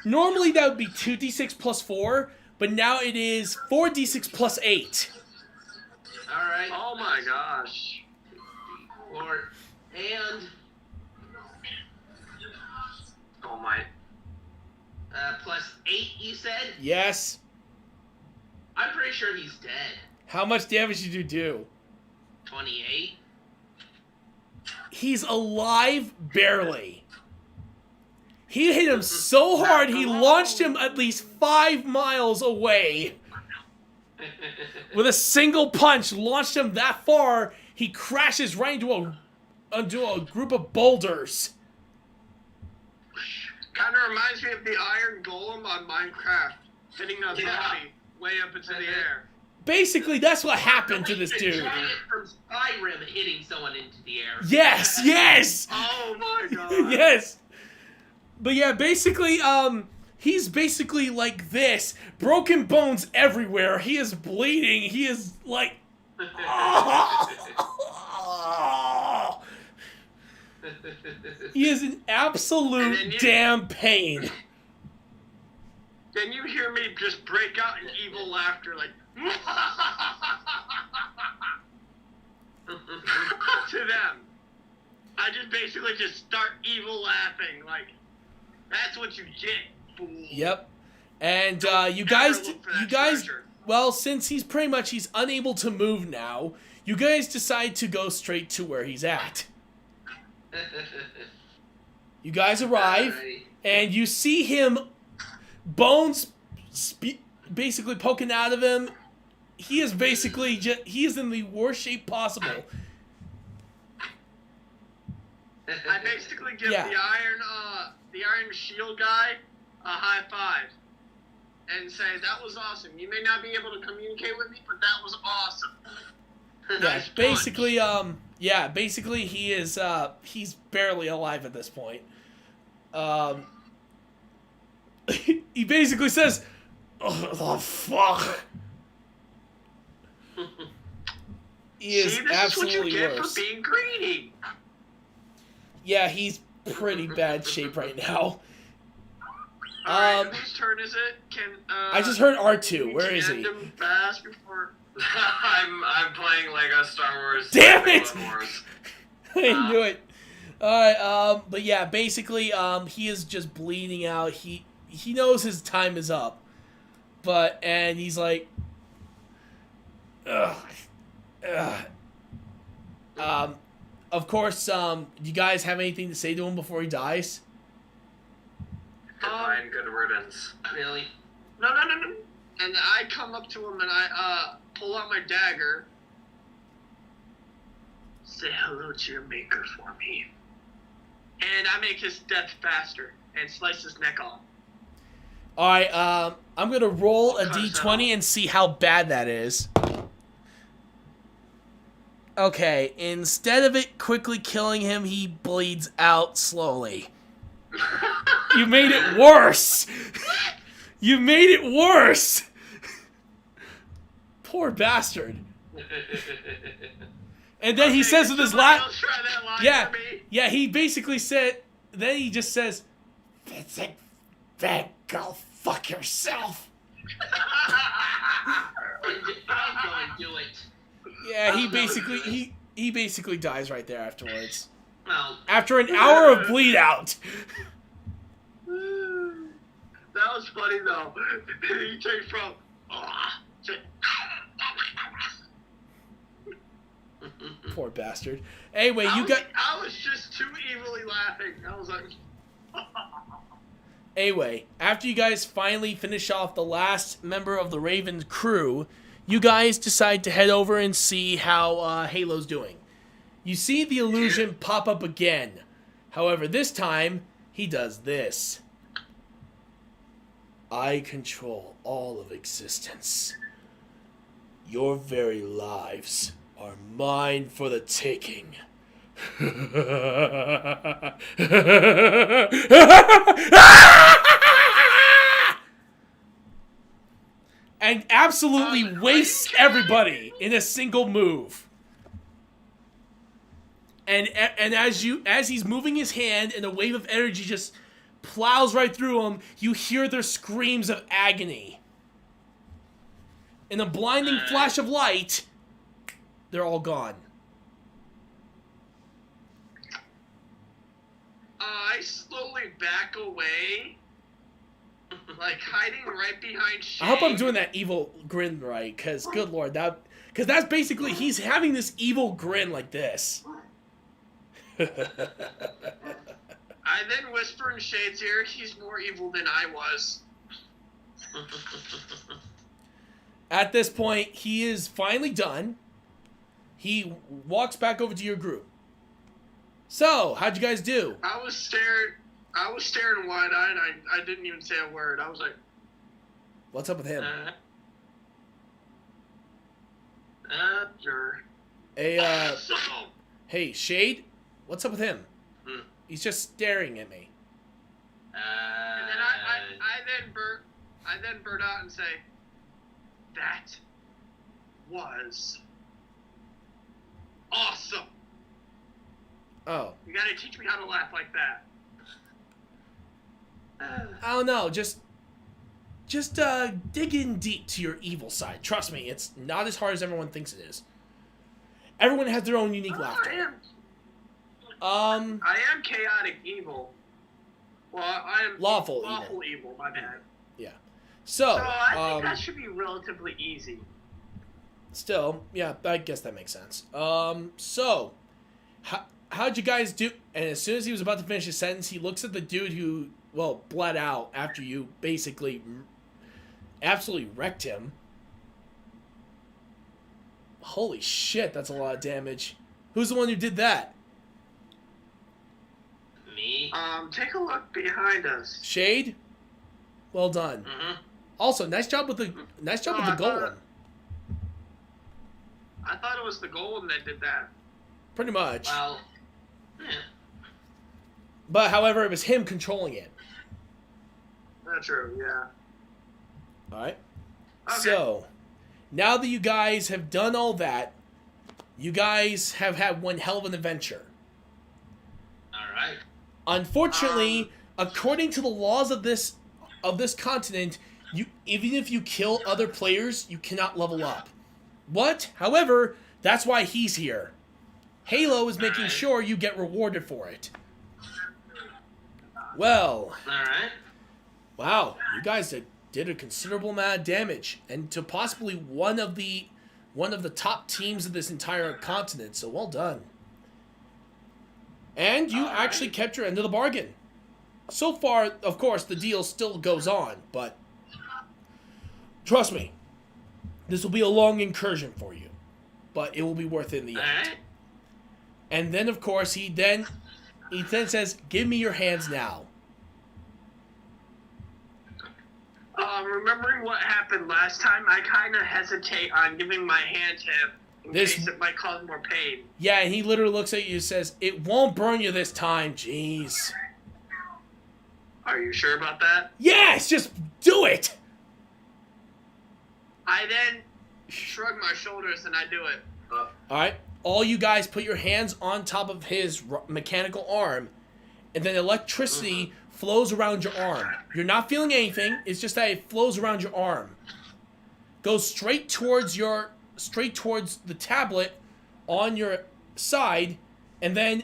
Normally that would be 2d6 plus 4, but now it is 4d6 plus 8. Alright. Oh my gosh. Or, and, Oh my. plus 8, you said? Yes. I'm pretty sure he's dead. How much damage did you do? 28. He's alive barely. He hit him so hard he launched him at least 5 miles away. With a single punch, launched him that far, he crashes right into a group of boulders. Kind of reminds me of the Iron Golem on Minecraft, hitting a zombie way up into the air. Basically, that's what happened to this The dude. giant from Skyrim hitting someone into the air. Yes, yes! Oh my god. Yes! But yeah, basically, he's basically like this. Broken bones everywhere. He is bleeding. He is like... He is in absolute damn pain. Then you hear me just break out in evil laughter, like... to them. I just basically just start evil laughing, like... That's what you get, fool. Yep. And you Never guys, look for that treasure. well, since he's unable to move now, you guys decide to go straight to where he's at. You guys arrive, Alrighty. and you see him, bones basically poking out of him. He is basically he is in the worst shape possible. I basically give Yeah. the iron shield guy a high five and say, that was awesome. You may not be able to communicate with me, but that was awesome. Yeah, Nice punch. basically, he is, he's barely alive at this point. he basically says, "Oh, fuck." He is See, this absolutely is what you get worse. for being greedy. Yeah, he's pretty bad shape right now. Alright, whose turn is it? Can I just heard R2. Where is he? end him fast before... I'm playing Lego Star Wars. Damn it! Clone Wars. I knew it. Alright, but yeah, basically, he is just bleeding out. He knows his time is up. And he's like, ugh. Of course, do you guys have anything to say to him before he dies? Goodbye and good riddance. Really? No. And I come up to him and I pull out my dagger. Say hello to your maker for me. And I make his death faster and slice his neck off. Alright, I'm gonna roll a What kind of d20 and see how bad that is. Okay, instead of it quickly killing him, he bleeds out slowly. You made it worse! You made it worse! Poor bastard. And then he says with his Somebody last... else try that line Yeah, for me. yeah, he basically said... Then he just says, "Vincent, go fuck yourself." I'll go and do it. Yeah, he basically dies right there afterwards. Well, After an hour of bleed out. That was funny though. He changed from to Poor bastard. Anyway, I was just too evilly laughing. I was like Anyway, after you guys finally finish off the last member of the Raven crew, you guys decide to head over and see how Halo's doing. You see the illusion pop up again. However, this time, he does this. I control all of existence. Your very lives are mine for the taking. And absolutely wastes everybody in a single move. And as he's moving his hand and a wave of energy just plows right through him, you hear their screams of agony. In a blinding flash of light, they're all gone. I slowly back away, like hiding right behind Shane. I hope I'm doing that evil grin right, because good lord, because that's basically, he's having this evil grin like this. I then whisper in Shade's ear, he's more evil than I was. At this point, he is finally done. He walks back over to your group. So, how'd you guys do? I was staring wide-eyed. I didn't even say a word. I was like, What's up with him? sure. Hey, So, hey, Shade? What's up with him? He's just staring at me. and then I then burst out and say, that was awesome. Oh. You gotta teach me how to laugh like that. I don't know, just dig in deep to your evil side. Trust me, it's not as hard as everyone thinks it is. Everyone has their own unique laughter. I am chaotic evil. Well, I am Lawful evil. My bad. Yeah. So So, I think that should be relatively easy. still, yeah, I guess that makes sense. So, how'd you guys do? And as soon as he was about to finish his sentence, he looks at the dude who, well, bled out after you basically absolutely wrecked him. Holy shit, that's a lot of damage. Who's the one who did that? me? Take a look behind us. Shade? Well done. Mm-hmm. Also, nice job with the golem. I thought it was the golem that did that. Pretty much. Well, yeah. But however, it was him controlling it. That's true. Yeah. All right. Okay. So, now that you guys have done all that, you guys have had one hell of an adventure. All right. Unfortunately, according to the laws of this continent, even if you kill other players, you cannot level up. However, that's why he's here. Halo is making sure you get rewarded for it. Well, All right. wow, you guys did a considerable amount of damage, and to possibly one of the top teams of this entire continent. So well done. And you actually kept your end of the bargain. So far, of course, the deal still goes on, but trust me, this will be a long incursion for you, but it will be worth it in the All end. right. And then, of course, he then says, "Give me your hands now." Remembering what happened last time, I kind of hesitate on giving my hand to him in case it might cause more pain. Yeah, and he literally looks at you and says, "It won't burn you this time." Jeez. Are you sure about that? Yes, just do it. I then shrug my shoulders and I do it. All right. All you guys put your hands on top of his mechanical arm, and then electricity flows around your arm. You're not feeling anything. It's just that it flows around your arm. Goes straight towards the tablet on your side, and then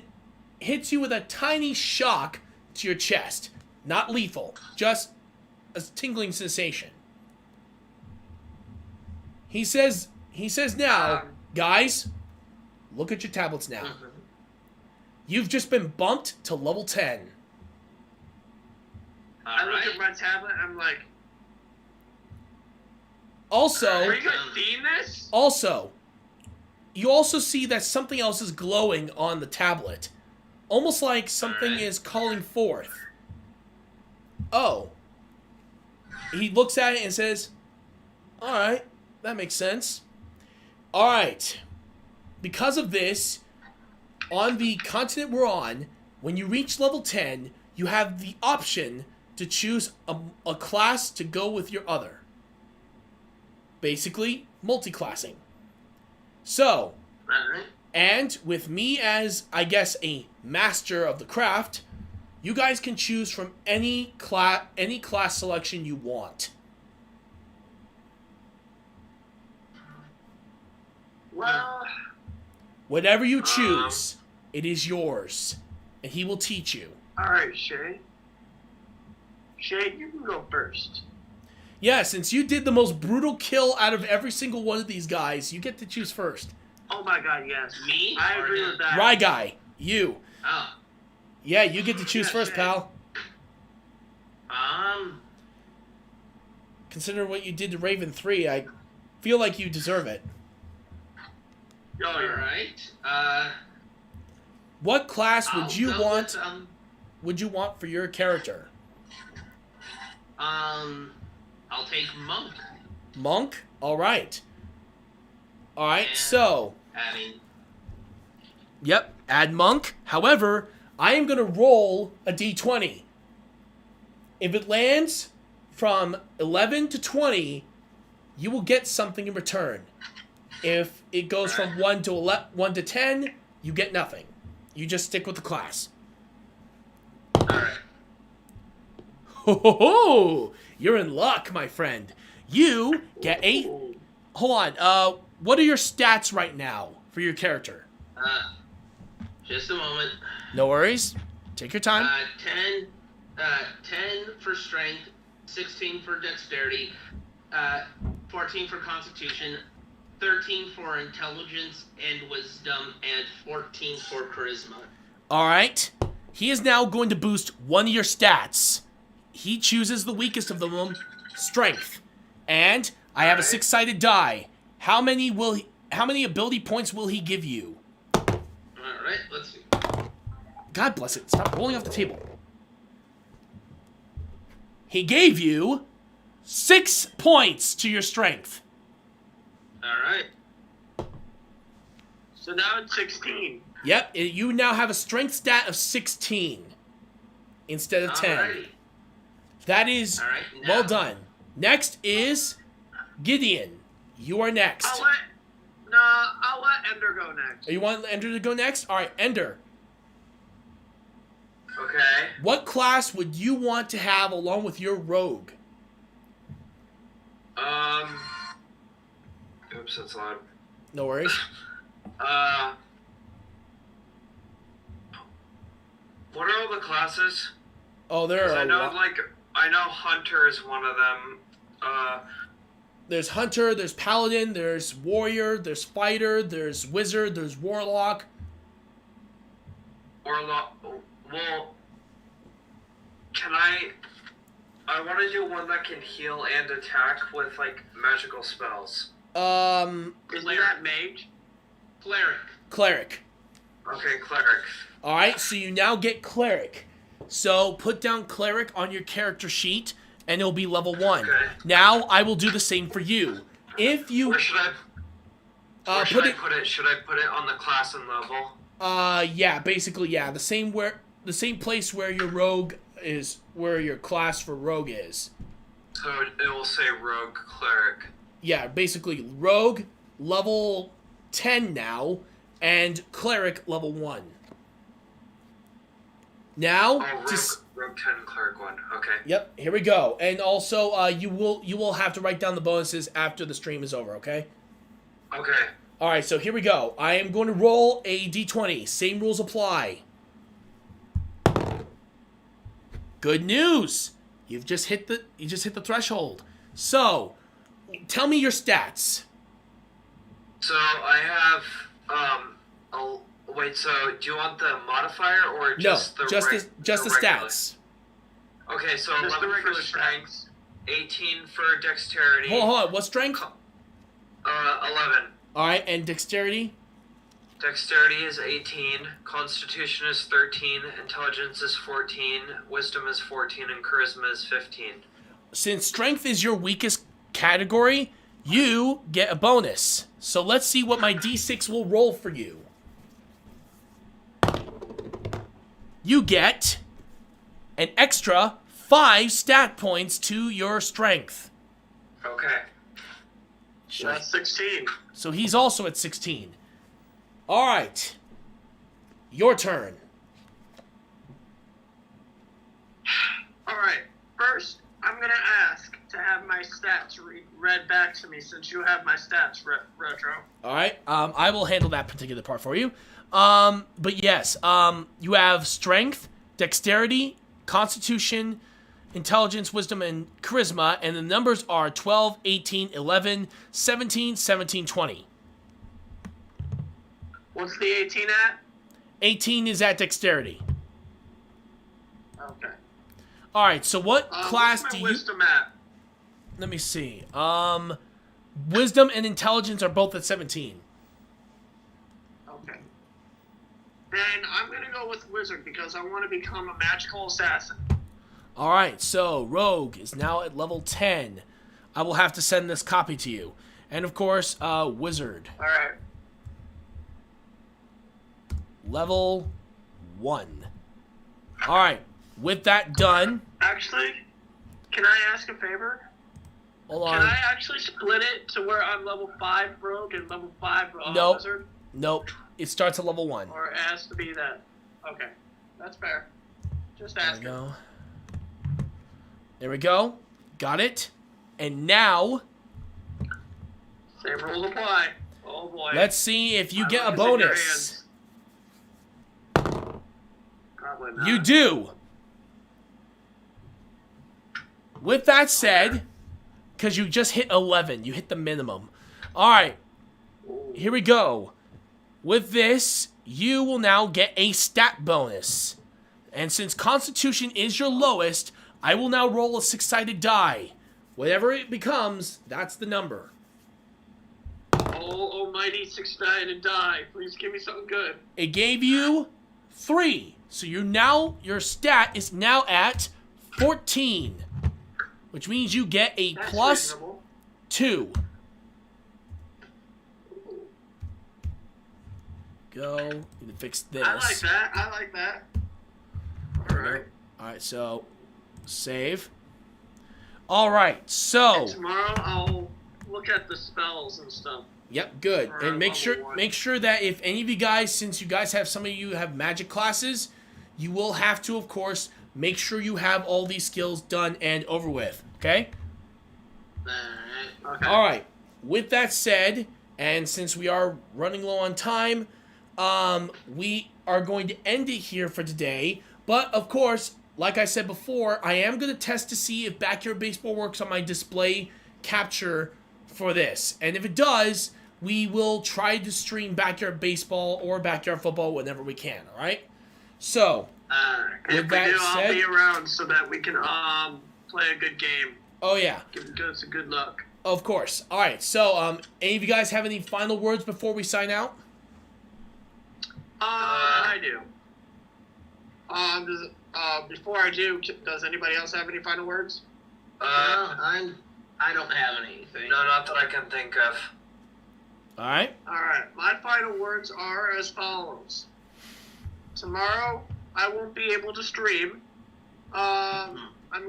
hits you with a tiny shock to your chest. Not lethal, just a tingling sensation. He says now, guys, look at your tablets now. You've just been bumped to level 10. I look at my tablet and I'm like, Also, are you guys seeing this? You also see that something else is glowing on the tablet. Almost like something is calling forth. Oh. He looks at it and says, "Alright, that makes sense. Alright. Because of this, on the continent we're on, when you reach level 10, you have the option to choose a class to go with your other. Basically, multi-classing. So, and with me as, I guess, a master of the craft, you guys can choose from any class selection you want. Well, Whatever you choose, it is yours, and he will teach you. alright, Shay. Shay, you can go first. Yeah, since you did the most brutal kill out of every single one of these guys, you get to choose first. Oh my god, yes. Me? I or agree him? with that. Rye guy, you. Oh. Yeah, you get to choose Yeah, first, Shay. pal. Considering what you did to Raven 3, I feel like you deserve it. Oh, All yeah. right. What class would I'll you go want? with, Would you want for your character? I'll take monk. Monk. All right. All right. And So, adding. yep, add monk. However, I am gonna roll a d20. If it lands from 11 to 20, you will get something in return. If it goes from 1 to 10, you get nothing. You just stick with the class. All right. Ho ho ho! You're in luck, my friend. You get a. Hold on. What are your stats right now for your character? Just a moment. No worries. Take your time. 10 for strength, 16 for dexterity, 14 for constitution, 13 for intelligence and wisdom, and 14 for charisma. All right. He is now going to boost one of your stats. He chooses the weakest of them, strength. And I have a six-sided die. How many ability points will he give you? All right, let's see. God bless it. Stop rolling off the table. He gave you 6 points to your strength. All right. So now it's 16. Yep, you now have a strength stat of 16 instead of 10. Alrighty. That is All right. well now- done. Next is Gideon. You are next. I'll let Ender go next. You want Ender to go next? All right, Ender. Okay. What class would you want to have along with your rogue? Oops, that's loud. No worries. What are all the classes? Oh, there 'Cause are I a know, lot. I know Hunter is one of them. There's Hunter, there's Paladin, there's Warrior, there's Fighter, there's Wizard, there's Warlock. Well, can I want to do one that can heal and attack with, like, magical spells. Isn't that mage? Cleric. Cleric. Okay, cleric. Alright, so you now get Cleric. So put down Cleric on your character sheet, and it'll be level 1. Okay. Now, I will do the same for you. If you... Where should I put it... put it? Should I put it on the class and level? Yeah, basically, yeah. The same place where your rogue is, where your class for rogue is. So it will say rogue cleric. Yeah, basically, rogue, level 10 now, and cleric, level 1. Now, Oh, rogue 10 cleric 1. Okay. Yep, here we go. And also, you will have to write down the bonuses after the stream is over, okay? Okay. Alright, so here we go. I am going to roll a d20. Same rules apply. Good news! You just hit the threshold. So, tell me your stats. So I have wait. So do you want the modifier or just No, the just the regular? stats. Okay, so Just the 11 for regular strength, 18 for dexterity. Hold on. What strength? 11. Alright, and dexterity? Dexterity is 18, Constitution is 13, Intelligence is 14, Wisdom is 14, and Charisma is 15. Since strength is your weakest category, you get a bonus. So let's see what my d6 will roll for you. You get an extra 5 stat points to your strength. Okay. That's 16. So he's also at 16. Alright. Your turn. Alright, first, I'm gonna ask to have my stats read back to me since you have my stats, Retro. Alright, I will handle that particular part for you. But yes, you have strength, dexterity, constitution, intelligence, wisdom, and charisma, and the numbers are 12, 18, 11, 17, 17, 20. What's the 18 at? 18 is at dexterity. Okay. Alright, so what class what's do my you... wisdom at? Let me see. Wisdom and intelligence are both at 17. Okay. Then I'm gonna go with wizard because I want to become a magical assassin. Alright, so Rogue is now at level 10. I will have to send this copy to you. And of course, Wizard. Alright. Level 1. Alright, with that done... Actually, can I ask a favor? Hold Can on. I actually split it to where I'm level 5 rogue and level 5 Nope. wizard? Nope. It starts at level 1. Or it has to be that? Okay. That's fair. Just There we asking. go. There we go. Got it. And now, Same rules apply. Oh boy. let's see if you My get a luck is in your bonus. hands. Probably not. You do. With that said, because you just hit 11, you hit the minimum. Alright, here we go. With this, you will now get a stat bonus. And since Constitution is your lowest, I will now roll a 6-sided die. Whatever it becomes, that's the number. Oh, almighty 6-sided die. Please give me something good. It gave you 3. So your stat is now at 14. Which means you get a That's plus reasonable. 2. Go. Need to fix this. I like that. I like that. Alright. Alright, so save. All right, so And tomorrow I'll look at the spells and stuff. yep, good. For And make level one. sure that if any of you guys, since you guys have some of you have magic classes, you will have to, of course, make sure you have all these skills done and over with. Okay. Alright. Okay. All right. With that said, and since we are running low on time, we are going to end it here for today. But of course, like I said before, I am going to test to see if Backyard Baseball works on my display capture for this. And if it does, we will try to stream Backyard Baseball or Backyard Football whenever we can. All right. So, If with we that do, said, I'll be around so that we can play a good game. oh yeah. Give us a good look. Of course. All right. So, any of you guys have any final words before we sign out? I do. Before I do, does anybody else have any final words? I don't have anything. No, not that I can think of. All right. Alright, my final words are as follows. Tomorrow, I won't be able to stream. I'm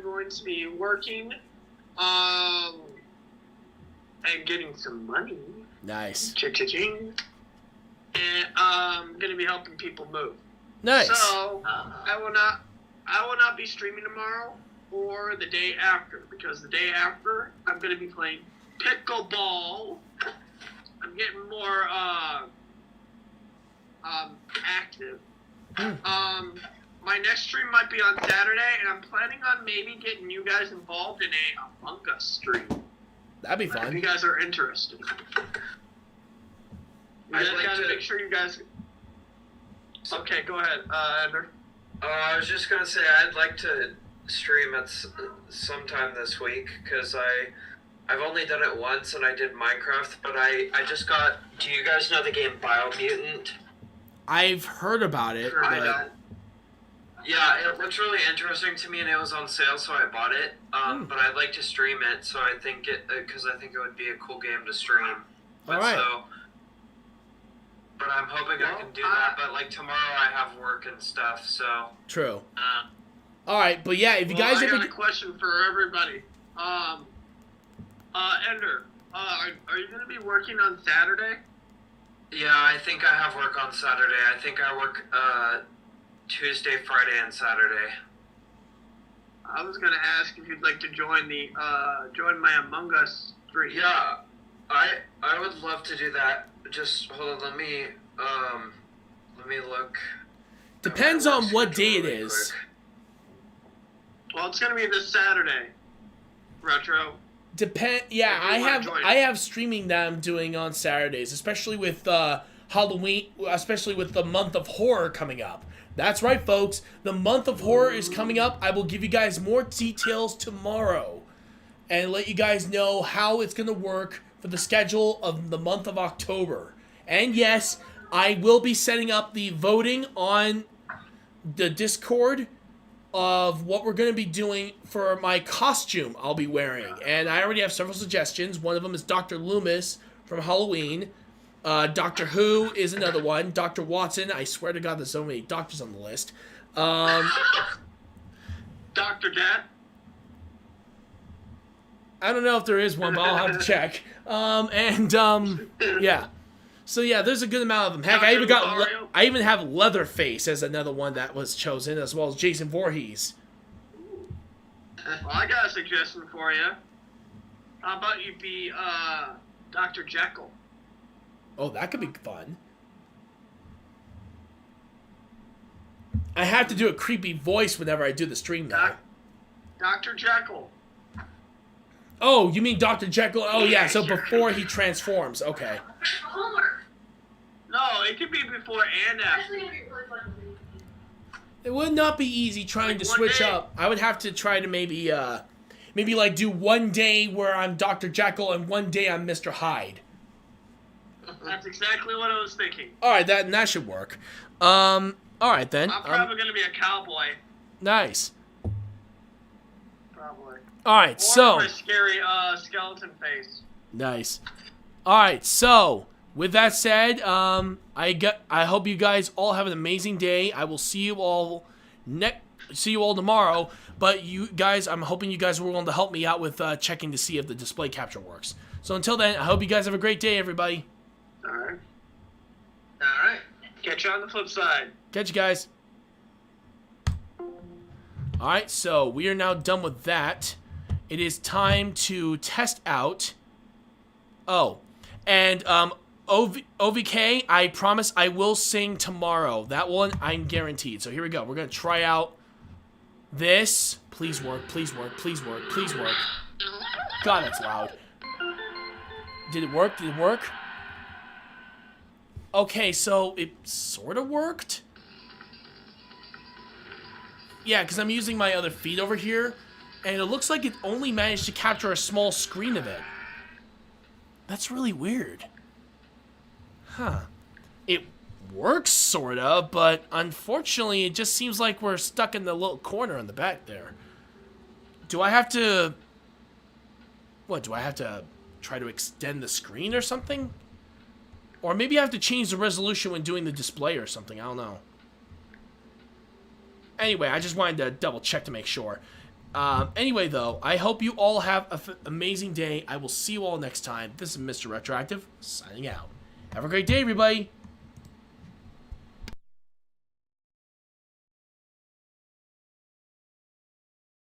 going to be working, and getting some money. Nice. Cha-cha-ching. And I'm going to be helping people move. Nice. So, I will not be streaming tomorrow or the day after, because the day after, I'm going to be playing pickleball. I'm getting more active. My next stream might be on Saturday, and I'm planning on maybe getting you guys involved in a Among Us stream. That'd be If you fun. guys are interested. You I'd guys like gotta to- make sure you guys. Okay, go ahead, Ender. I was just gonna say I'd like to stream at sometime this week because I've only done it once and I did Minecraft, but I just got. Do you guys know the game Biomutant? I've heard about it, I but don't. Yeah, it looks really interesting to me, and it was on sale, so I bought it. But I'd like to stream it, so I think because I think it would be a cool game to stream. But All right. But I'm hoping I can do that. But like tomorrow, I have work and stuff, so. true. All right, but yeah, if you guys I ever got a question for everybody. Ender, are you gonna be working on Saturday? Yeah, I think I have work on Saturday. I think I work Tuesday, Friday, and Saturday. I was gonna ask if you'd like to join my Among Us stream. Yeah, I would love to do that. Just hold on, let me look. depends at my on work what day schedule it really is. quick. Well, it's gonna be this Saturday. Retro. Yeah, If you wanna join. I have streaming that I'm doing on Saturdays, especially with Halloween, especially with the month of horror coming up. That's right, folks. The month of horror is coming up. I will give you guys more details tomorrow and let you guys know how it's going to work for the schedule of the month of October. And yes, I will be setting up the voting on the Discord of what we're going to be doing for my costume I'll be wearing. And I already have several suggestions. One of them is Dr. Loomis from Halloween. Doctor Who is another one. Dr. Watson. I swear to God, there's so many doctors on the list. Dr. Dad. I don't know if there is one, but I'll have to check. Yeah. So yeah, there's a good amount of them. Heck, Dr. I even have Leatherface as another one that was chosen, as well as Jason Voorhees. Well, I got a suggestion for you. How about you be Dr. Jekyll? Oh, that could be fun. I have to do a creepy voice whenever I do the stream now. Dr. Jekyll. Oh, you mean Dr. Jekyll? Oh yeah, so before he transforms. Okay. Homework. No, it could be before and after. Actually, it'd be really fun. It would not be easy trying to Like one switch day. up. I would have to try to maybe like do one day where I'm Dr. Jekyll and one day I'm Mr. Hyde. That's exactly what I was thinking. All right, that should work. All right then. I'm probably going to be a cowboy. Nice. Probably. All right, Or so my scary skeleton face. nice. All right, so with that said, I hope you guys all have an amazing day. I will see you all see you all tomorrow. But you guys, I'm hoping you guys were willing to help me out with checking to see if the display capture works. So until then, I hope you guys have a great day, everybody. All right. All right. Catch you on the flip side. Catch you guys. Alright, so we are now done with that. It is time to test out. Oh, and OVK, I promise I will sing tomorrow. That one, I'm guaranteed. So here we go. We're going to try out this. Please work, please work, please work, please work. God, that's loud. Did it work? Did it work? Okay, so it sort of worked. Yeah, because I'm using my other feed over here, and it looks like it only managed to capture a small screen of it. That's really weird. Huh. It works, sort of, but unfortunately, it just seems like we're stuck in the little corner in the back there. Do I have to... What, do I have to try to extend the screen or something? Or maybe I have to change the resolution when doing the display or something, I don't know. Anyway, I just wanted to double check to make sure. Anyway, though, I hope you all have an amazing day. I will see you all next time. This is Mr. Retroactive, signing out. Have a great day, everybody.